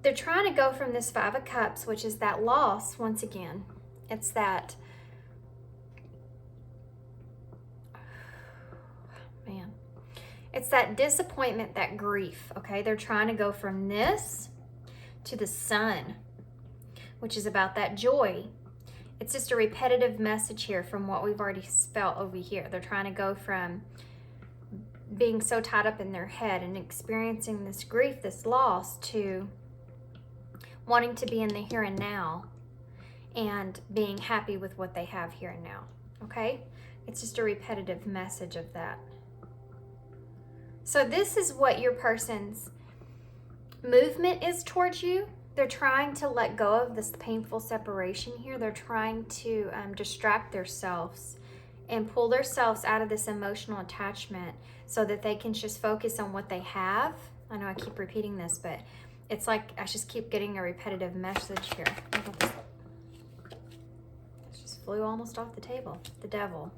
They're trying to go from this 5 of Cups, which is that loss once again. It's that, man, it's that disappointment, that grief, okay? They're trying to go from this to the Sun, which is about that joy. It's just a repetitive message here from what we've already felt over here. They're trying to go from being so tied up in their head and experiencing this grief, this loss, to wanting to be in the here and now and being happy with what they have here and now, okay? It's just a repetitive message of that. So this is what your person's movement is towards you. They're trying to let go of this painful separation here. They're trying to distract themselves and pull themselves out of this emotional attachment so that they can just focus on what they have. I know I keep repeating this, but it's like I just keep getting a repetitive message here. Look at this. It just flew almost off the table. The Devil.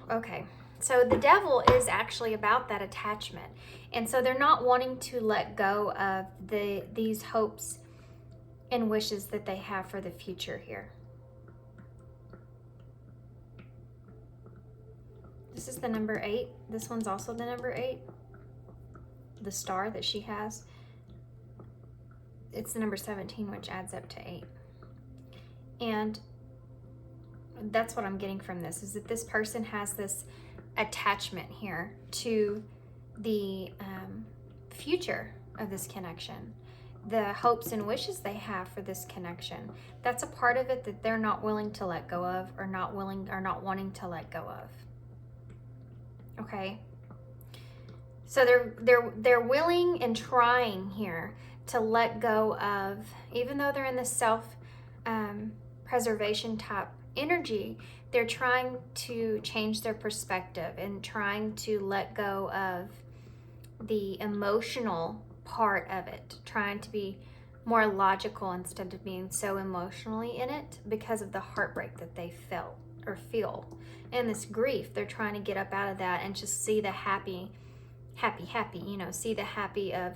Okay, so the Devil is actually about that attachment. And so they're not wanting to let go of these hopes and wishes that they have for the future here. This is the number 8. This one's also the number 8. The star that she has. It's the number 17, which adds up to 8. And that's what I'm getting from this, is that this person has this attachment here to the future of this connection, the hopes and wishes they have for this connection. That's a part of it that they're not willing to let go of, or not wanting to let go of. Okay, so they're willing and trying here to let go of, even though they're in the self preservation type energy, they're trying to change their perspective and trying to let go of the emotional part of it, trying to be more logical instead of being so emotionally in it because of the heartbreak that they felt or feel. And this grief, they're trying to get up out of that and just see the happy, you know, see the happy of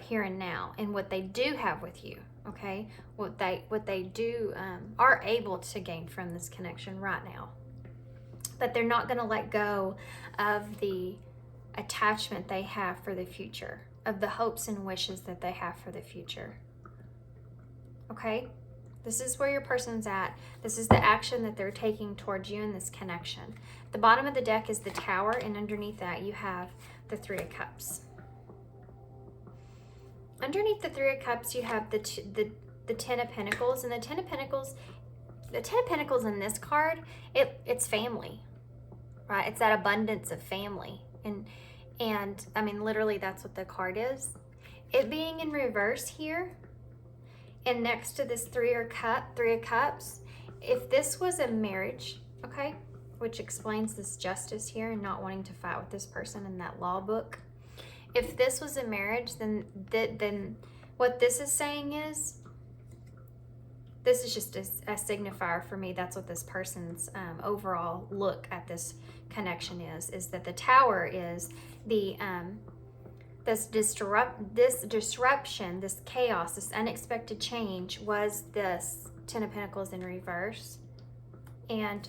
here and now and what they do have with you, okay? What they do are able to gain from this connection right now. But they're not going to let go of the attachment they have for the future, of the hopes and wishes that they have for the future. Okay? This is where your person's at. This is the action that they're taking towards you in this connection. The bottom of the deck is the Tower, and underneath that you have the Three of Cups. Underneath the Three of Cups you have the Ten of Pentacles, and the Ten of Pentacles in this card, it's family, right? It's that abundance of family, and I mean literally that's what the card is. It being in reverse here, and next to this Three of Cups, if this was a marriage, okay, which explains this justice here and not wanting to fight with this person in that law book. If this was a marriage, then what this is saying is, this is just a signifier for me. That's what this person's overall look at this connection is that the Tower is the this disruption, this chaos, this unexpected change was this Ten of Pentacles in reverse, and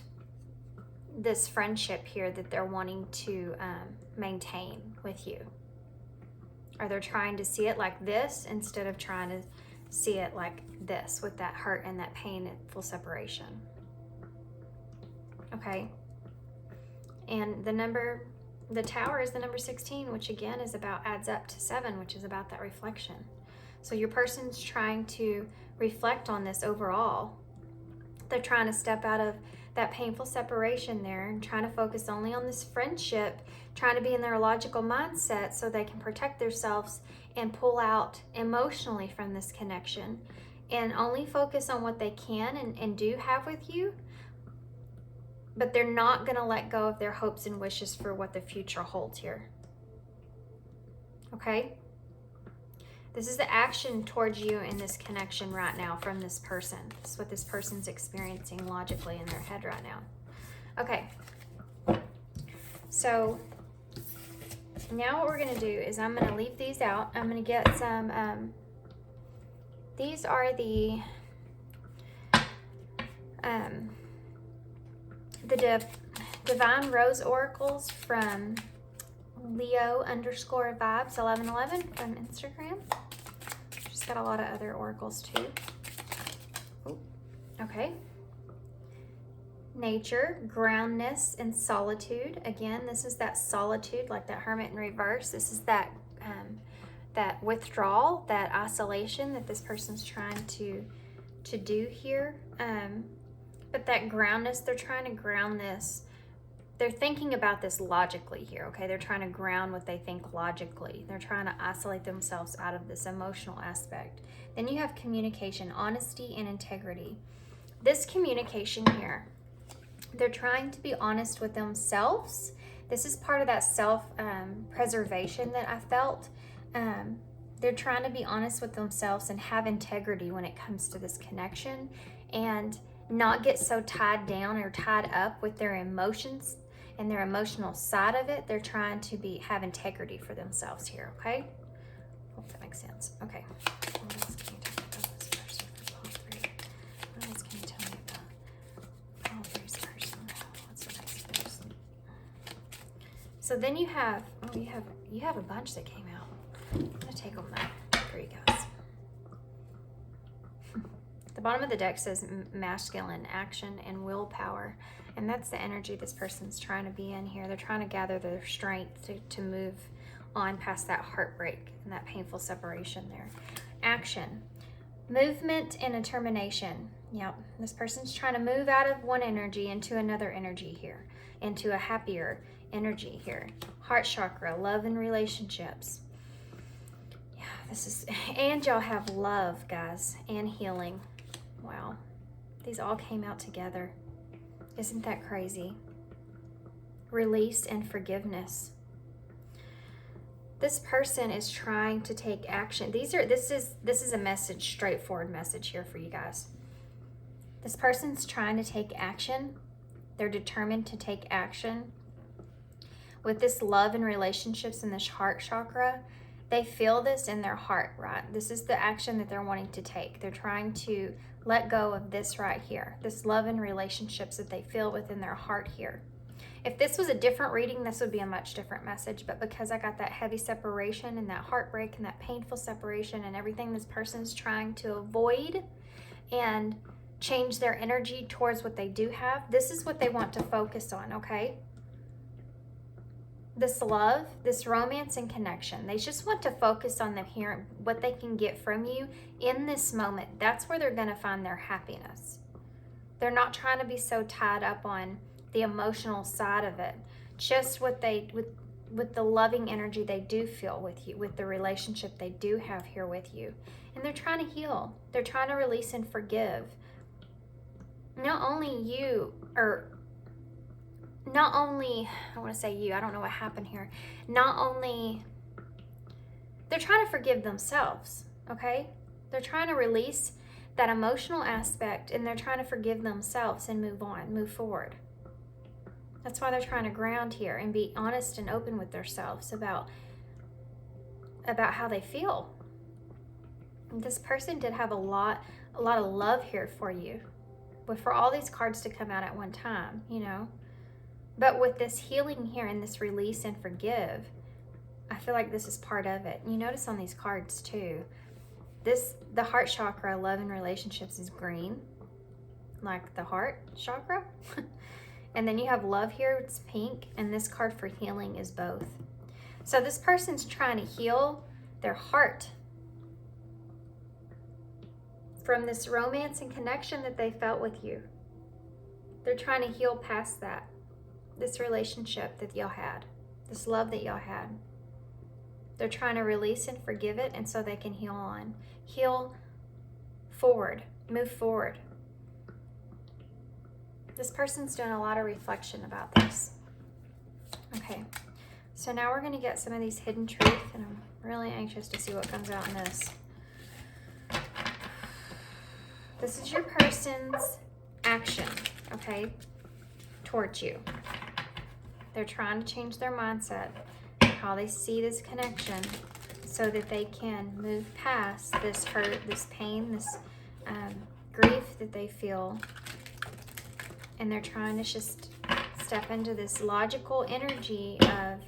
this friendship here that they're wanting to maintain with you. Or they're trying to see it like this instead of trying to see it like this with that hurt and that painful separation. Okay? And the Tower is the number 16, which again is about, adds up to 7, which is about that reflection. So your person's trying to reflect on this overall. They're trying to step out of that painful separation there and trying to focus only on this friendship, trying to be in their logical mindset so they can protect themselves and pull out emotionally from this connection and only focus on what they can and do have with you. But they're not going to let go of their hopes and wishes for what the future holds here. Okay? This is the action towards you in this connection right now from this person. This is what this person's experiencing logically in their head right now. Okay. So now what we're going to do is I'm going to leave these out. I'm going to get some, these are the Divine Rose Oracles from Leo_vibes 1111 from Instagram. She's got a lot of other oracles too. Ooh. Okay. Nature, groundness, and solitude. Again, this is that solitude, like that Hermit in reverse. This is that that withdrawal, that isolation that this person's trying to do here. But that groundness, they're trying to ground this. They're thinking about this logically here, okay? They're trying to ground what they think logically. They're trying to isolate themselves out of this emotional aspect. Then you have communication, honesty, and integrity. This communication here, they're trying to be honest with themselves. This is part of that self-preservation that I felt. They're trying to be honest with themselves and have integrity when it comes to this connection and not get so tied down or tied up with their emotions and their emotional side of it. They're trying to have integrity for themselves here, okay? Hope that makes sense. Okay. What else can you tell me about this person for all three? What else can you tell me about all three's person? What's the next person? So then you have, you have a bunch that came out. I'm gonna take them though for you guys. The bottom of the deck says masculine action and willpower, and that's the energy this person's trying to be in here. They're trying to gather their strength to move on past that heartbreak and that painful separation there. Action, movement, and determination. Yep, this person's trying to move out of one energy into another energy here, into a happier energy here. Heart chakra, love and relationships. Yeah, this is, and y'all have love, guys, and healing. Wow, these all came out together. Isn't that crazy? Release and forgiveness. This person is trying to take action. This is a message, straightforward message here for you guys. This person's trying to take action. They're determined to take action. With this love and relationships in this heart chakra, they feel this in their heart, right? This is the action that they're wanting to take. They're trying to let go of this right here, this love and relationships that they feel within their heart here. If this was a different reading, this would be a much different message. But because I got that heavy separation and that heartbreak and that painful separation and everything this person's trying to avoid and change their energy towards what they do have, this is what they want to focus on, okay? This love, this romance and connection. They just want to focus on them here, what they can get from you in this moment. That's where they're going to find their happiness. They're not trying to be so tied up on the emotional side of it. Just what they, with the loving energy they do feel with you, with the relationship they do have here with you. And they're trying to heal. They're trying to release and forgive. Not only you, or not only, I want to say you, I don't know what happened here. Not only, they're trying to forgive themselves, okay? They're trying to release that emotional aspect, and they're trying to forgive themselves and move on, move forward. That's why they're trying to ground here and be honest and open with themselves about how they feel. And this person did have a lot of love here for you, but for all these cards to come out at one time, you know. But with this healing here and this release and forgive, I feel like this is part of it. You notice on these cards too, the heart chakra, love and relationships, is green, like the heart chakra. And then you have love here, it's pink, and this card for healing is both. So this person's trying to heal their heart from this romance and connection that they felt with you. They're trying to heal past that. This relationship that y'all had, this love that y'all had. They're trying to release and forgive it, and so they can heal on. Heal forward, move forward. This person's doing a lot of reflection about this. Okay, so now we're going to get some of these hidden truth, and I'm really anxious to see what comes out in this. This is your person's action, okay, towards you. They're trying to change their mindset, how they see this connection, so that they can move past this hurt, this pain, this grief that they feel. And they're trying to just step into this logical energy of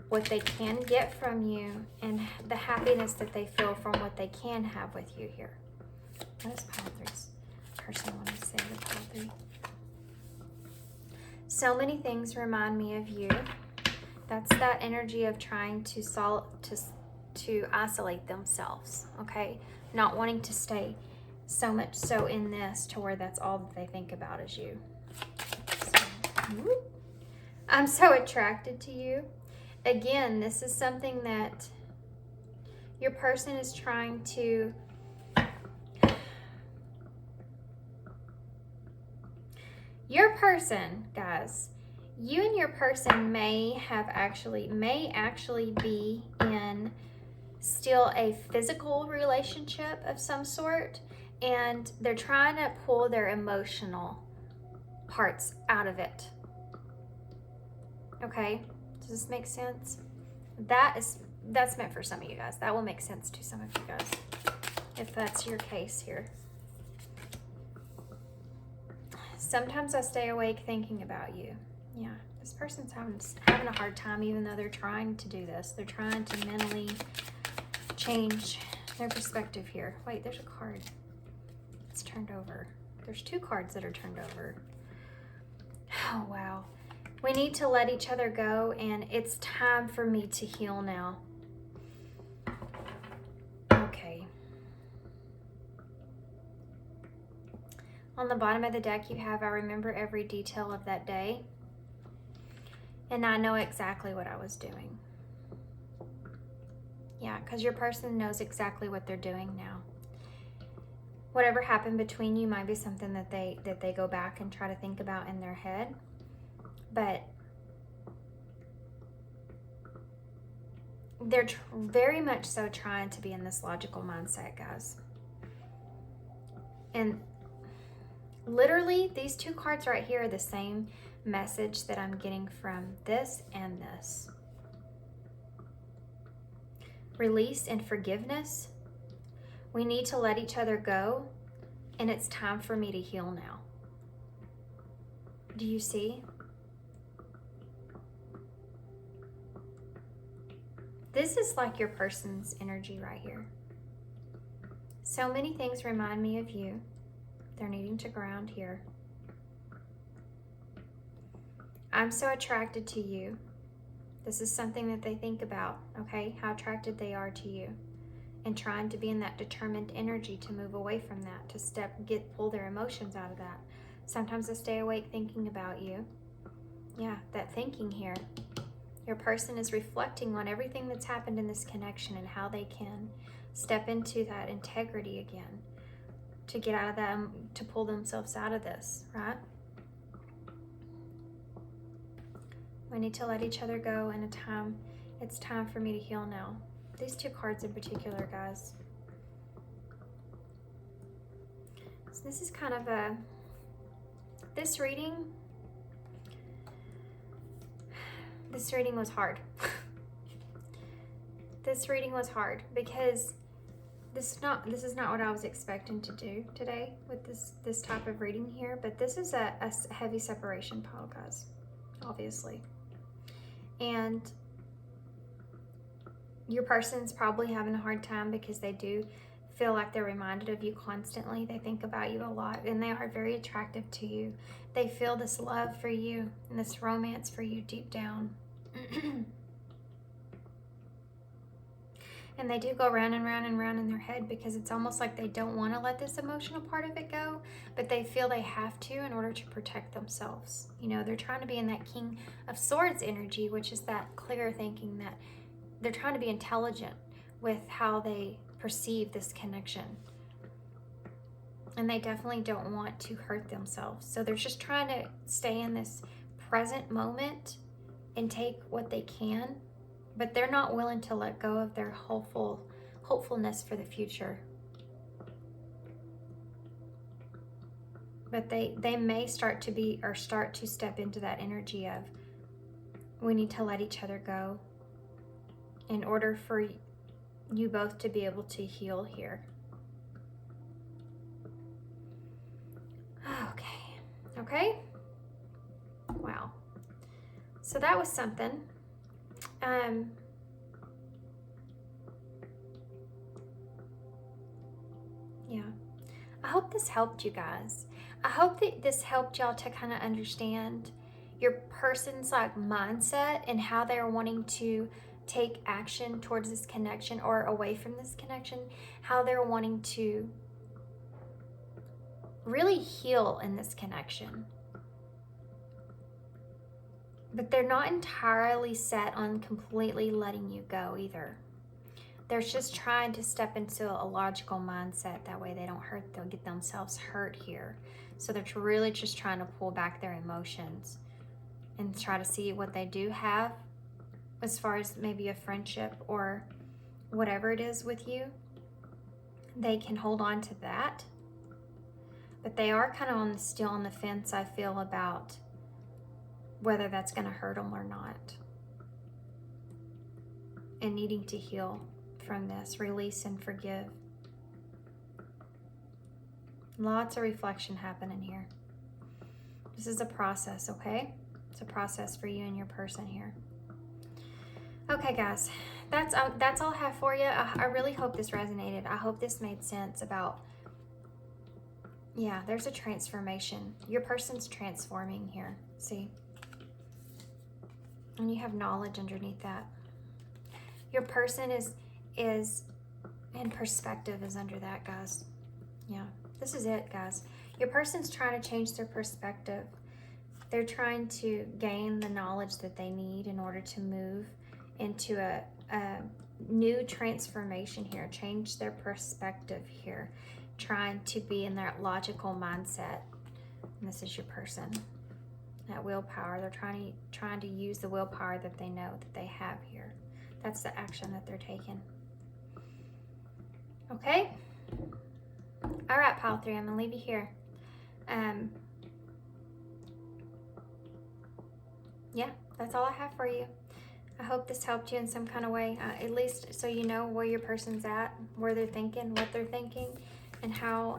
what they can get from you and the happiness that they feel from what they can have with you here. What does pile three's person want to say with pile three? So many things remind me of you. That's that energy of trying to isolate themselves, okay? Not wanting to stay so much so in this to where that's all that they think about is you. So, I'm so attracted to you. Again, this is something that your person is trying to your person, guys, you and your person may actually be in still a physical relationship of some sort, and they're trying to pull their emotional parts out of it. Okay? Does this make sense? That's meant for some of you guys. That will make sense to some of you guys, if that's your case here. Sometimes I stay awake thinking about you. Yeah, this person's having a hard time, even though they're trying to do this. They're trying to mentally change their perspective here. Wait, there's a card. It's turned over. There's two cards that are turned over. Oh, wow. We need to let each other go, and it's time for me to heal now. Okay. On the bottom of the deck, you have, I remember every detail of that day, and I know exactly what I was doing. Yeah, because your person knows exactly what they're doing now. Whatever happened between you might be something that they go back and try to think about in their head, but they're very much so trying to be in this logical mindset, guys. And literally, these two cards right here are the same message that I'm getting from this and this. Release and forgiveness. We need to let each other go, and it's time for me to heal now. Do you see? This is like your person's energy right here. So many things remind me of you. They're needing to ground here. I'm so attracted to you. This is something that they think about, okay? How attracted they are to you. And trying to be in that determined energy to move away from that, to pull their emotions out of that. Sometimes they stay awake thinking about you. Yeah, that thinking here. Your person is reflecting on everything that's happened in this connection and how they can step into that integrity again to get out of that, to pull themselves out of this, right? We need to let each other go, and it's time for me to heal now. These two cards in particular, guys. So this is kind of this reading was hard. This reading was hard because this is not what I was expecting to do today with this type of reading here, but this is a heavy separation pile, guys, obviously. And your person's probably having a hard time because they do feel like they're reminded of you constantly. They think about you a lot, and they are very attractive to you. They feel this love for you and this romance for you deep down. And they do go round and round and round in their head because it's almost like they don't want to let this emotional part of it go, but they feel they have to in order to protect themselves. You know, they're trying to be in that King of Swords energy, which is that clear thinking, that they're trying to be intelligent with how they perceive this connection. And they definitely don't want to hurt themselves. So they're just trying to stay in this present moment and take what they can, but they're not willing to let go of their hopefulness for the future. But they may start to step into that energy of, we need to let each other go in order for you both to be able to heal here. Okay. Wow. So that was something. Yeah. I hope this helped you guys. I hope that this helped y'all to kind of understand your person's like mindset and how they're wanting to take action towards this connection or away from this connection, how they're wanting to really heal in this connection. But they're not entirely set on completely letting you go either. They're just trying to step into a logical mindset. That way they'll get themselves hurt here. So they're really just trying to pull back their emotions and try to see what they do have as far as maybe a friendship or whatever it is with you. They can hold on to that. But they are kind of still on the fence, I feel, about whether that's going to hurt them or not. And needing to heal from this, release and forgive. Lots of reflection happening here. This is a process, okay? It's a process for you and your person here. Okay, guys, that's all I have for you. I really hope this resonated. I hope this made sense about, yeah, there's a transformation. Your person's transforming here, see? And you have knowledge underneath that. Your person is in perspective is under that, guys. Yeah, this is it, guys. Your person's trying to change their perspective. They're trying to gain the knowledge that they need in order to move into a new transformation here, change their perspective here, trying to be in that logical mindset. And this is your person. That willpower, they're trying to use the willpower that they know that they have here That's the action that they're taking. Okay? All right, pile 3, I'm going to leave you here. Yeah, that's all I have for you. I hope this helped you in some kind of way, at least so you know where your person's at, where they're thinking, what they're thinking, and how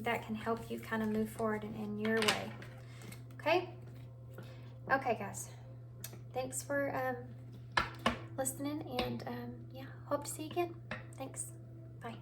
that can help you kind of move forward in your way. Okay? Okay, guys. Thanks for listening, and yeah, hope to see you again. Thanks. Bye.